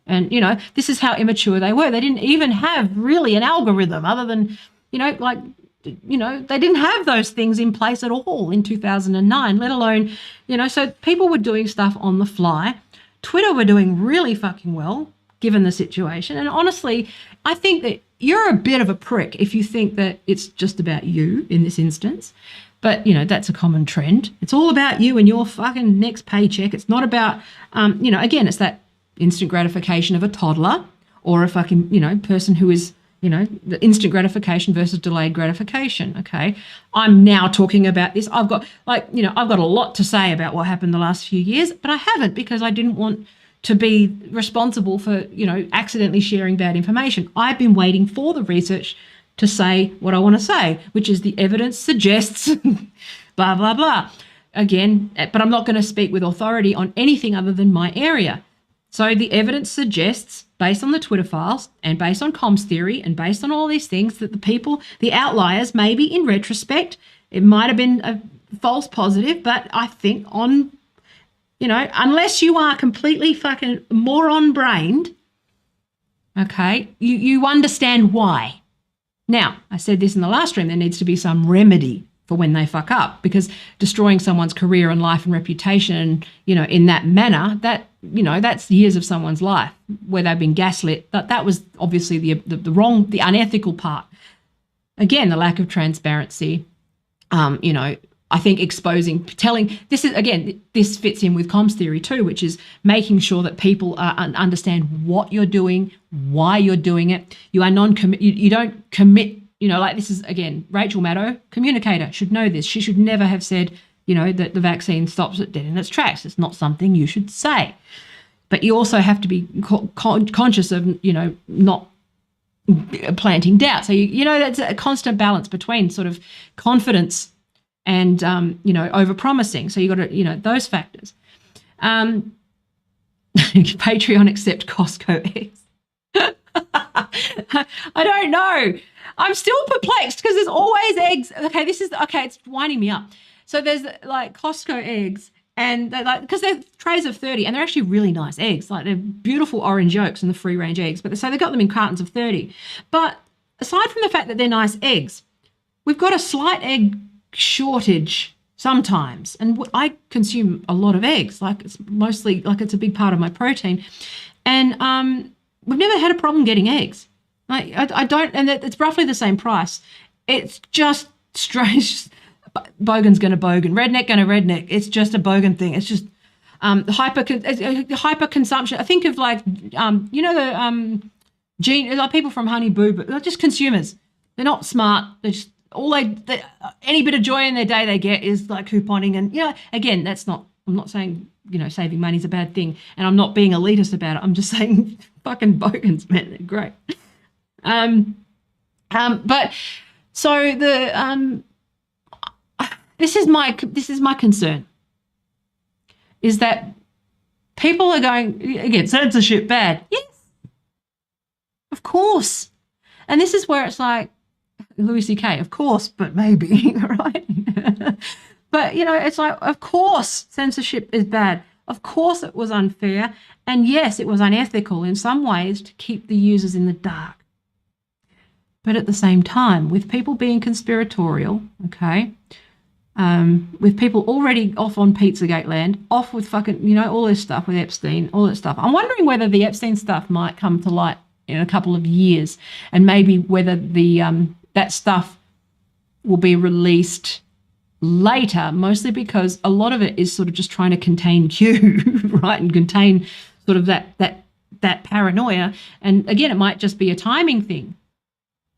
And, this is how immature they were. They didn't even have really an algorithm other than, they didn't have those things in place at all in 2009, let alone, so people were doing stuff on the fly. Twitter were doing really fucking well, given the situation. And honestly, I think that you're a bit of a prick if you think that it's just about you in this instance. But, that's a common trend. It's all about you and your fucking next paycheck. It's not about, again, it's that instant gratification of a toddler or a fucking, person who is, the instant gratification versus delayed gratification. Okay. I'm now talking about this. I've got a lot to say about what happened the last few years, but I haven't, because I didn't want to be responsible for, accidentally sharing bad information. I've been waiting for the research to say what I want to say, which is the evidence suggests blah, blah, blah. Again, but I'm not going to speak with authority on anything other than my area. So the evidence suggests, based on the Twitter files and based on comms theory and based on all these things, that the outliers, maybe in retrospect, it might have been a false positive, but I think unless you are completely fucking moron-brained, okay, you understand why. Now, I said this in the last stream, there needs to be some remedy for when they fuck up, because destroying someone's career and life and reputation, in that manner, that's years of someone's life where they've been gaslit. That was obviously the wrong, the unethical part. Again, the lack of transparency, I think this fits in with comms theory too, which is making sure that people understand what you're doing, why you're doing it. You are you don't commit. This is, again, Rachel Maddow, communicator, should know this. She should never have said, that the vaccine stops it dead in its tracks. It's not something you should say. But you also have to be conscious of, not planting doubt. So, that's a constant balance between sort of confidence and, over-promising. So you've got to, those factors. Patreon accept Costco eggs. I don't know. I'm still perplexed because there's always eggs. Okay, it's winding me up. So there's like Costco eggs, and they're because they're trays of 30, and they're actually really nice eggs. Like, they're beautiful orange yolks and the free range eggs. But so they got them in cartons of 30. But aside from the fact that they're nice eggs, we've got a slight egg shortage sometimes, and I consume a lot of eggs. Like, it's mostly it's a big part of my protein, and we've never had a problem getting eggs. Like, I don't, and it's roughly the same price. It's just strange. Bogan's going to bogan, redneck going to redneck. It's just a bogan thing. It's just hyper consumption. I think of like people from Honey Boo, but they're just consumers. They're not smart. They're just any bit of joy in their day they get is like couponing, and again, that's not. I'm not saying saving money is a bad thing, and I'm not being elitist about it. I'm just saying fucking bogans, man, they're great. But so this is my concern, is that people are going, again, censorship bad. Yes, of course. And this is where it's like Louis C.K., of course, but maybe, right? But, it's like, of course censorship is bad. Of course it was unfair. And yes, it was unethical in some ways to keep the users in the dark. But at the same time, with people being conspiratorial, okay, with people already off on Pizzagate land, off with fucking, all this stuff with Epstein, all that stuff. I'm wondering whether the Epstein stuff might come to light in a couple of years, and maybe whether the that stuff will be released later, mostly because a lot of it is sort of just trying to contain Q, right, and contain sort of that paranoia. And again, it might just be a timing thing.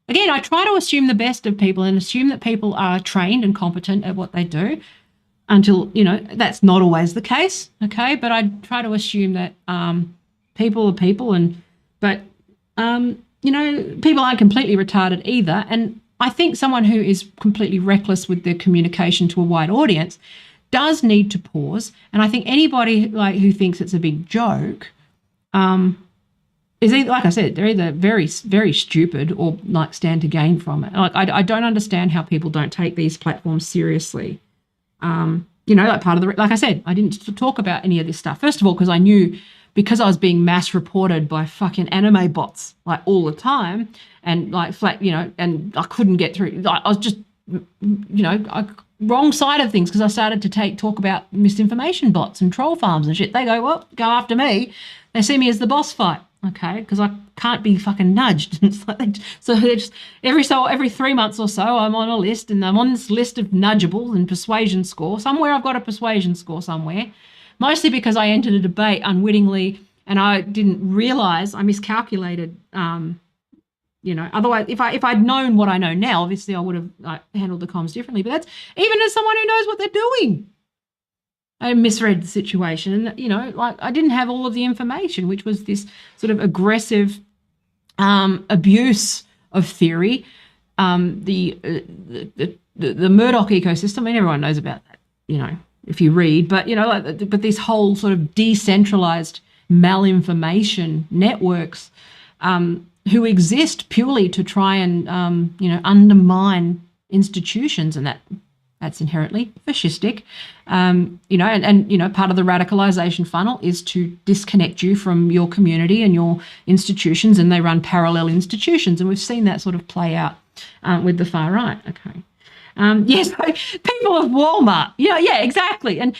Again, I try to assume the best of people and assume that people are trained and competent at what they do until, that's not always the case, okay? But I try to assume that people are people, but people aren't completely retarded either. And I think someone who is completely reckless with their communication to a wide audience does need to pause. And I think anybody who thinks it's a big joke is either, like I said, they're either very, very stupid or stand to gain from it. I don't understand how people don't take these platforms seriously. Part of like I said, I didn't talk about any of this stuff. First of all, because I knew, because I was being mass reported by fucking anime bots all the time, and and I couldn't get through. I was just, wrong side of things, because I started to talk about misinformation bots and troll farms and shit. They go, well, go after me. They see me as the boss fight, okay? Because I can't be fucking nudged. So they just every 3 months or so, I'm on a list, and I'm on this list of nudgeables and persuasion score. Somewhere I've got a persuasion score somewhere, mostly because I entered a debate unwittingly and I didn't realise, I miscalculated. Otherwise, if I'd known what I know now, obviously I would have handled the comms differently. But that's even as someone who knows what they're doing. I misread the situation, and I didn't have all of the information, which was this sort of aggressive abuse of theory. The Murdoch ecosystem. I mean, everyone knows about that, if you read. But but this whole sort of decentralized malinformation networks who exist purely to try and undermine institutions, and that's inherently fascistic. And part of the radicalization funnel is to disconnect you from your community and your institutions, and they run parallel institutions. And we've seen that sort of play out with the far right. Okay. Yes, people of Walmart. Yeah, exactly. And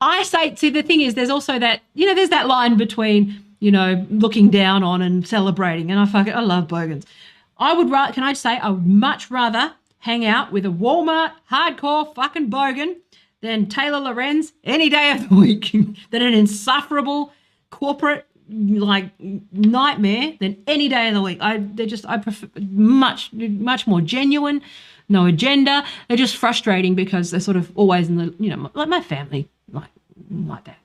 I say, see, the thing is, there's also that, there's that line between, looking down on and celebrating. And I love bogans. I would much rather hang out with a Walmart hardcore fucking bogan than Taylor Lorenz any day of the week, than an insufferable corporate nightmare than any day of the week. I prefer much more genuine, no agenda. They're just frustrating because they're sort of always in the, like my family, like that,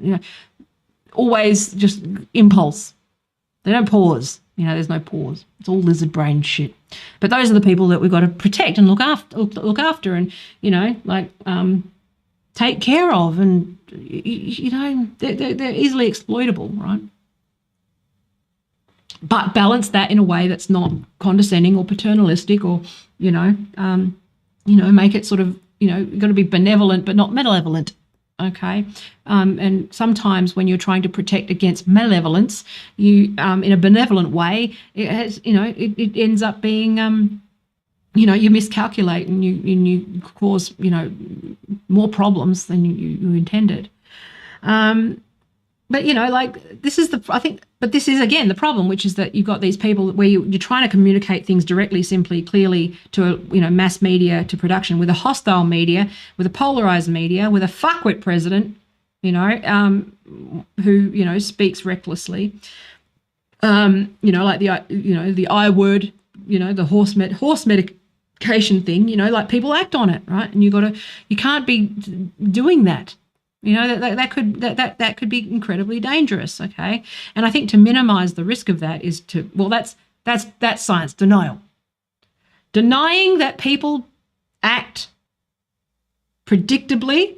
always just impulse. They don't pause. There's no pause. It's all lizard brain shit. But those are the people that we've got to protect and look after, and take care of, and they're easily exploitable, right? But balance that in a way that's not condescending or paternalistic, or make it sort of you've got to be benevolent but not malevolent. Okay, and sometimes when you're trying to protect against malevolence, you in a benevolent way, it has it ends up being you miscalculate, and you cause more problems than you intended. But this is this is again the problem, which is that you've got these people where you're trying to communicate things directly, simply, clearly to mass media, to production, with a hostile media, with a polarized media, with a fuckwit president, who speaks recklessly, the I word, the horse medication thing, people act on it, right? And you can't be doing that. That could be incredibly dangerous, okay? And I think to minimize the risk of that is that's science denial. Denying that people act predictably,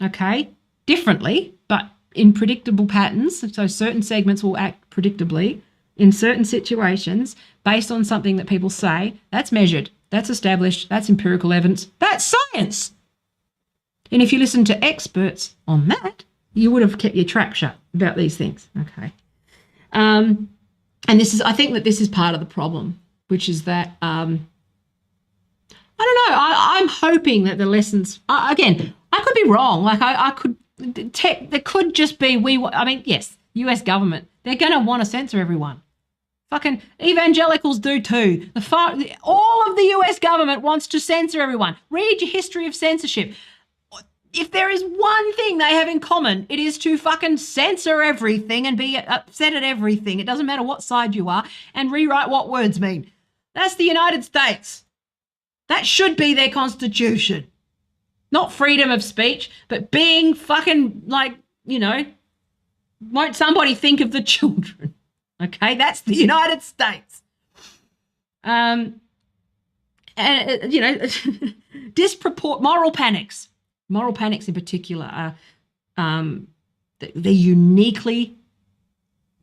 okay, differently, but in predictable patterns. So certain segments will act predictably in certain situations based on something that people say. That's measured, that's established, that's empirical evidence, that's science. And if you listen to experts on that, you would have kept your trap shut about these things, okay? And I think that this is part of the problem, which is that I don't know. I'm hoping that the lessons, again, I could be wrong. Like I could, there could just be, I mean, yes, US government, they're going to want to censor everyone. Fucking evangelicals do too. All of the US government wants to censor everyone. Read your history of censorship. If there is one thing they have in common, it is to fucking censor everything and be upset at everything. It doesn't matter what side you are, and rewrite what words mean. That's the United States. That should be their constitution. Not freedom of speech, but being fucking like, won't somebody think of the children? Okay, that's the United States. And, moral panics. Moral panics in particular are, they're uniquely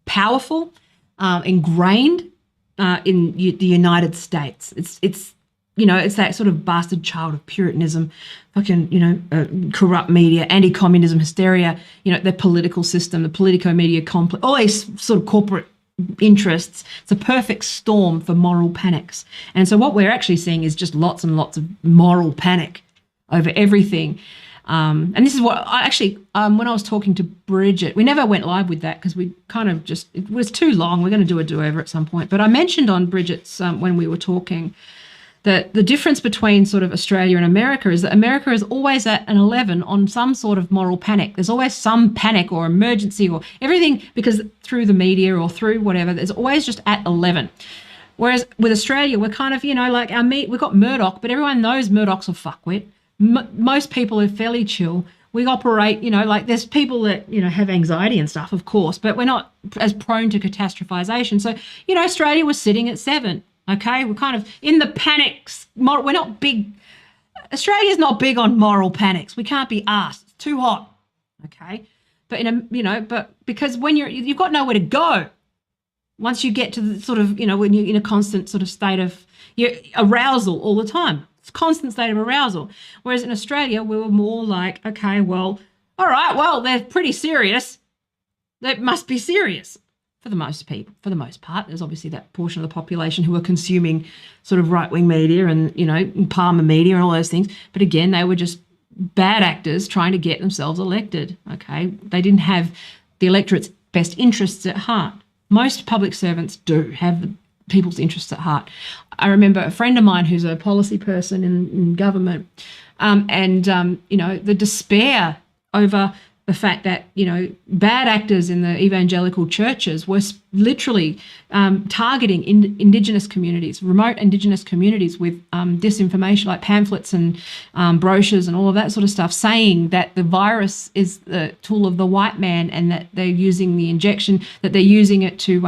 powerful, ingrained in the United States. It's that sort of bastard child of Puritanism, fucking, corrupt media, anti-communism hysteria, the political system, the politico-media complex, all these sort of corporate interests. It's a perfect storm for moral panics. And so what we're actually seeing is just lots and lots of moral panic over everything. And this is what when I was talking to Bridget, we never went live with that because we kind of it was too long. We're going to do a do-over at some point. But I mentioned on Bridget's, when we were talking, that the difference between sort of Australia and America is that America is always at an 11 on some sort of moral panic. There's always some panic or emergency or everything, because through the media or through whatever, there's always just at 11. Whereas with Australia, we're kind of, like we've got Murdoch, but everyone knows Murdoch's a fuckwit. Most people are fairly chill. We operate, there's people that, have anxiety and stuff, of course, but we're not as prone to catastrophization. So, Australia was sitting at 7. Okay, we're kind of in the panics. We're not big. Australia's not big on moral panics. We can't be asked. It's too hot. Okay, but but because when you've got nowhere to go. Once you get to the sort of, when you're in a constant sort of state of arousal all the time. It's a constant state of arousal. Whereas in Australia, we were more like, okay, well, all right, well, they're pretty serious. They must be serious. For the most part, there's obviously that portion of the population who are consuming sort of right-wing media and, Palmer media and all those things. But again, they were just bad actors trying to get themselves elected, okay? They didn't have the electorate's best interests at heart. Most public servants do have the people's interests at heart. I remember a friend of mine who's a policy person in government, the despair over the fact that, bad actors in the evangelical churches were literally targeting Indigenous communities, remote Indigenous communities with disinformation like pamphlets and brochures and all of that sort of stuff, saying that the virus is the tool of the white man and that they're using the injection, that they're using it to,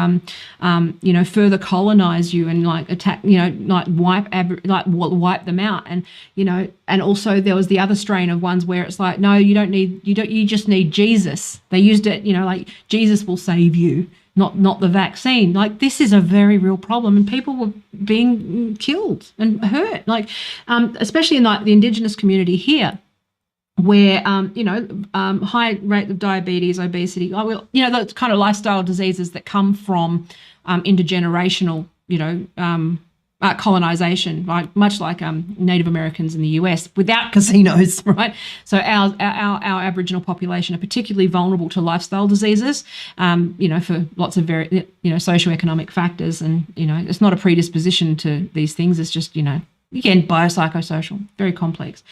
further colonize you and attack, wipe them out. And, and also there was the other strain of ones where it's like, no, you just need Jesus. They used it, Jesus will save you. Not the vaccine. This is a very real problem, and people were being killed and hurt. Especially in the Indigenous community here, where high rate of diabetes, obesity, those kind of lifestyle diseases that come from intergenerational, colonization, right? Much like Native Americans in the US without casinos, right? So our Aboriginal population are particularly vulnerable to lifestyle diseases, for lots of socioeconomic factors, and it's not a predisposition to these things. It's just again biopsychosocial, very complex.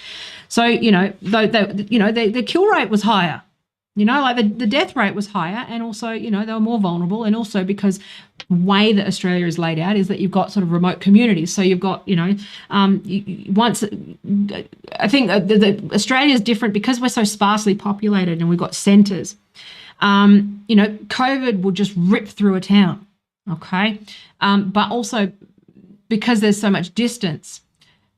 So the kill rate was higher. The death rate was higher, and also, they were more vulnerable, and also because the way that Australia is laid out is that you've got sort of remote communities. So you've got, I think Australia is different because we're so sparsely populated and we've got centres. COVID will just rip through a town, okay? But also because there's so much distance,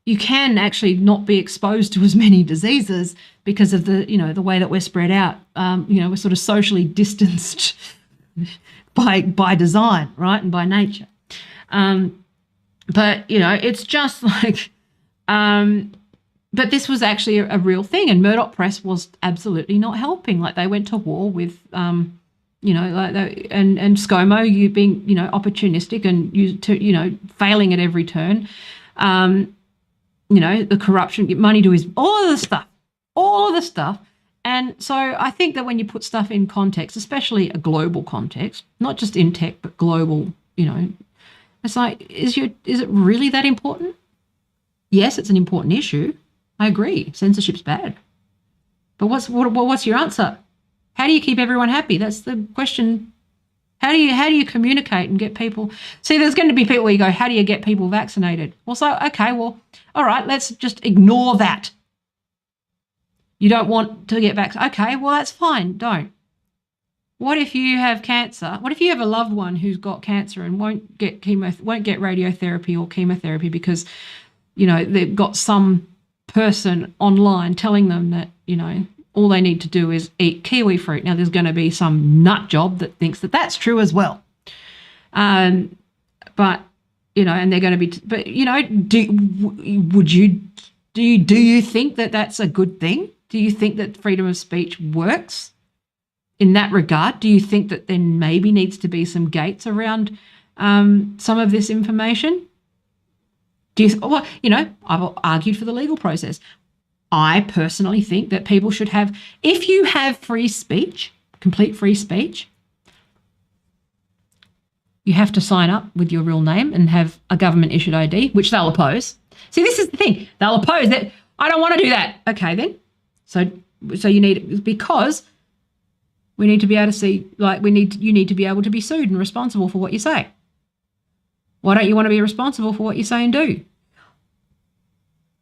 you can actually not be exposed to as many diseases because of the way that we're spread out. We're sort of socially distanced by design, right, and by nature. But it's just like, but this was actually a real thing, and Murdoch Press was absolutely not helping. They went to war with, and ScoMo, you being opportunistic and failing at every turn. the corruption, get money to his, all of the stuff. And so I think that when you put stuff in context, especially a global context, not just in tech, but global, it's like, is it really that important? Yes, it's an important issue. I agree. Censorship's bad. But what's your answer? How do you keep everyone happy? That's the question. How do you communicate and get people? See, there's going to be people where you go, how do you get people vaccinated? Well, so, okay, well, all right, let's just ignore that. You don't want to get vaccinated. Okay, well, that's fine. Don't. What if you have cancer? What if you have a loved one who's got cancer and won't get radiotherapy or chemotherapy because, they've got some person online telling them that, all they need to do is eat kiwi fruit. Now, there's going to be some nut job that thinks that that's true as well. And they're going to be, do you think that that's a good thing? Do you think that freedom of speech works in that regard? Do you think that there maybe needs to be some gates around some of this information? I've argued for the legal process. I personally think that people should have, if you have free speech, complete free speech, you have to sign up with your real name and have a government issued ID, which they'll oppose. See, this is the thing. They'll oppose that. I don't want to do that. Okay, then. So you need, because we need to be able to see, you need to be able to be sued and responsible for what you say. Why don't you want to be responsible for what you say and do?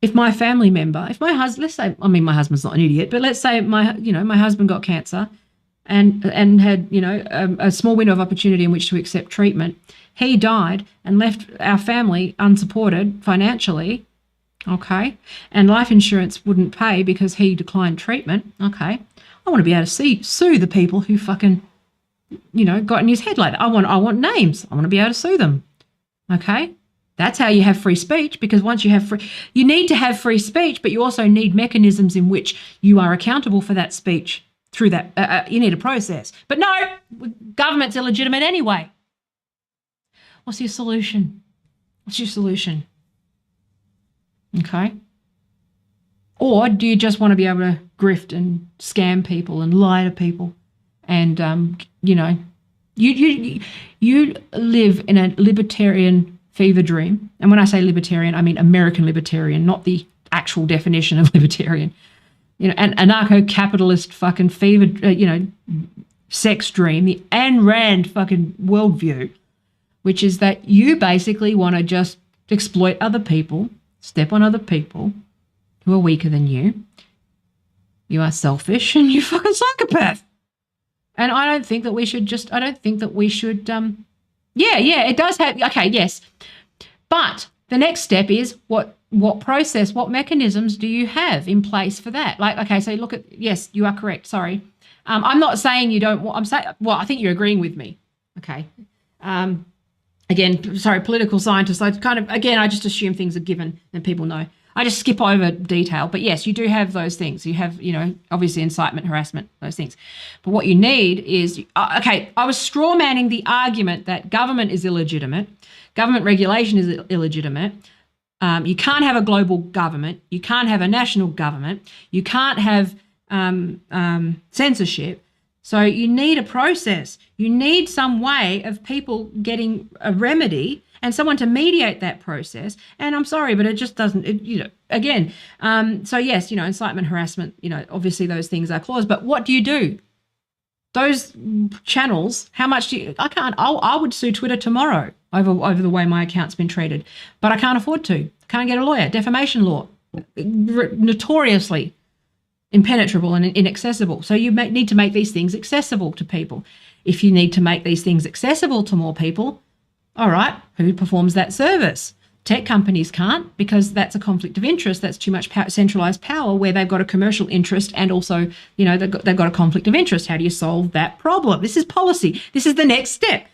If my family member, my husband, let's say, my husband's not an idiot, but let's say my husband got cancer and had, a small window of opportunity in which to accept treatment. He died and left our family unsupported financially, okay, and life insurance wouldn't pay because he declined treatment, okay. I want to be able to sue the people who fucking, got in his head like that. I want names. I want to be able to sue them, okay. That's how you have free speech, because once you have you need to have free speech, but you also need mechanisms in which you are accountable for that speech through that. You need a process. But no, government's illegitimate anyway. What's your solution? Okay. Or do you just want to be able to grift and scam people and lie to people? And, you live in a libertarian fever dream. And when I say libertarian, I mean American libertarian, not the actual definition of libertarian. An anarcho-capitalist fucking fever, sex dream, the Ayn Rand fucking worldview, which is that you basically want to just exploit other people, step on other people who are weaker than you. You are selfish and you fucking psychopath. And I don't think that we should it does have, okay, yes. But the next step is what process, what mechanisms do you have in place for that? Like, okay, so look at, yes, you are correct, sorry. I'm not saying you don't want, I'm saying, well, I think you're agreeing with me, okay. Again, sorry, political scientists, I just assume things are given and people know. I just skip over detail, but yes, you do have those things. You have, obviously incitement, harassment, those things. But what you need is, okay, I was straw manning the argument that government is illegitimate, government regulation is illegitimate. You can't have a global government. You can't have a national government. You can't have censorship. So you need a process. You need some way of people getting a remedy and someone to mediate that process. And I'm sorry, but it just doesn't, again. So yes, incitement, harassment, obviously those things are claused, but what do you do? Those channels, how much do you, I would sue Twitter tomorrow over the way my account's been treated, but I can't afford to. Can't get a lawyer. Defamation law, notoriously impenetrable and inaccessible. So you need to make these things accessible to people. If you need to make these things accessible to more people, all right, who performs that service? Tech companies can't, because that's a conflict of interest. That's too much centralized power where they've got a commercial interest and also, they've got a conflict of interest. How do you solve that problem? This is policy. This is the next step.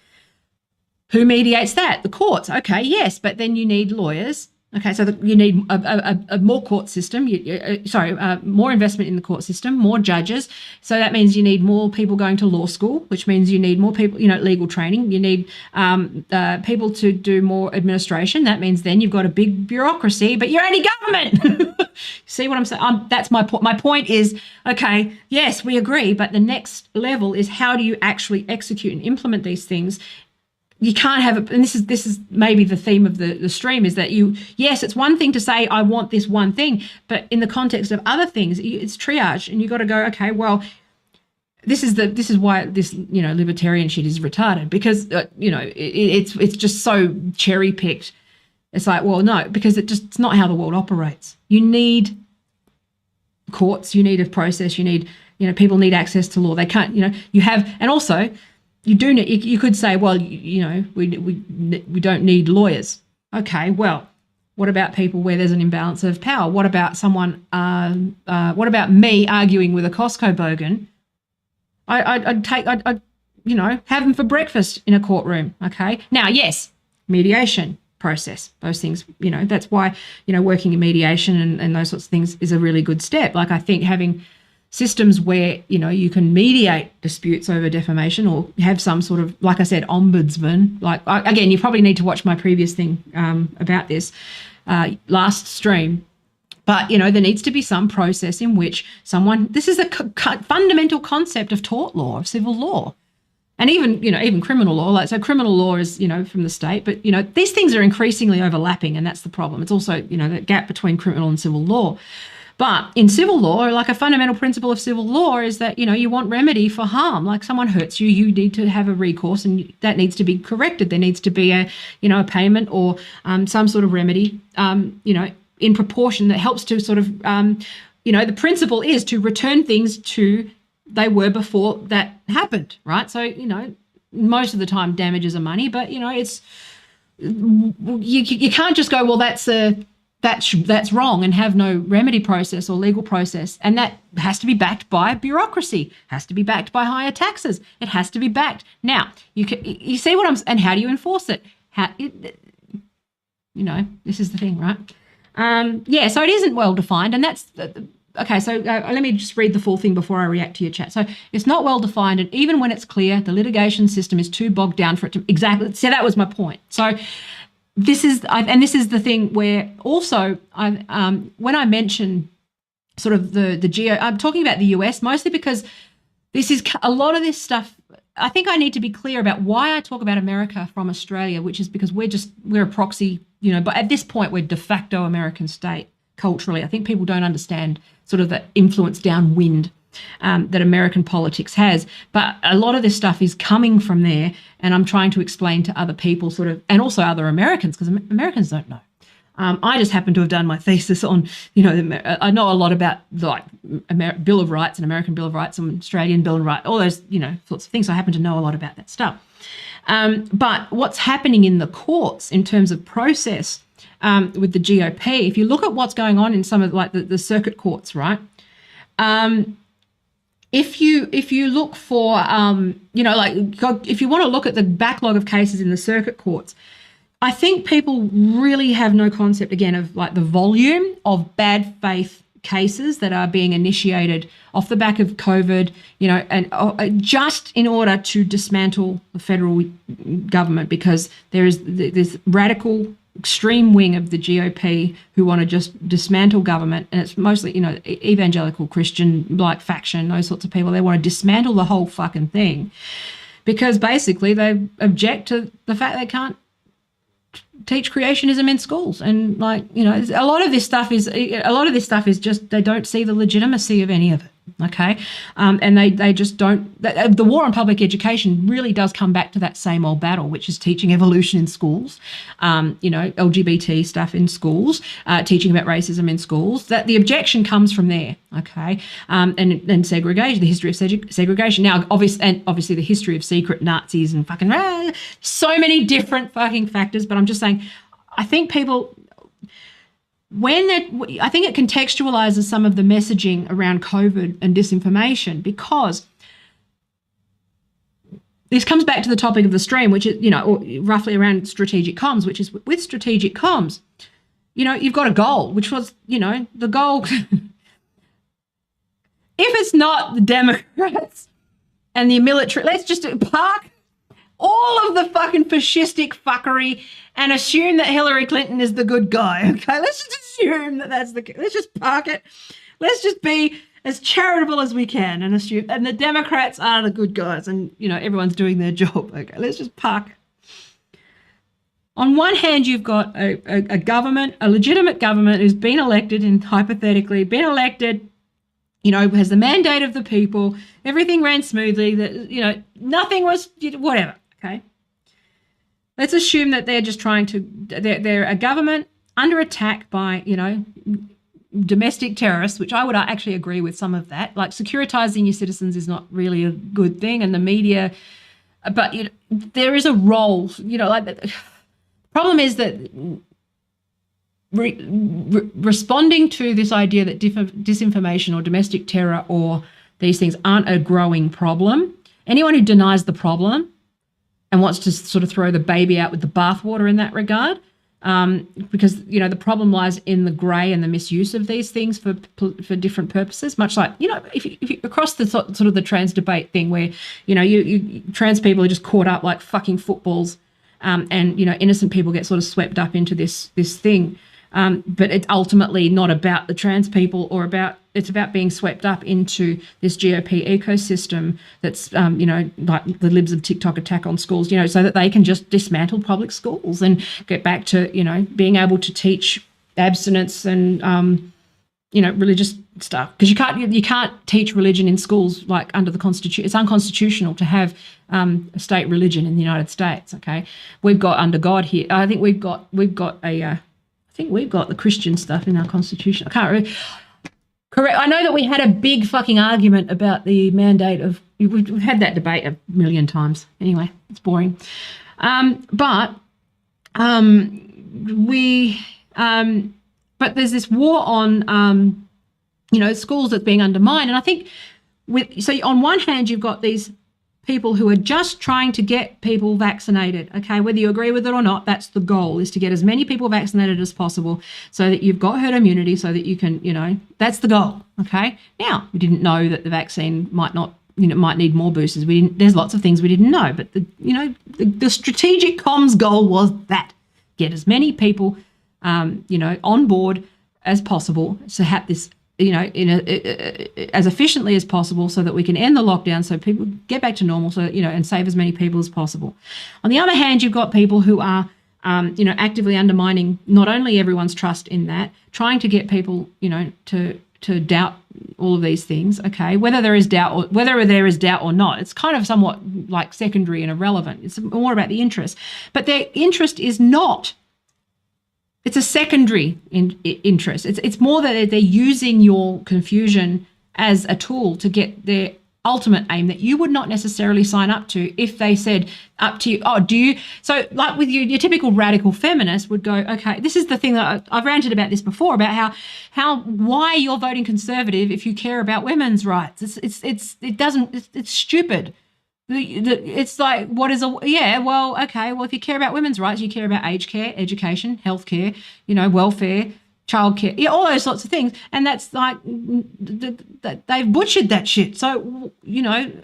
Who mediates that? The courts. Okay, yes, but then you need lawyers Okay, so you need a more court system. More investment in the court system, more judges. So that means you need more people going to law school, which means you need more people, legal training. You need people to do more administration. That means then you've got a big bureaucracy, but you're anti-government. See what I'm saying? That's my point. My point is, okay, yes, we agree, but the next level is how do you actually execute and implement these things? You can't have it, and this is maybe the theme of the stream, is that yes, it's one thing to say I want this one thing, but in the context of other things, it's triage, and you got to go, okay, well, this is why this libertarian shit is retarded, because it's just so cherry picked. It's like, well, no, because it's not how the world operates. You need courts, you need a process, you need people need access to law. They can't you have, and also. You could say, well, we don't need lawyers. Okay, well, what about people where there's an imbalance of power? What about someone? What about me arguing with a Costco bogan? I'd have them for breakfast in a courtroom. Okay, now yes, mediation process, those things. That's why working in mediation and those sorts of things is a really good step. Like I think having systems where you can mediate disputes over defamation, or have some sort of, like I said, ombudsman. Like again, you probably need to watch my previous thing about this last stream. But there needs to be some process in which this is a fundamental concept of tort law, of civil law, and even criminal law. Like so, criminal law is from the state, but these things are increasingly overlapping, and that's the problem. It's also that gap between criminal and civil law. But in civil law, like a fundamental principle of civil law is that, you want remedy for harm. Like someone hurts you, you need to have a recourse, and that needs to be corrected. There needs to be a payment or some sort of remedy, in proportion that helps to sort of, the principle is to return things to they were before that happened, right? So, most of the time damages are money, but, it's, you can't just go, well, that's wrong and have no remedy process or legal process. And that has to be backed by bureaucracy, has to be backed by higher taxes. It has to be backed. Now, you see what and how do you enforce it? This is the thing, right? So it isn't well defined, and that's, okay, so let me just read the full thing before I react to your chat. So it's not well defined, and even when it's clear, the litigation system is too bogged down for it to, exactly, so that was my point. So this is the thing where also when I mention sort of the geo, I'm talking about the US mostly because this is a lot of this stuff. I think I need to be clear about why I talk about America from Australia, which is because we're a proxy, but at this point we're de facto American state culturally. I think people don't understand sort of the influence downwind that American politics has. But a lot of this stuff is coming from there, and I'm trying to explain to other people sort of, and also other Americans, because Americans don't know. I just happen to have done my thesis on, I know a lot about like Bill of Rights and American Bill of Rights and Australian Bill of Rights, all those, sorts of things. So I happen to know a lot about that stuff. But what's happening in the courts in terms of process with the GOP, if you look at what's going on in some of like the circuit courts, right? If you look for, if you want to look at the backlog of cases in the circuit courts, I think people really have no concept, again, of like the volume of bad faith cases that are being initiated off the back of COVID, and just in order to dismantle the federal government, because there is this radical extreme wing of the GOP who want to just dismantle government, and it's mostly evangelical Christian like faction, those sorts of people. They want to dismantle the whole fucking thing because basically they object to the fact they can't teach creationism in schools, and a lot of this stuff is just they don't see the legitimacy of any of it. Okay, and they just don't. The war on public education really does come back to that same old battle, which is teaching evolution in schools, LGBT stuff in schools, teaching about racism in schools. That the objection comes from there. Okay, and segregation, the history of segregation. Now, obviously the history of secret Nazis and fucking so many different fucking factors. But I'm just saying, I think people. I think it contextualizes some of the messaging around COVID and disinformation, because this comes back to the topic of the stream, which is, roughly around strategic comms, which is with strategic comms, you've got a goal, which was, the goal. If it's not the Democrats and the military, let's just park all of the fucking fascistic fuckery and assume that Hillary Clinton is the good guy. Okay, let's just assume that let's just park it. Let's just be as charitable as we can and assume, and the Democrats are the good guys, and everyone's doing their job. Okay, let's just park it. On one hand, you've got a government, a legitimate government who's been elected, and hypothetically been elected, has the mandate of the people. Everything ran smoothly. That nothing was whatever. Okay. Let's assume that they're just they're a government under attack by domestic terrorists, which I would actually agree with some of that. Like, securitizing your citizens is not really a good thing, and the media, but there is a role. The problem is that responding to this idea that disinformation or domestic terror or these things aren't a growing problem. Anyone who denies the problem and wants to sort of throw the baby out with the bathwater in that regard, because the problem lies in the grey and the misuse of these things for different purposes. Much like if you across the sort of the trans debate thing, where you trans people are just caught up like fucking footballs, and innocent people get sort of swept up into this thing. But it's ultimately not about the trans people it's about being swept up into this GOP ecosystem that's, like the libs of TikTok attack on schools, so that they can just dismantle public schools and get back to, being able to teach abstinence and, religious stuff. Because you can't teach religion in schools like under the Constitution. It's unconstitutional to have a state religion in the United States. Okay, we've got under God here. I think we've got the Christian stuff in our Constitution. I can't really. Correct. I know that we had a big fucking argument about the mandate of. We've had that debate a million times. Anyway, it's boring. But there's this war on, schools that's being undermined, and I think so on one hand you've got these people who are just trying to get people vaccinated. Okay, whether you agree with it or not, that's the goal, is to get as many people vaccinated as possible so that you've got herd immunity, so that you can, that's the goal. Okay, now we didn't know that the vaccine might need more boosters. There's lots of things we didn't know, but the strategic comms goal was that get as many people on board as possible to have this as efficiently as possible, so that we can end the lockdown, so people get back to normal, so and save as many people as possible. On the other hand, you've got people who are actively undermining not only everyone's trust in that, trying to get people to doubt all of these things. Okay, whether there is doubt or not, it's kind of somewhat like secondary and irrelevant. It's more about the interest, but their interest is not. It's a secondary interest. It's more that they're using your confusion as a tool to get their ultimate aim that you would not necessarily sign up to if they said up to you, oh, do you? So like with your typical radical feminist would go, okay, this is the thing that I've ranted about this before, about why you're voting conservative if you care about women's rights. It's stupid. It's like, if you care about women's rights, you care about aged care, education, healthcare, welfare, childcare, all those sorts of things. And that's like, they've butchered that shit. So,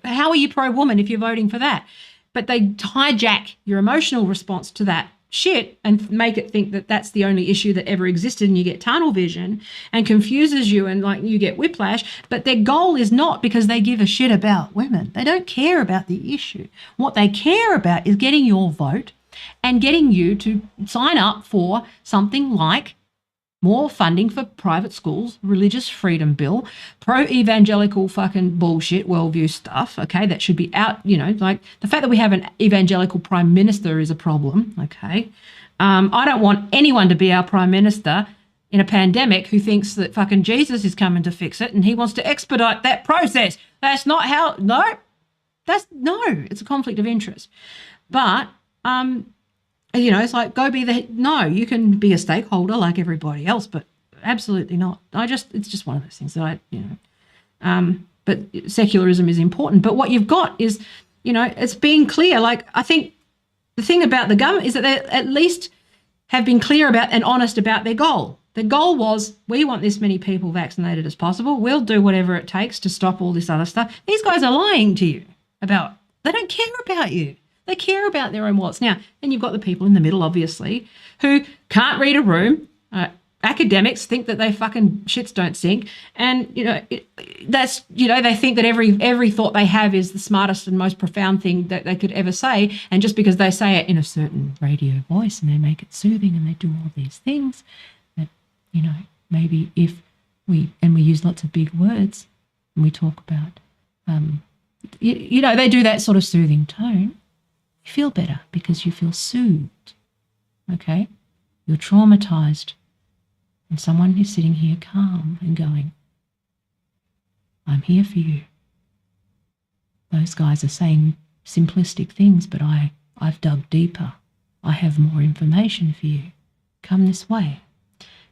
how are you pro-woman if you're voting for that? But they hijack your emotional response to that shit and make it think that that's the only issue that ever existed, and you get tunnel vision and confuses you, and like you get whiplash. But their goal is not because they give a shit about women. They don't care about the issue. What they care about is getting your vote and getting you to sign up for something like more funding for private schools, religious freedom bill, pro-evangelical fucking bullshit worldview stuff, okay, that should be out, like the fact that we have an evangelical prime minister is a problem, okay. I don't want anyone to be our prime minister in a pandemic who thinks that fucking Jesus is coming to fix it and he wants to expedite that process. That's not how, it's a conflict of interest. But, it's like, you can be a stakeholder like everybody else, but absolutely not. It's just one of those things that but secularism is important. But what you've got is, it's being clear. Like, I think the thing about the government is that they're at least have been clear about and honest about their goal. The goal was, we want this many people vaccinated as possible. We'll do whatever it takes to stop all this other stuff. These guys are lying to you about, they don't care about you. They care about their own wallets. Now, then you've got the people in the middle, obviously, who can't read a room. Academics think that they fucking shits don't sink. And, that's, they think that every thought they have is the smartest and most profound thing that they could ever say. And just because they say it in a certain radio voice and they make it soothing and they do all these things, that, maybe if we use lots of big words and we talk about, they do that sort of soothing tone, you feel better because you feel soothed, okay? You're traumatized. And someone is sitting here calm and going, I'm here for you. Those guys are saying simplistic things, but I've dug deeper. I have more information for you. Come this way.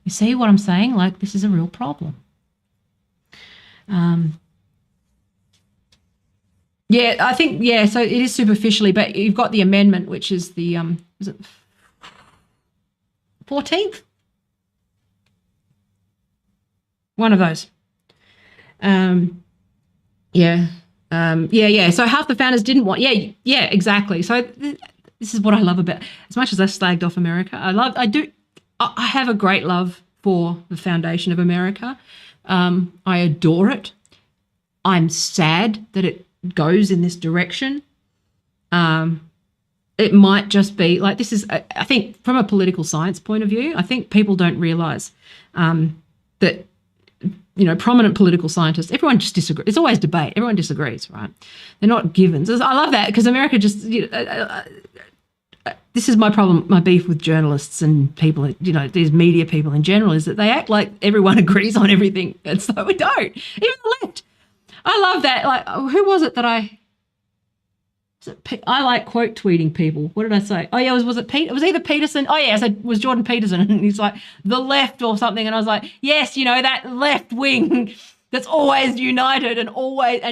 You see what I'm saying? Like, this is a real problem. Yeah, I think, so it is superficially, but you've got the amendment, which is the, is it 14th? One of those. So half the founders didn't want, exactly. So this is what I love about, as much as I slagged off America, I have a great love for the foundation of America. I adore it. I'm sad that it goes in this direction. It might just be like, this is, I think from a political science point of view, I think people don't realize that, prominent political scientists, everyone just disagrees. It's always debate. Everyone disagrees, right? They're not givens. I love that because America just, this is my problem, my beef with journalists and people, these media people in general, is that they act like everyone agrees on everything. And so we don't. Even the left. I love that. Like, who was it that I like quote tweeting people. What did I say? Oh, yeah, was it Pete? It was either Peterson. Oh, yeah, so it was Jordan Peterson. And he's like, the left or something. And I was like, yes, that left wing that's always united and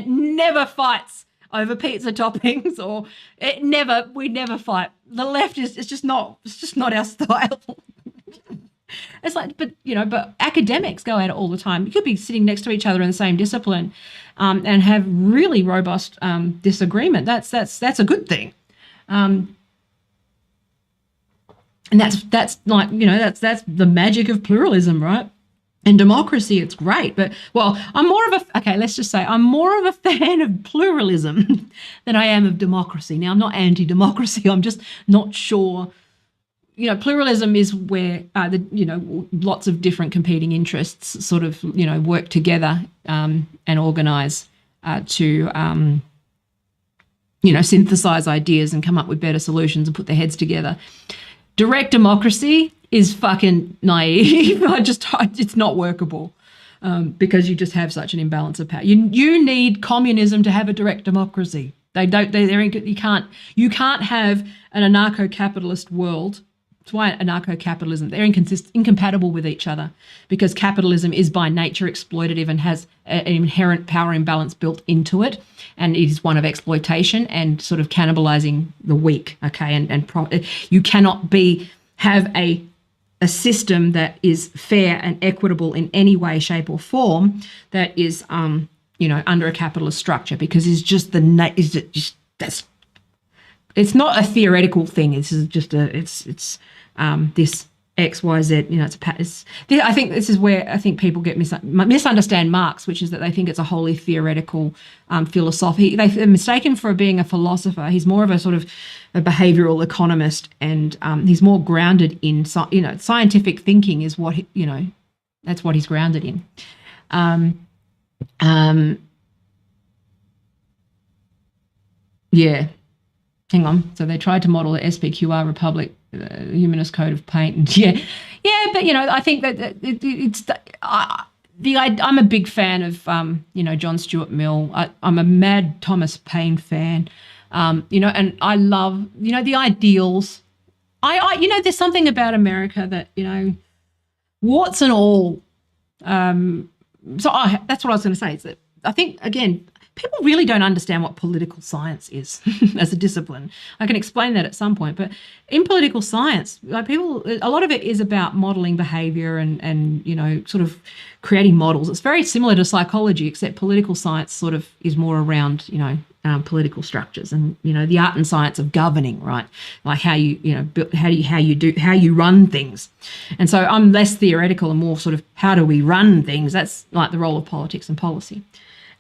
never fights over pizza toppings, or we never fight. The left it's just not our style. It's like, but academics go at it all the time. You could be sitting next to each other in the same discipline, and have really robust disagreement. That's a good thing, and that's like that's the magic of pluralism, right? And democracy, it's great. But I'm more of a fan of pluralism than I am of democracy. Now, I'm not anti-democracy. I'm just not sure. Pluralism is where lots of different competing interests sort of work together and organise to synthesise ideas and come up with better solutions and put their heads together. Direct democracy is fucking naive. It's not workable because you just have such an imbalance of power. You need communism to have a direct democracy. You can't have an anarcho-capitalist world. That's why anarcho-capitalism, they're incompatible with each other, because capitalism is by nature exploitative and has an inherent power imbalance built into it, and it is one of exploitation and sort of cannibalizing the weak, okay? You cannot have a system that is fair and equitable in any way, shape or form that is, under a capitalist structure, because it's just it's not a theoretical thing. This is just this XYZ. I think this is where people get misunderstand Marx, which is that they think it's a wholly theoretical philosophy. They're mistaken for being a philosopher. He's more of a sort of a behavioural economist, and he's more grounded in scientific thinking is what that's what he's grounded in. Yeah. Hang on. So they tried to model the SPQR Republic, Humanist Code of Paint, and but I think that I'm a big fan of John Stuart Mill. I'm a mad Thomas Paine fan, and I love the ideals. There's something about America that warts and all. That's what I was going to say. Is that I think, again, people really don't understand what political science is as a discipline. I can explain that at some point, but in political science, like a lot of it is about modeling behavior and sort of creating models. It's very similar to psychology, except political science sort of is more around, political structures and, the art and science of governing, right? Like how you run things. And so I'm less theoretical and more sort of how do we run things? That's like the role of politics and policy.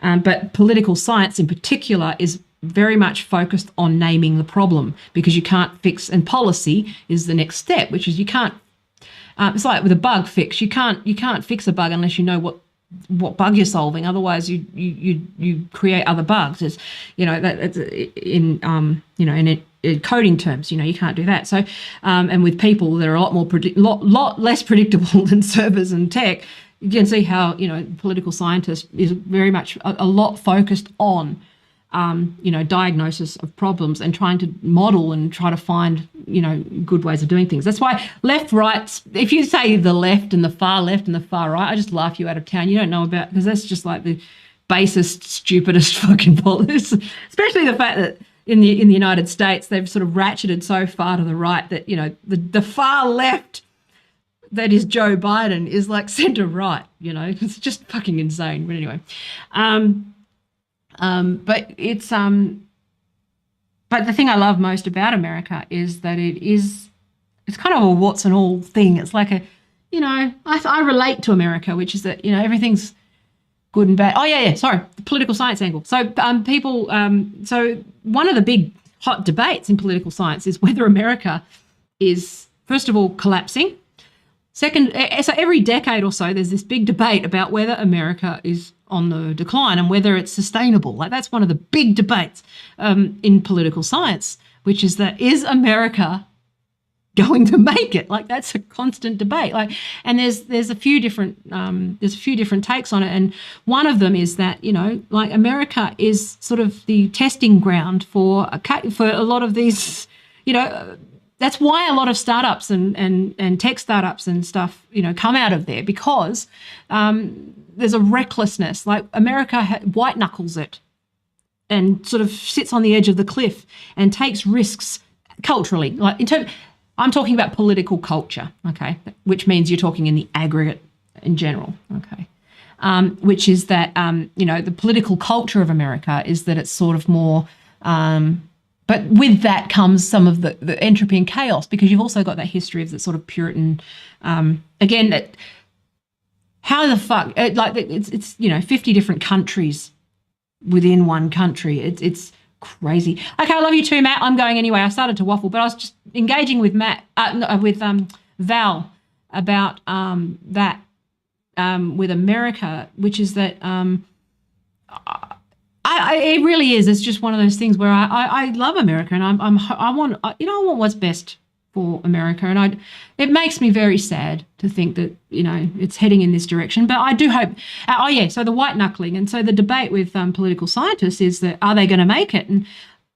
But political science in particular is very much focused on naming the problem, because you can't fix, and policy is the next step, which is you can't, it's like with a bug fix, you can't fix a bug unless you know what bug you're solving. Otherwise you create other bugs. It's, that's in coding terms, you can't do that. So, and with people that are a lot less predictable than servers and tech, you can see how, political scientists is very much a lot focused on, diagnosis of problems and trying to model and try to find, good ways of doing things. That's why left, right, if you say the left and the far right, I just laugh you out of town. You don't know about, because that's just like the basest, stupidest fucking politics, especially the fact that in the United States, they've sort of ratcheted so far to the right that, the far left, that is Joe Biden, is like centre right, it's just fucking insane. But anyway, but it's but the thing I love most about America is that it's kind of a warts and all thing. It's like I relate to America, which is that everything's good and bad. Oh yeah, sorry, the political science angle. So so one of the big hot debates in political science is whether America is, first of all, collapsing. Second, so every decade or so, there's this big debate about whether America is on the decline and whether it's sustainable. Like, that's one of the big debates in political science, which is that, is America going to make it? Like, that's a constant debate. Like, and there's a few different takes on it, and one of them is that like America is sort of the testing ground for a lot of these That's why a lot of startups and tech startups and stuff, come out of there, because there's a recklessness. Like, America white knuckles it and sort of sits on the edge of the cliff and takes risks culturally. Like, I'm talking about political culture, okay, which means you're talking in the aggregate in general, okay, which is that the political culture of America is that it's sort of more. But with that comes some of the entropy and chaos, because you've also got that history of the sort of Puritan, how the fuck, it's 50 different countries within one country. It's crazy. Okay, I love you too, Matt. I'm going anyway. I started to waffle, but I was just engaging with Val about that with America, which is that it really is. It's just one of those things where I love America, and I want what's best for America, and it makes me very sad to think that it's heading in this direction. But I do hope. So the white knuckling, and so the debate with political scientists is that, are they going to make it? And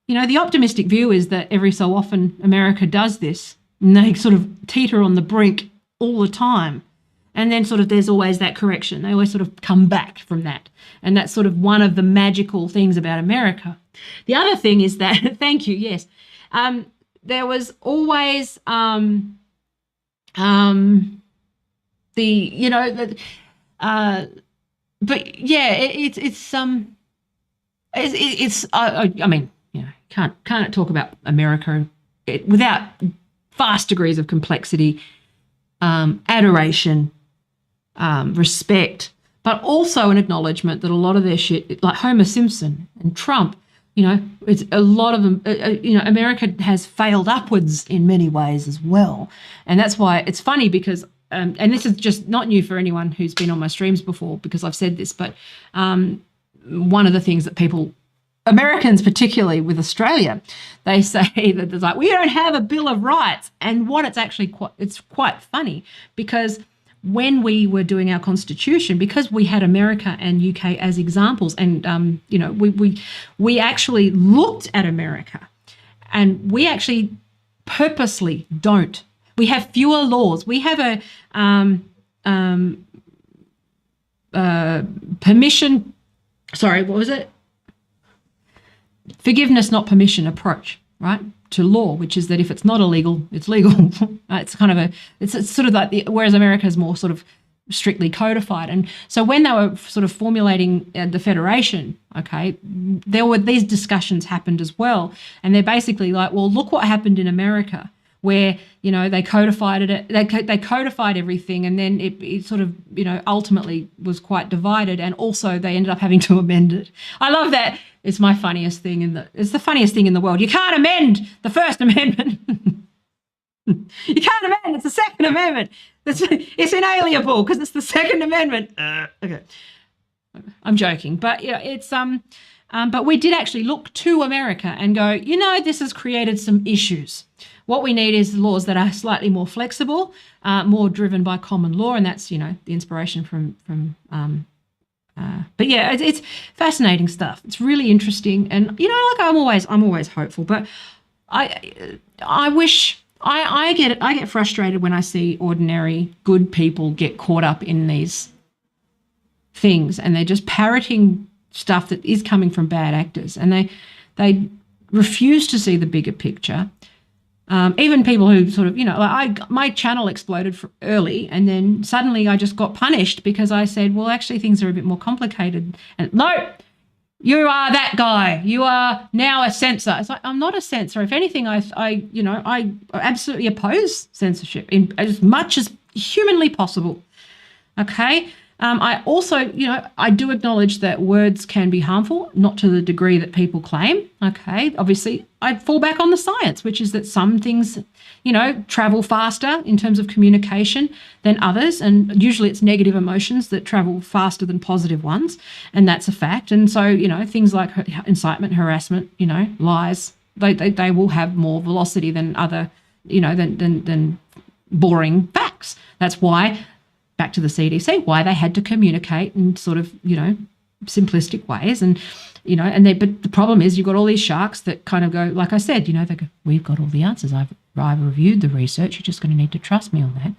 the optimistic view is that every so often America does this, and they sort of teeter on the brink all the time. And then sort of there's always that correction. They always sort of come back from that. And that's sort of one of the magical things about America. The other thing is that, thank you, yes, there was always but yeah, can't talk about America without vast degrees of complexity, adoration, respect, but also an acknowledgement that a lot of their shit, like Homer Simpson and Trump, it's a lot of them, America has failed upwards in many ways as well. And that's why it's funny, because, and this is just not new for anyone who's been on my streams before, because I've said this, but one of the things that people, Americans particularly with Australia, they say that there's like, we don't have a Bill of Rights. And what it's actually it's quite funny, because when we were doing our constitution, because we had America and UK as examples, and we actually looked at America, and we actually purposely don't. We have fewer laws. We have a permission sorry, what was it? Forgiveness, not permission approach, right, to law, which is that if it's not illegal, it's legal. It's kind of it's sort of like whereas America is more sort of strictly codified. And so when they were sort of formulating the federation, okay, there were these discussions happened as well. And they're basically like, well, look what happened in America, where, you know, they codified it, they codified everything, and then it sort of, you know, ultimately was quite divided, and also they ended up having to amend it. I love that. It's my funniest thing it's the funniest thing in the world. You can't amend the First Amendment. You can't amend. It's the Second Amendment. It's inalienable because it's the Second Amendment. Okay, I'm joking, but yeah, it's but we did actually look to America and go, you know, this has created some issues. What we need is laws that are slightly more flexible, more driven by common law, and that's, you know, the inspiration from. But yeah, it's fascinating stuff. It's really interesting, and you know, like I'm always hopeful, but I wish. I get frustrated when I see ordinary good people get caught up in these things, and they're just parroting stuff that is coming from bad actors, and they refuse to see the bigger picture. Even people who sort of, you know, my channel exploded early, and then suddenly I just got punished because I said, well, actually things are a bit more complicated. And no, you are that guy. You are now a censor. It's like, I'm not a censor. If anything, I absolutely oppose censorship in as much as humanly possible. Okay. I also, you know, I do acknowledge that words can be harmful, not to the degree that people claim. Okay. Obviously, I fall back on the science, which is that some things, you know, travel faster in terms of communication than others. And usually it's negative emotions that travel faster than positive ones. And that's a fact. And so, you know, things like incitement, harassment, you know, lies, they will have more velocity than other, you know, than boring facts. That's why, back to the CDC, why they had to communicate in sort of, you know, simplistic ways. And, you know, but the problem is you've got all these sharks that kind of go, like I said, you know, they go, we've got all the answers. I've reviewed the research. You're just going to need to trust me on that.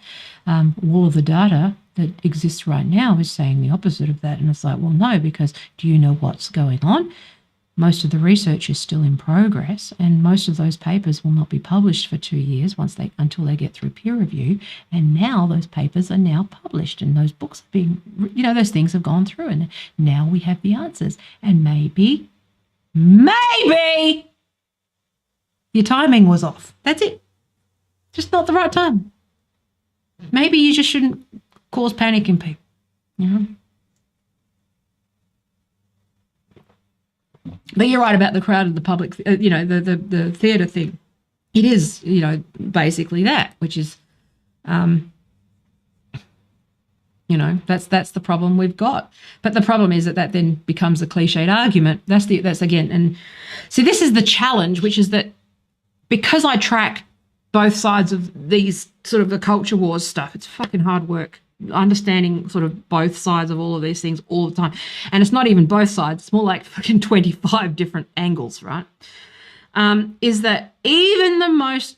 All of the data that exists right now is saying the opposite of that. And it's like, well, no, because do you know what's going on? Most of the research is still in progress, and most of those papers will not be published for 2 years until they get through peer review. And now those papers are now published, and those books are being, you know, those things have gone through, and now we have the answers. And maybe your timing was off. That's it. Just not the right time. Maybe you just shouldn't cause panic in people, you know. But you're right about the crowd of the public, you know, the theatre thing. It is, you know, basically that, which is, you know, that's the problem we've got. But the problem is that then becomes a cliched argument. That's again, and see, this is the challenge, which is that because I track both sides of these sort of the culture wars stuff, it's fucking hard work. Understanding sort of both sides of all of these things all the time. And it's not even both sides, it's more like fucking 25 different angles, right? Is that even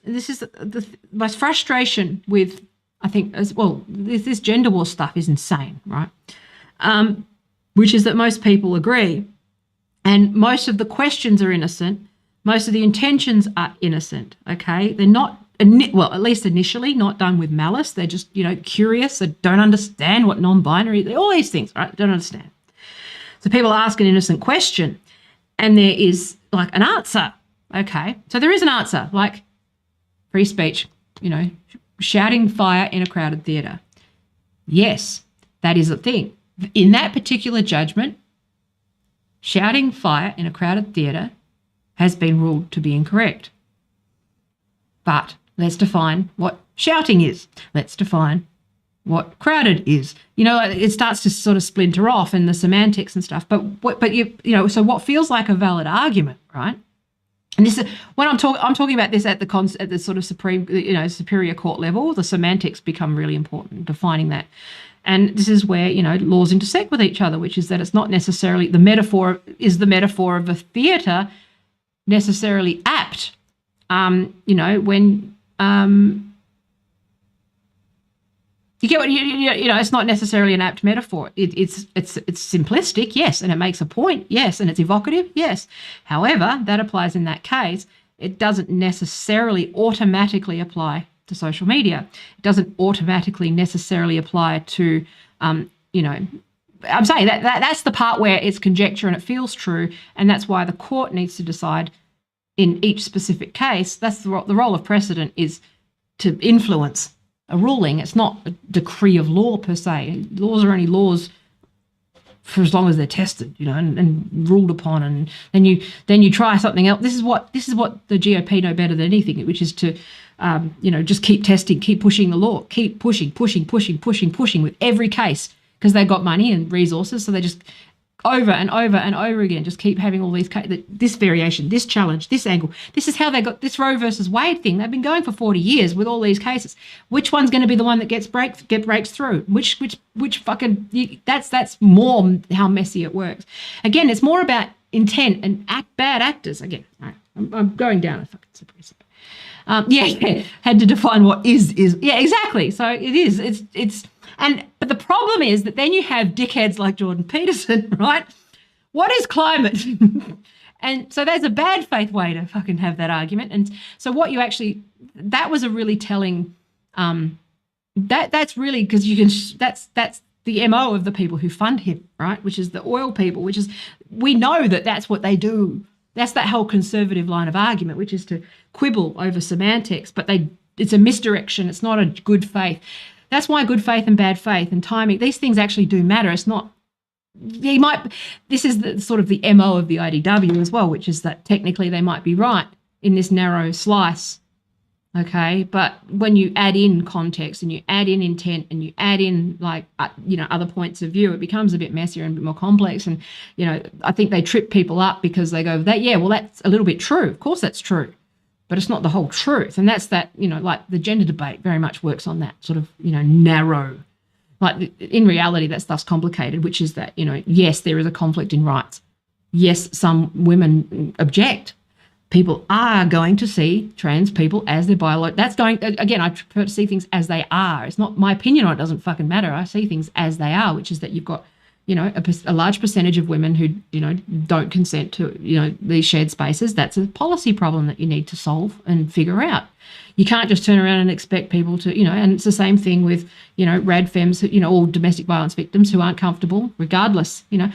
this is the most frustration with, I think, as well, this gender war stuff is insane, right? Which is that most people agree, and most of the questions are innocent, most of the intentions are innocent, okay? They're not, well, at least initially, not done with malice. They're just, you know, curious. They don't understand what non-binary, all these things, right? Don't understand. So people ask an innocent question, and there is like an answer. Okay, so there is an answer, like free speech, you know, shouting fire in a crowded theatre. Yes, that is a thing. In that particular judgment, shouting fire in a crowded theatre has been ruled to be incorrect. But let's define what shouting is. Let's define what crowded is. You know, it starts to sort of splinter off in the semantics and stuff. But you know, so what feels like a valid argument, right? And this is when I'm talking about this at the sort of supreme, you know, superior court level. The semantics become really important, defining that. And this is where, you know, laws intersect with each other, which is that it's not necessarily the metaphor of a theatre necessarily apt. You know, when You get what you know. It's not necessarily an apt metaphor. It's simplistic, yes, and it makes a point, yes, and it's evocative, yes. However, that applies in that case. It doesn't necessarily automatically apply to social media. It doesn't automatically necessarily apply to, you know. I'm saying that's the part where it's conjecture and it feels true, and that's why the court needs to decide in each specific case. That's the role of precedent, is to influence a ruling. It's not a decree of law per se. Laws are only laws for as long as they're tested, you know, and ruled upon, and then you try something else. This is what the GOP know better than anything, which is to, you know, just keep testing, keep pushing the law, keep pushing with every case, because they've got money and resources, so they just over and over and over again just keep having all these this variation, this challenge, this angle. This is how they got this Roe versus Wade thing. They've been going for 40 years with all these cases. Which one's going to be the one that breaks through? Which fucking that's more how messy it works. Again, it's more about intent and bad actors. Again, right, I'm going down a fucking slippery slope. Yeah, had to define what is. Yeah, exactly. So it is. But the problem is that then you have dickheads like Jordan Peterson, right? What is climate? And so there's a bad faith way to fucking have that argument. And so what you actually, that was a really telling, that's really, because you can, that's the MO of the people who fund him, right? Which is the oil people, which is, we know that that's what they do. That's that whole conservative line of argument, which is to quibble over semantics, but it's a misdirection. It's not a good faith. That's why good faith and bad faith and timing, these things actually do matter. It's not, this is the sort of the MO of the IDW as well, which is that technically they might be right in this narrow slice, okay? But when you add in context and you add in intent and you add in, like, you know, other points of view, it becomes a bit messier and a bit more complex. And, you know, I think they trip people up because they go, yeah, well, that's a little bit true. Of course that's true. But it's not the whole truth. And that's that, you know, like the gender debate very much works on that sort of, you know, narrow. Like in reality, that stuff's complicated, which is that, you know, yes, there is a conflict in rights. Yes, some women object. People are going to see trans people as their biological. That's going, again, I prefer to see things as they are. It's not my opinion on it, doesn't fucking matter. I see things as they are, which is that you've got, you know, a large percentage of women who, you know, don't consent to, you know, these shared spaces. That's a policy problem that you need to solve and figure out. You can't just turn around and expect people to, you know, and it's the same thing with, you know, rad femmes, you know, all domestic violence victims who aren't comfortable, regardless, you know.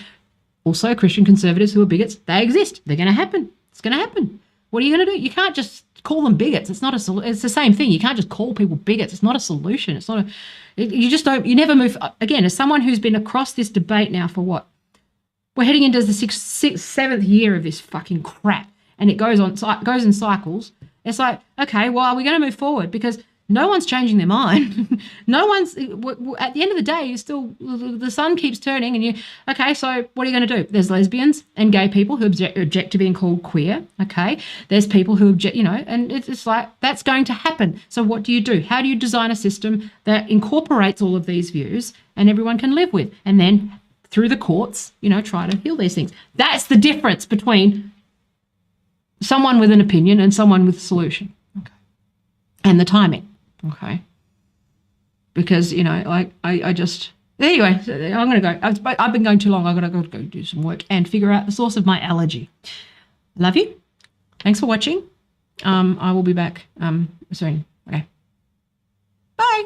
Also, Christian conservatives who are bigots, they exist. They're going to happen. It's going to happen. What are you going to do? You can't just call them bigots. It's not it's the same thing. You can't just call people bigots. It's not a solution. It's not you just don't, you never move. Again, as someone who's been across this debate now for what? We're heading into the seventh year of this fucking crap, and it goes in cycles. It's like, okay, well, are we going to move forward? Because no one's changing their mind. No one's, at the end of the day, you still, the sun keeps turning and okay, so what are you going to do? There's lesbians and gay people who object to being called queer, okay? There's people who object, you know, and it's like, that's going to happen. So what do you do? How do you design a system that incorporates all of these views and everyone can live with? And then through the courts, you know, try to heal these things. That's the difference between someone with an opinion and someone with a solution. Okay. And the timing. Okay. Because, you know, like I just, anyway, I'm going to go. I've been going too long. I've got to go do some work and figure out the source of my allergy. Love you. Thanks for watching. I will be back soon. Okay. Bye.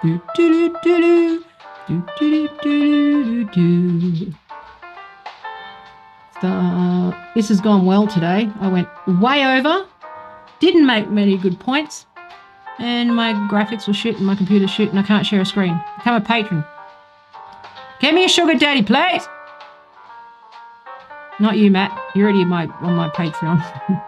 Do, do, do, do, do, do, do, do, do. This has gone well today. I went way over, didn't make many good points, and my graphics were shit and my computer's shit and I can't share a screen. Become a patron. Get me a sugar daddy, please. Not you, Matt. You're already on my Patreon.